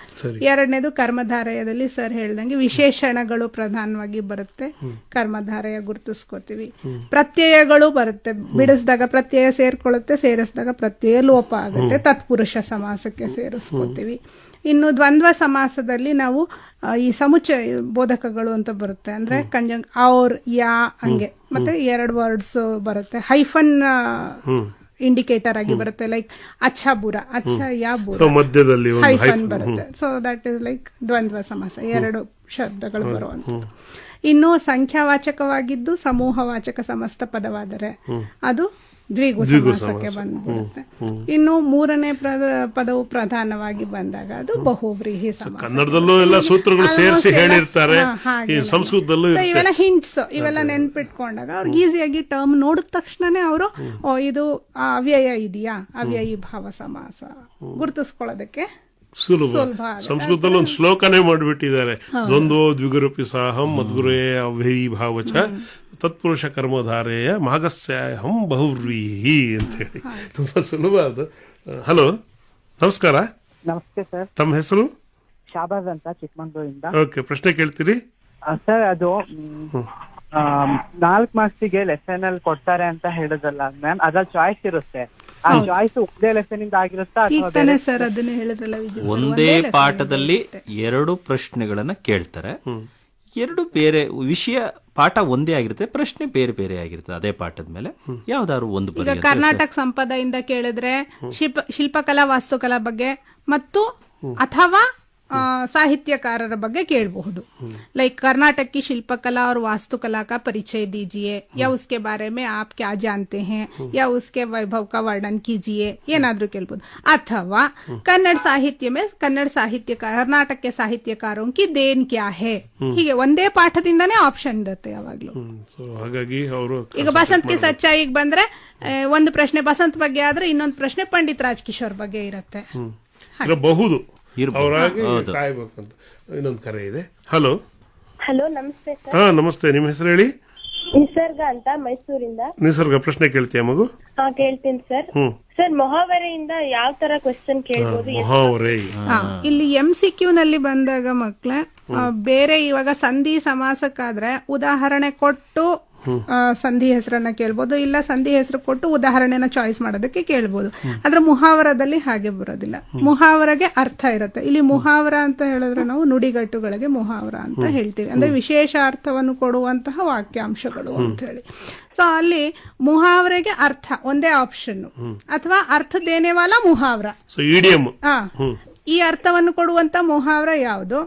ಎರಡನೇದು ಕರ್ಮಧಾರಯದಲ್ಲಿ ಸರ್ ಹೇಳ್ದಂಗೆ ವಿಶೇಷಣಗಳು ಪ್ರಧಾನವಾಗಿ ಬರುತ್ತೆ, ಕರ್ಮಧಾರಯ ಗುರುತಿಸ್ಕೋತೀವಿ. ಪ್ರತ್ಯಯಗಳು ಬರುತ್ತೆ, ಬಿಡಿಸಿದಾಗ ಪ್ರತ್ಯಯ ಸೇರ್ಕೊಳ್ಳುತ್ತೆ, ಸೇರಿಸಿದಾಗ ಪ್ರತ್ಯಯ ಲೋಪ ಆಗುತ್ತೆ, ತತ್ಪುರುಷ ಸಮಾಸಕ್ಕೆ ಸೇರಿಸ್ಕೋತೀವಿ. ಇನ್ನು ದ್ವಂದ್ವ ಸಮಾಸದಲ್ಲಿ ನಾವು ಈ ಸಮುಚ್ಚಯ ಬೋಧಕಗಳು ಅಂತ ಬರುತ್ತೆ, ಅಂದ್ರೆ ಕಂಜಂಕ್ ಔರ್, ಯಾ ಹಂಗೆ. ಮತ್ತೆ 2 ವರ್ಡ್ಸ್ ಬರುತ್ತೆ, ಹೈಫನ್ ಇಂಡಿಕೇಟರ್ ಆಗಿ ಬರುತ್ತೆ. ಲೈಕ್ ಅಚ್ಚ ಬುರ, ಅಚ್ಚ ಯಾ ಬುರ ಮಧ್ಯದಲ್ಲಿ ಹೈಫನ್ ಬರುತ್ತೆ. ಸೊ ದಟ್ ಇಸ್ ಲೈಕ್ ದ್ವಂದ್ವ ಸಮಾಸ, 2 ಶಬ್ದಗಳು ಬರುವಂಥದ್ದು. ಇನ್ನು ಸಂಖ್ಯಾವಾಚಕವಾಗಿದ್ದು ಸಮೂಹವಾಚಕ ಸಮಸ್ತ ಪದವಾದರೆ ಅದು ದ್ವಿಗು ಸಮಾಸಕ್ಕೆ ಬಂದ್ಬಿಡುತ್ತೆ. ಇನ್ನು 3ನೇ ಪದವು ಪ್ರಧಾನವಾಗಿ ಬಂದಾಗ ಅದು ಬಹುವ್ರೀಹಿ ಸಮಾಸ. ಕನ್ನಡದಲ್ಲೂ ಎಲ್ಲ ಸೂತ್ರಗಳು ಸೇರಿಸಿ ಹೇಳಿರ್ತಾರೆ, ಸಂಸ್ಕೃತದಲ್ಲೂ ಇವೆಲ್ಲ ಹಿಂಟ್ಸ್, ಇವೆಲ್ಲ ನೆನ್ಪಿಟ್ಕೊಂಡಾಗ ಅವ್ರಿಗೆ ಈಸಿಯಾಗಿ ಟರ್ಮ್ ನೋಡಿದ ತಕ್ಷಣನೇ ಅವರು ಇದು ಅವ್ಯಯ ಇದೆಯಾ, ಅವ್ಯಯಿ ಭಾವ ಸಮಾಸ ಗುರುತಿಸ್ಕೊಳ್ಳೋದಕ್ಕೆ ಸುಲಭ. ಸಂಸ್ಕೃತದಲ್ಲಿ ಒಂದು ಶ್ಲೋಕನೇ ಮಾಡಿಬಿಟ್ಟಿದ್ದಾರೆ, ದ್ವಂದ್ವೋ ದ್ವಿಗುರುಪಿ ಸಾಹಂ ಮದ್ಗುರೇ ಅವ್ಯಯಿ ಭಾವಚ ತತ್ಪುರುಷ ಕರ್ಮಧಾರೆಯ ಮಾಗಸ್ಯಾಹಂ ಬಹುವ್ರೀಹಿ ಅಂತ ಹೇಳಿ. ತುಂಬಾ ಸುಲಭ ಅದು. ಹಲೋ, ನಮಸ್ಕಾರ. ನಮಸ್ತೆ ಸರ್. ತಮ್ಮ ಹೆಸರು? ಶಾಬಾಜ್ ಅಂತ, ಚಿಕ್ಕಮಂಗ್ಳೂರಿಂದ. ಓಕೆ, ಪ್ರಶ್ನೆ ಕೇಳ್ತೀರಿ ಸರ್? ಅದು 4 ಮಾರ್ಕ್ಸಿಗೆ ಲೆಸನ್ ಅಲ್ಲಿ ಕೊಡ್ತಾರೆ ಅಂತ ಹೇಳಿದ್ರಲ್ಲ ಮ್ಯಾಮ್, ಅದ್ರಲ್ಲಿ ಚಾಯ್ಸ್ ಇರುತ್ತೆ. ಆ ಚಾಯ್ಸ್ ಒಂದೇ ಲೆಸನ್ ಇಂದ ಆಗಿರುತ್ತಾ? ಒಂದೇ ಪಾಠದಲ್ಲಿ 2 ಪ್ರಶ್ನೆಗಳನ್ನ ಕೇಳ್ತಾರೆ. 2 ಬೇರೆ ವಿಷಯ, ಪಾಠ ಒಂದೇ ಆಗಿರುತ್ತೆ, ಪ್ರಶ್ನೆ ಬೇರೆ ಬೇರೆ ಆಗಿರುತ್ತೆ ಅದೇ ಪಾಠದ ಮೇಲೆ. ಯಾವ್ದಾದ್ರು ಒಂದು ಈಗ ಕರ್ನಾಟಕ ಸಂಪದದಿಂದ ಕೇಳಿದ್ರೆ ಶಿಲ್ಪಕಲಾ ವಾಸ್ತುಕಲಾ ಬಗ್ಗೆ ಮತ್ತು ಅಥವಾ साहित्यकारर ಬಗ್ಗೆ ಕೇಳಬಹುದು. लाइक कर्नाटक की शिल्पकला और वास्तुकला का परिचय दीजिए, या उसके बारे में आप क्या जानते हैं, या उसके वैभव का वर्णन कीजिए, ಏನಾದ್ರೂ ಕೇಳಬಹುದು. ಅಥವಾ ಕನ್ನಡ ಸಾಹಿತ್ಯ में कन्नड़ साहित्यकार कर्नाटक के साहित्यकारों की देन क्या है, ಹೀಗೆ ಒಂದೇ ಪಾಠದಿಂದಾನೇ ಆಪ್ಷನ್ ಇರುತ್ತೆ ಯಾವಾಗ್ಲೂ. ಹಾಗಾಗಿ ಅವರು ಈಗ ಬಸಂತ್ ಕಿ ಸಚ್ಚಾಯಿಗೆ ಬಂದ್ರೆ ಒಂದು ಪ್ರಶ್ನೆ ಬಸಂತ್ ಬಗ್ಗೆ ಆದ್ರೆ ಇನ್ನೊಂದು ಪ್ರಶ್ನೆ ಪಂಡಿತ್ ರಾಜ್ ಕಿಶೋರ್ ಬಗ್ಗೆ ಇರುತ್ತೆ. ಇರಬಹುದು, ಅವರಾಗಿ ಕಾಯ್ಬೇಕಂತ. ಇನ್ನೊಂದು ಕರೆ ಇದೆ. ಹಲೋ. ಹಲೋ, ನಮಸ್ತೆ ಸರ್. ಹಾ, ನಮಸ್ತೆ. ನಿಮ್ಮ ಹೆಸರು ಹೇಳಿ? ನಿಸರ್ಗ ಅಂತ, ಮೈಸೂರಿಂದ. ನಿಸರ್ಗ, ಪ್ರಶ್ನೆ ಕೇಳ್ತೀಯ ಮಗು? ಹಾ, ಕೇಳ್ತೀನಿ ಸರ್. ಸರ್, ಮೊಹಾವರೆಯಿಂದ ಯಾವ ತರ ಕ್ವೆಶ್ಚನ್ ಕೇಳಬಹುದು? ಮೊಹಾವರೆ ಇಲ್ಲಿ MCQ ನಲ್ಲಿ ಬಂದಾಗ ಮಕ್ಕಳೇ ಬೇರೆ ಇವಾಗ ಸಂಧಿ ಸಮಾಸಕ್ಕಾದ್ರೆ ಉದಾಹರಣೆ ಕೊಟ್ಟು ಸಂಧಿ ಹೆಸರನ್ನ ಕೇಳ್ಬೋದು, ಇಲ್ಲ ಸಂಧಿ ಹೆಸರು ಕೊಟ್ಟು ಉದಾಹರಣೆನ ಚಾಯ್ಸ್ ಮಾಡೋದಕ್ಕೆ ಕೇಳ್ಬೋದು. ಆದ್ರೆ ಮುಹಾವರದಲ್ಲಿ ಹಾಗೆ ಬರೋದಿಲ್ಲ. ಮುಹಾವರಗೆ ಅರ್ಥ ಇರುತ್ತೆ. ಇಲ್ಲಿ ಮುಹಾವರ ಅಂತ ಹೇಳಿದ್ರೆ ನಾವು ನುಡಿಗಟ್ಟುಗಳಿಗೆ ಮುಹಾವರ ಅಂತ ಹೇಳ್ತೀವಿ, ಅಂದ್ರೆ ವಿಶೇಷ ಅರ್ಥವನ್ನು ಕೊಡುವಂತಹ ವಾಕ್ಯಾಂಶಗಳು ಅಂತ ಹೇಳಿ. ಸೊ ಅಲ್ಲಿ ಮುಹಾವರೆಗೆ ಅರ್ಥ ಒಂದೇ ಆಪ್ಷನ್, ಅಥವಾ ಅರ್ಥ ದೇನೆವಾಲ ಮುಹಾವರ. ಈ ಅರ್ಥವನ್ನು ಕೊಡುವಂತ ಮುಹಾವರ ಯಾವುದು?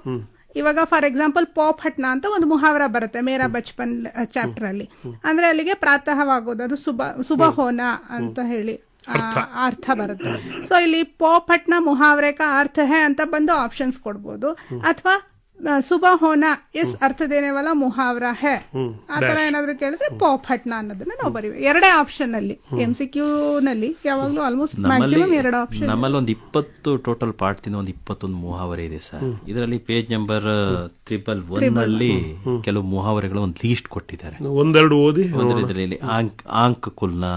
ಇವಾಗ ಫಾರ್ ಎಕ್ಸಾಂಪಲ್ ಪೋಪಟ್ನ ಅಂತ ಒಂದು ಮುಹಾವರ ಬರುತ್ತೆ ಮೇರಾ ಬಚ್ಪನ್ ಚಾಪ್ಟರ್ ಅಲ್ಲಿ. ಅಂದ್ರೆ ಅಲ್ಲಿಗೆ ಪ್ರಾತಃವಾಗೋದು, ಅದು ಸುಬಹೋನ ಅಂತ ಹೇಳಿ ಅರ್ಥ ಬರುತ್ತೆ. ಸೊ ಇಲ್ಲಿ ಪೋಪಟ್ನ ಮುಹಾವರೆ ಕಾ ಅರ್ಥ ಹೇ ಅಂತ ಬಂದು ಆಪ್ಷನ್ಸ್ ಕೊಡ್ಬೋದು, ಅಥವಾ ಸುಬಹ ಹೋನ ಇಸ್ ಅರ್ಥ ದೇನೆವಾಲ ಮುಹಾವರ ಹೇ ಆತರ ಏನಾದ್ರು ಕೇಳಿದ್ರೆ ಪೋಪಟ್ನ ಅನ್ನೋದನ್ನ ನಾವು ಬರೀವಿ. 2 ಆಪ್ಷನ್ ಅಲ್ಲಿ MCQ ನಲ್ಲಿ ಯಾವಾಗ್ಲೂ ಆಲ್ಮೋಸ್ಟ್ ಮ್ಯಾಕ್ಸಿಮಮ್ 2 ಆಪ್ಷನ್. ನಮ್ಮಲ್ಲಿ ಒಂದು 20 ಟೋಟಲ್ ಪಾಠದಿಂದ ಒಂದು 21 ಮುಹಾವರೆ ಇದೆ ಸರ್. ಇದರಲ್ಲಿ ಪೇಜ್ ನಂಬರ್ 111 ನಲ್ಲಿ ಕೆಲವು ಮುಹಾವರೆಗಳು ಒಂದು ಲೀಸ್ಟ್ ಕೊಟ್ಟಿದ್ದಾರೆ. ಒಂದೆರಡು ಓದಿ. ಇದರಲ್ಲಿ ಆಂಕ್ ಕುಲ್ನಾ,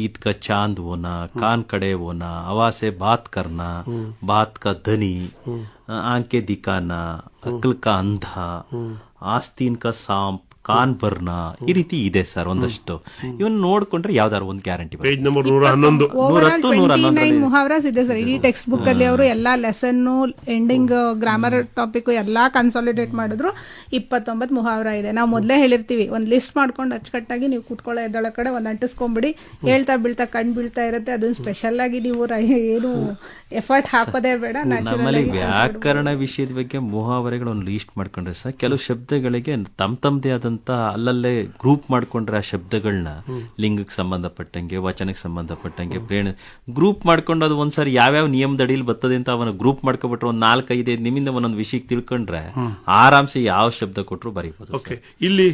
ಈದ್ ಕಾ ಚಾಂದ್ ಹೋನಾ, ಕಾನ್ ಕಡೆ ಹೋನಾ, ಆವಾಸೆ ಬಾತ್ ಕರ್ನಾ, ಬಾತ್ ಕಾ ಧನಿ, आंखें दिखाना, अक्ल का अंधा, आस्तीन का सांप, ಕಾನ್ಬರ್ನ ಈ ರೀತಿ ಇದೆ ಸರ್ ಒಂದಷ್ಟು. ಇವನ್ ನೋಡ್ಕೊಂಡ್ರೆ ಯಾವ್ದಾದ್ರು ಒಂದು ಗ್ಯಾರಂಟಿ ಪೇಜ್ ನಂಬರ್ 111 29 ಮುಹಾವರಾಸ್ ಇದೆ ಸರ್ ಇಡೀ ಟೆಕ್ಸ್ಟ್ ಬುಕ್ ಅಲ್ಲಿ. ಅವರು ಎಲ್ಲಾ ಲೆಸನ್ ಎಂಡಿಂಗ್ ಗ್ರಾಮರ್ ಟಾಪಿಕ್ ಎಲ್ಲಾ ಕನ್ಸಾಲಿಡೇಟ್ ಮಾಡಿದ್ರು 29 ಮುಹಾವರ ಇದೆ. ನಾವು ಮೊದಲೇ ಹೇಳಿರ್ತೀವಿ ಒಂದ್ ಲಿಸ್ಟ್ ಮಾಡ್ಕೊಂಡು ಅಚ್ಚುಕಟ್ಟಾಗಿ ನೀವು ಕೂತ್ಕೊಳ್ಳೋ ಎದ್ದೊಳ ಕಡೆ ಒಂದ್ ಅಂಟಿಸ್ಕೊಂಡ್ಬಿಡಿ, ಹೇಳ್ತಾ ಬೀಳ್ತಾ ಕಣ್ ಬೀಳ್ತಾ ಇರುತ್ತೆ. ಅದನ್ನ ಸ್ಪೆಷಲ್ ಆಗಿ ನೀವು ಏನು ಎಫರ್ಟ್ ಹಾಕೋದೇ ಬೇಡ. ನಮ್ಮಲ್ಲಿ ವ್ಯಾಕರಣ ವಿಷಯದ ಬಗ್ಗೆ ಮುಹಾವರೆಗಳು ಒಂದು ಲೀಸ್ಟ್ ಮಾಡ್ಕೊಂಡ್ರೆ ಸರ್ ಕೆಲವು ಶಬ್ದಗಳಿಗೆ ತಮ್ಮದೇ ಆದಂತ ಅಲ್ಲಲ್ಲೇ ಗ್ರೂಪ್ ಮಾಡ್ಕೊಂಡ್ರೆ ಆ ಶಬ್ದಗಳನ್ನ ಲಿಂಗಕ್ಕೆ ಸಂಬಂಧಪಟ್ಟಂಗೆ, ವಚನಕ್ಕೆ ಸಂಬಂಧಪಟ್ಟಂಗೆ, ಗ್ರೂಪ್ ಮಾಡ್ಕೊಂಡು ಅದು ಒಂದ್ಸಾರಿ ಯಾವ್ಯಾವ ನಿಯಮದ ಅಡಿಯಲ್ಲಿ ಬರ್ತದೆ ಅಂತ ಅವನ ಗ್ರೂಪ್ ಮಾಡ್ಕೊಬಿಟ್ರೆ ಒಂದ್ 4-5 ನಿಮ್ಮಿಂದ ಒಂದೊಂದು ವಿಷಯಕ್ಕೆ ತಿಳ್ಕೊಂಡ್ರೆ ಆರಾಮ್ಸೆ ಯಾವ ಶಬ್ದ ಕೊಟ್ಟರು ಬರೀಬಹುದು. ಇಲ್ಲಿ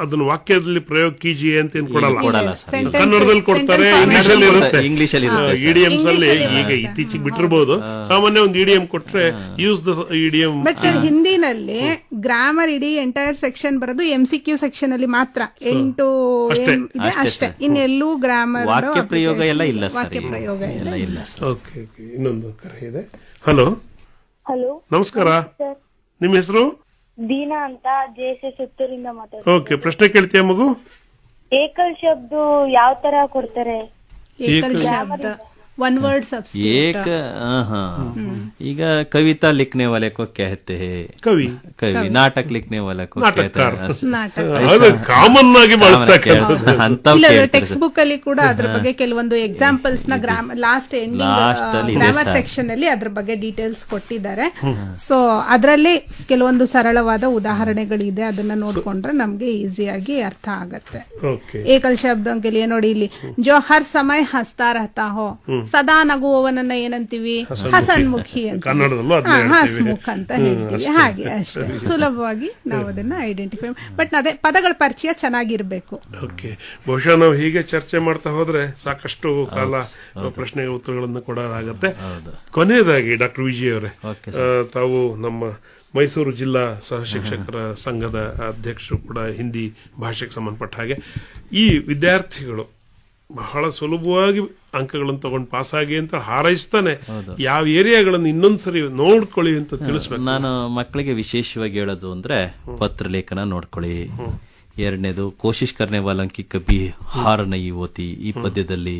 ಅದನ್ನ ವಾಕ್ಯದಲ್ಲಿ ಪ್ರಯೋಗ ಕೀಜಿಯೇ ಅಂತ ಏನ್ ಕೊಡಲ್ಲ. ಸರ್. ಕನ್ನಡದಲ್ಲಿ ಕೊಡ್ತಾರೆ, ಇಂಗ್ಲಿಷಲ್ಲಿ ಇರುತ್ತೆ. ಇಂಗ್ಲಿಷಲ್ಲಿ ಇರುತ್ತೆ. ಇಡಿಯಮ್ಸ್ ಅಲ್ಲಿ ಈಗ ಇತ್ತೀಚೆಗೆ ಬಿಟ್ಟಿರ್ಬೋದು. ಸಾಮಾನ್ಯ ಒಂದು ಇಡಿಯಂ ಕೊಟ್ರೆ use the idiom. But sir ಹಿಂದಿನಲ್ಲಿ ಗ್ರಾಮರ್ ಇಡೀ ಎಂಟೈರ್ ಸೆಕ್ಷನ್ ಬರೋದು MCQ ಸೆಕ್ಷನ್ ಅಲ್ಲಿ ಮಾತ್ರ 8 ಇದೆ ಅಷ್ಟೇ. ಇನ್ನೆಲ್ಲೂ ಗ್ರಾಮರ್ ವಾಕ್ಯ ಪ್ರಯೋಗ ಎಲ್ಲ ಇಲ್ಲ ಸರ್. ವಾಕ್ಯ ಪ್ರಯೋಗ ಎಲ್ಲ ಇಲ್ಲ ಸರ್. ಓಕೆ, ಇನ್ನೊಂದು ಕರೆ ಇದೆ. ಹಲೋ ಹಲೋ, ನಮಸ್ಕಾರ, ನಿಮ್ಮ ಹೆಸರು? ದೀನಾ ಅಂತ JSS ಸುತ್ತೂರಿಂದ ಮಾತಾಡ್ತೀನಿ. ಓಕೆ, ಪ್ರಶ್ನೆ ಕೇಳ್ತೀಯ ಮಗು? ಏಕಲ್ ಶಬ್ದ ಯಾವ ತರ ಕೊಡ್ತಾರೆ? ಏಕಲ್ ಶಬ್ದ वन वर्ड सब्स्टिट्यूट. एक ಈಗ ಕವಿತಾ लिखने वाले को कहते हैं ಕವಿ, ನಾಟಕ लिखने वाले को कहते हैं. ಕಾಮನ್ ಆಗಿ ಬಳಸ್ತಾರೆ. ಟೆಕ್ಸ್ಟ್ ಬುಕ್ ಅಲ್ಲಿ ಕೂಡ ಅದ್ರ ಬಗ್ಗೆ ಕೆಲವೊಂದು ಎಕ್ಸಾಂಪಲ್ಸ್ ನ ಲಾಸ್ಟ್ ಎಂಡಿಂಗ್ ಗ್ರಾಮರ್ ಸೆಕ್ಷನ್ ಅಲ್ಲಿ ಅದ್ರ ಬಗ್ಗೆ ಡೀಟೇಲ್ಸ್ ಕೊಟ್ಟಿದ್ದಾರೆ. ಸೊ ಅದರಲ್ಲಿ ಕೆಲವೊಂದು ಸರಳವಾದ ಉದಾಹರಣೆಗಳಿದೆ, ಅದನ್ನ ನೋಡ್ಕೊಂಡ್ರೆ ನಮ್ಗೆ ಈಸಿಯಾಗಿ ಅರ್ಥ ಆಗತ್ತೆ. ಏಕಲ್ ಶಬ್ದ ಕೆಲಿಯ ನೋಡಿ ಇಲ್ಲಿ, ಜೋ ಹರ್ ಸಮಯ ಹಸ್ತಾ ರಹತಾ ಹೋ, ಸದಾ ನಗುವವನನ್ನ ಏನಂತೀವಿ? ಹಸನ್ಮುಖಿ ಅಂತ, ಹಸ್ಮುಖ್ ಅಂತ ಹೇಳ್ತೀವಿ. ಹಾಗೆ ಅಷ್ಟೇ ಸುಲಭವಾಗಿ ನಾವು ಅದನ್ನ ಐಡೆಂಟಿಫೈ. ಬಟ್ ಅದೇ ಪದಗಳ ಪರಿಚಯ ಚೆನ್ನಾಗಿರ್ಬೇಕು. ಓಕೆ, ಬಹುಶಃ ನಾವು ಹೀಗೆ ಚರ್ಚೆ ಮಾಡ್ತಾ ಹೋದ್ರೆ ಸಾಕಷ್ಟು ಕಾಲ ಪ್ರಶ್ನೆಗೆ ಉತ್ತರಗಳನ್ನು ಕೊಡಲಾಗತ್ತೆ. ಕೊನೆಯದಾಗಿ ಡಾಕ್ಟರ್ ವಿಜಯ್ ಅವರೇ, ತಾವು ನಮ್ಮ ಮೈಸೂರು ಜಿಲ್ಲಾ ಸಹ ಶಿಕ್ಷಕರ ಸಂಘದ ಅಧ್ಯಕ್ಷರು ಕೂಡ, ಹಿಂದಿ ಭಾಷೆಗೆ ಸಂಬಂಧಪಟ್ಟ ಹಾಗೆ ಈ ವಿದ್ಯಾರ್ಥಿಗಳು ಬಹಳ ಸುಲಭವಾಗಿ ಅಂಕಗಳನ್ನು ತಗೊಂಡು ಪಾಸ್ ಆಗಿ ಅಂತ ಹಾರೈಸ್ತಾನೆ, ಯಾವ ಏರಿಯಾಗಳನ್ನು ಇನ್ನೊಂದ್ಸರಿ ನೋಡ್ಕೊಳ್ಳಿ ಅಂತ ತಿಳಿಸ್ಬೇಕು. ನಾನು ಮಕ್ಕಳಿಗೆ ವಿಶೇಷವಾಗಿ ಹೇಳೋದು ಅಂದ್ರೆ ಪತ್ರ ಲೇಖನ ನೋಡ್ಕೊಳ್ಳಿ. ಎರಡನೇದು ಕೋಶಿಶ್ ಕರ್ನೆ ವಾಲಂಕಿ ಕಬಿ ಹಾರ ನಹೀ ಹೋತಿ, ಈ ಪದ್ಯದಲ್ಲಿ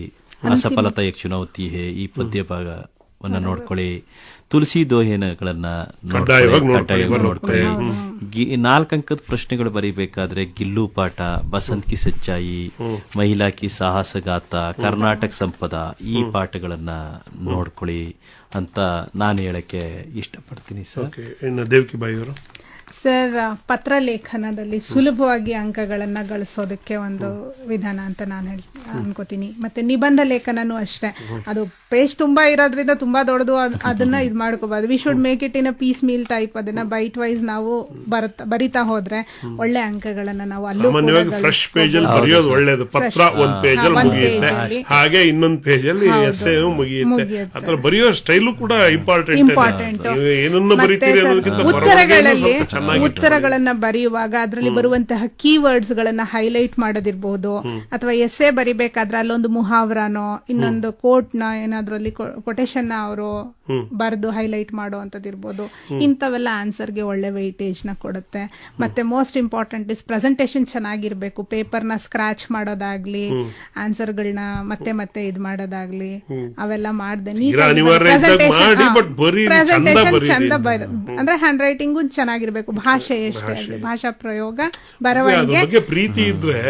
ಅಸಫಲತಾ ಏಕ್ ಚುನೌತಿ ಹೇ, ಈ ಪದ್ಯ ಭಾಗವನ್ನ ನೋಡ್ಕೊಳ್ಳಿ. ತುಳಸಿ ದೋಹೆಗಳನ್ನ ನೋಡ್ಕೊಳ್ಳಿ. 4 ಅಂಕದ ಪ್ರಶ್ನೆಗಳು ಬರೀಬೇಕಾದ್ರೆ ಗಿಲ್ಲು ಪಾಠ, ಬಸಂತ್ ಕಿ ಸಚ್ಚಾಯಿ, ಮಹಿಳಾ ಕಿ ಸಾಹಸಗಾತ, ಕರ್ನಾಟಕ ಸಂಪದ, ಈ ಪಾಠಗಳನ್ನ ನೋಡ್ಕೊಳ್ಳಿ ಅಂತ ನಾನು ಹೇಳಕ್ಕೆ ಇಷ್ಟಪಡ್ತೀನಿ ಸರ್. ಇನ್ನು ದೇವಕಿ ಬಾಯಿ ಅವರು ಸರ್, ಪತ್ರ ಲೇಖನದಲ್ಲಿ ಸುಲಭವಾಗಿ ಅಂಕಗಳನ್ನ ಗಳಿಸೋದಕ್ಕೆ ಒಂದು ವಿಧಾನ ಅಂತ ನಾನು ಅನ್ಕೋತೀನಿ. ಮತ್ತೆ ನಿಬಂಧ ಲೇಖನನೂ ಅಷ್ಟೇ, ಅದು ಪೇಜ್ ತುಂಬಾ ಇರೋದ್ರಿಂದ ತುಂಬಾ ದೊಡ್ಡದು, ಅದನ್ನ ಇದು ಮಾಡ್ಕೋಬಾರ್ದು. We should make it in a piecemeal type. ಅದನ್ನ ಬೈಟ್ ವೈಸ್ ನಾವು ಬರಿತಾ ಹೋದ್ರೆ ಒಳ್ಳೆ ಅಂಕಗಳನ್ನ ನಾವು ಅಲ್ಲೂ ಫ್ರೆಶ್ ಪೇಜ್ ಅಲ್ಲಿ ಬರೆಯೋದು ಒಳ್ಳೇದು. ಪತ್ರ ಒಂದ್ ಪೇಜ್ ಅಲ್ಲಿ ಮುಗಿಯುತ್ತೆ, ಹಾಗೆ ಇನ್ನೊಂದು ಪೇಜ್ ಅಲ್ಲಿ ಎಸ್ಸೆ ಮುಗಿಯುತ್ತೆ. ಅದ್ರ ಬರೆಯೋ ಸ್ಟೈಲು ಕೂಡ ಇಂಪಾರ್ಟೆಂಟ್. ಏನನ್ನು ಬರೀತೀರಿ ಅನ್ನೋದಕ್ಕಿಂತ ಉತ್ತರಗಳನ್ನ ಬರೆಯುವಾಗ ಅದರಲ್ಲಿ ಬರುವಂತಹ ಕೀವರ್ಡ್ಸ್ ಗಳನ್ನ ಹೈಲೈಟ್ ಮಾಡೋದಿರ್ಬಹುದು, ಅಥವಾ ಎಸ್ಸೆ ಬರಿಬೇಕಾದ್ರೆ ಅಲ್ಲೊಂದು ಮುಹಾವರಾನೋ ಇನ್ನೊಂದು ಕೋಟ್ ನ ಏನಾದ್ರೂ ಅಲ್ಲಿ ಕೊಟೇಶನ್ ಅವರು ಬರೆದು ಹೈಲೈಟ್ ಮಾಡುವಂತದಿರ್ಬೋದು. ಇಂಥವೆಲ್ಲ ಆನ್ಸರ್ಗೆ ಒಳ್ಳೆ ವೆಯ್ಟೇಜ್ ನ ಕೊಡುತ್ತೆ. ಮತ್ತೆ ಮೋಸ್ಟ್ ಇಂಪಾರ್ಟೆಂಟ್ ಇಸ್ ಪ್ರೆಸೆಂಟೇಶನ್ ಚೆನ್ನಾಗಿರ್ಬೇಕು. ಪೇಪರ್ ನ ಸ್ಕ್ರಾಚ್ ಮಾಡೋದಾಗ್ಲಿ, ಆನ್ಸರ್ಗಳನ್ನ ಮತ್ತೆ ಮತ್ತೆ ಇದ್ ಮಾಡೋದಾಗ್ಲಿ, ಅವೆಲ್ಲ ಮಾಡ್ದೆ ಪ್ರೆಸೆಂಟೇಶನ್ ಚಂದ ಅಂದ್ರೆ ಹ್ಯಾಂಡ್ ರೈಟಿಂಗು ಚೆನ್ನಾಗಿರ್ಬೇಕು. ಭಾಷೆ ಎಷ್ಟೇ ಆಗಲಿ, ಭಾಷಾ ಪ್ರಯೋಗ, ಬರವಣಿಗೆ ಪ್ರೀತಿ ಇದ್ರೆ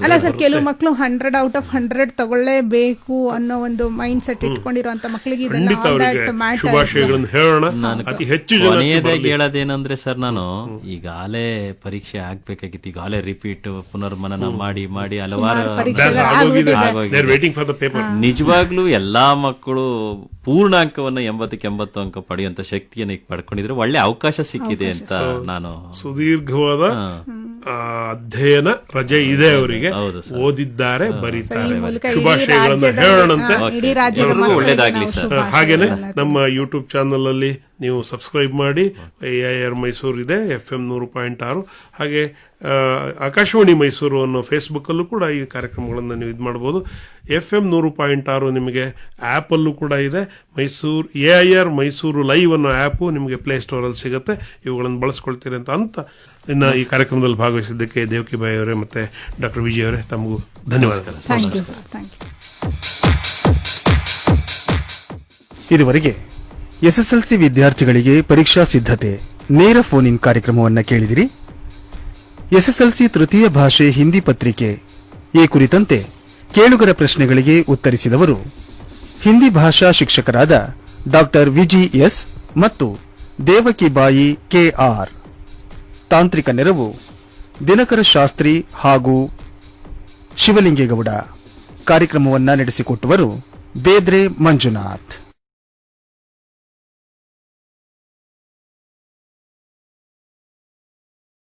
ಅಲ್ಲ ಸರ್. ಕೆಲವು ಮಕ್ಕಳು 100 out of 100 ತಗೊಳ್ಳೇಬೇಕು ಅನ್ನೋ ಒಂದು ಮೈಂಡ್ ಸೆಟ್ ಇಟ್ಕೊಂಡಿರುವಂತ ಮಕ್ಕಳಿಗೆ ಕೊನೆಯದಾಗಿ ಹೇಳೋದೇನಂದ್ರೆ ಸರ್, ನಾನು ಈಗಾಗಲೇ ಪರೀಕ್ಷೆ ಆಗ್ಬೇಕಾಗಿತ್ತು, ಈಗಾಗಲೇ ರಿಪೀಟ್ ಪುನರ್ಮನನ ಮಾಡಿ ಹಲವಾರು ನಿಜವಾಗ್ಲೂ ಎಲ್ಲಾ ಮಕ್ಕಳು ಪೂರ್ಣಾಂಕವನ್ನ 80 ಅಂಕ ಪಡೆಯುವಂತ ಶಕ್ತಿಯನ್ನು ಈಗ ಪಡ್ಕೊಂಡಿದ್ರೆ ಒಳ್ಳೆ ಅವಕಾಶ ಸಿಕ್ಕಿದೆ ಅಂತ ನಾನು. ಸುದೀರ್ಘವಾದ ಅಧ್ಯಯನ ರಜೆ ಇದೆ ಅವರಿಗೆ, ಓದಿದ್ದಾರೆ, ಬರೀತಾರೆ. ಶುಭಾಶಯಗಳನ್ನು ಹೇಳೋಣಂತೆ. ಒಳ್ಳೇದಾಗ್ಲಿ ಸರ್. ಹಾಗೇನೆ ನಮ್ಮ ಯೂಟ್ಯೂಬ್ ಚಾನಲ್ ಅಲ್ಲಿ ನೀವು ಸಬ್ಸ್ಕ್ರೈಬ್ ಮಾಡಿ. AIR ಮೈಸೂರು ಇದೆ, FM 100.6, ಹಾಗೆ ಆಕಾಶವಾಣಿ ಮೈಸೂರು ಅನ್ನೋ ಫೇಸ್ಬುಕ್ ಅಲ್ಲೂ ಕೂಡ ಈ ಕಾರ್ಯಕ್ರಮಗಳನ್ನು ನೀವು ಇದು ಮಾಡಬಹುದು. FM 100.6 ನಿಮಗೆ ಆಪ್ ಅಲ್ಲೂ ಕೂಡ ಇದೆ. ಮೈಸೂರು AIR ಮೈಸೂರು ಲೈವ್ ಅನ್ನೋ ಆಪ್ ನಿಮಗೆ ಪ್ಲೇ ಸ್ಟೋರ್ ಅಲ್ಲಿ ಸಿಗುತ್ತೆ. ಇವುಗಳನ್ನು ಬಳಸ್ಕೊಳ್ತೀರಿ ಅಂತ ಇನ್ನು ಈ ಕಾರ್ಯಕ್ರಮದಲ್ಲಿ ಭಾಗವಹಿಸಿದ್ದಕ್ಕೆ ದೇವಕಿಬಾಯಿ ಅವರೇ ಮತ್ತೆ ಡಾಕ್ಟರ್ ವಿಜಯ್ ಅವರೇ ತಮಗೂ ಧನ್ಯವಾದಗಳು. Thank you sir, thank you. ಇದುವರೆಗೆ ಎಸ್ಎಸ್ಎಲ್ಸಿ ವಿದ್ಯಾರ್ಥಿಗಳಿಗೆ ಪರೀಕ್ಷಾ ಸಿದ್ಧತೆ ನೇರ ಫೋನ್ ಇನ್ ಕಾರ್ಯಕ್ರಮವನ್ನು ಕೇಳಿದಿರಿ. ಎಸ್ಎಸ್ಎಲ್ಸಿ ತೃತೀಯ ಭಾಷೆ ಹಿಂದಿ ಪತ್ರಿಕೆ ಈ ಕುರಿತಂತೆ ಕೇಳುಗರ ಪ್ರಶ್ನೆಗಳಿಗೆ ಉತ್ತರಿಸಿದವರು ಹಿಂದಿ ಭಾಷಾ ಶಿಕ್ಷಕರಾದ ಡಾಕ್ಟರ್ ವಿಜಿಎಸ್ ಮತ್ತು ದೇವಕಿಬಾಯಿ ಕೆಆರ್. ತಾಂತ್ರಿಕ ನೆರವು ದಿನಕರ ಶಾಸ್ತ್ರಿ ಹಾಗೂ ಶಿವಲಿಂಗೇಗೌಡ. ಕಾರ್ಯಕ್ರಮವನ್ನು ನಡೆಸಿಕೊಟ್ಟವರು ಬೇದ್ರೆ ಮಂಜುನಾಥ್.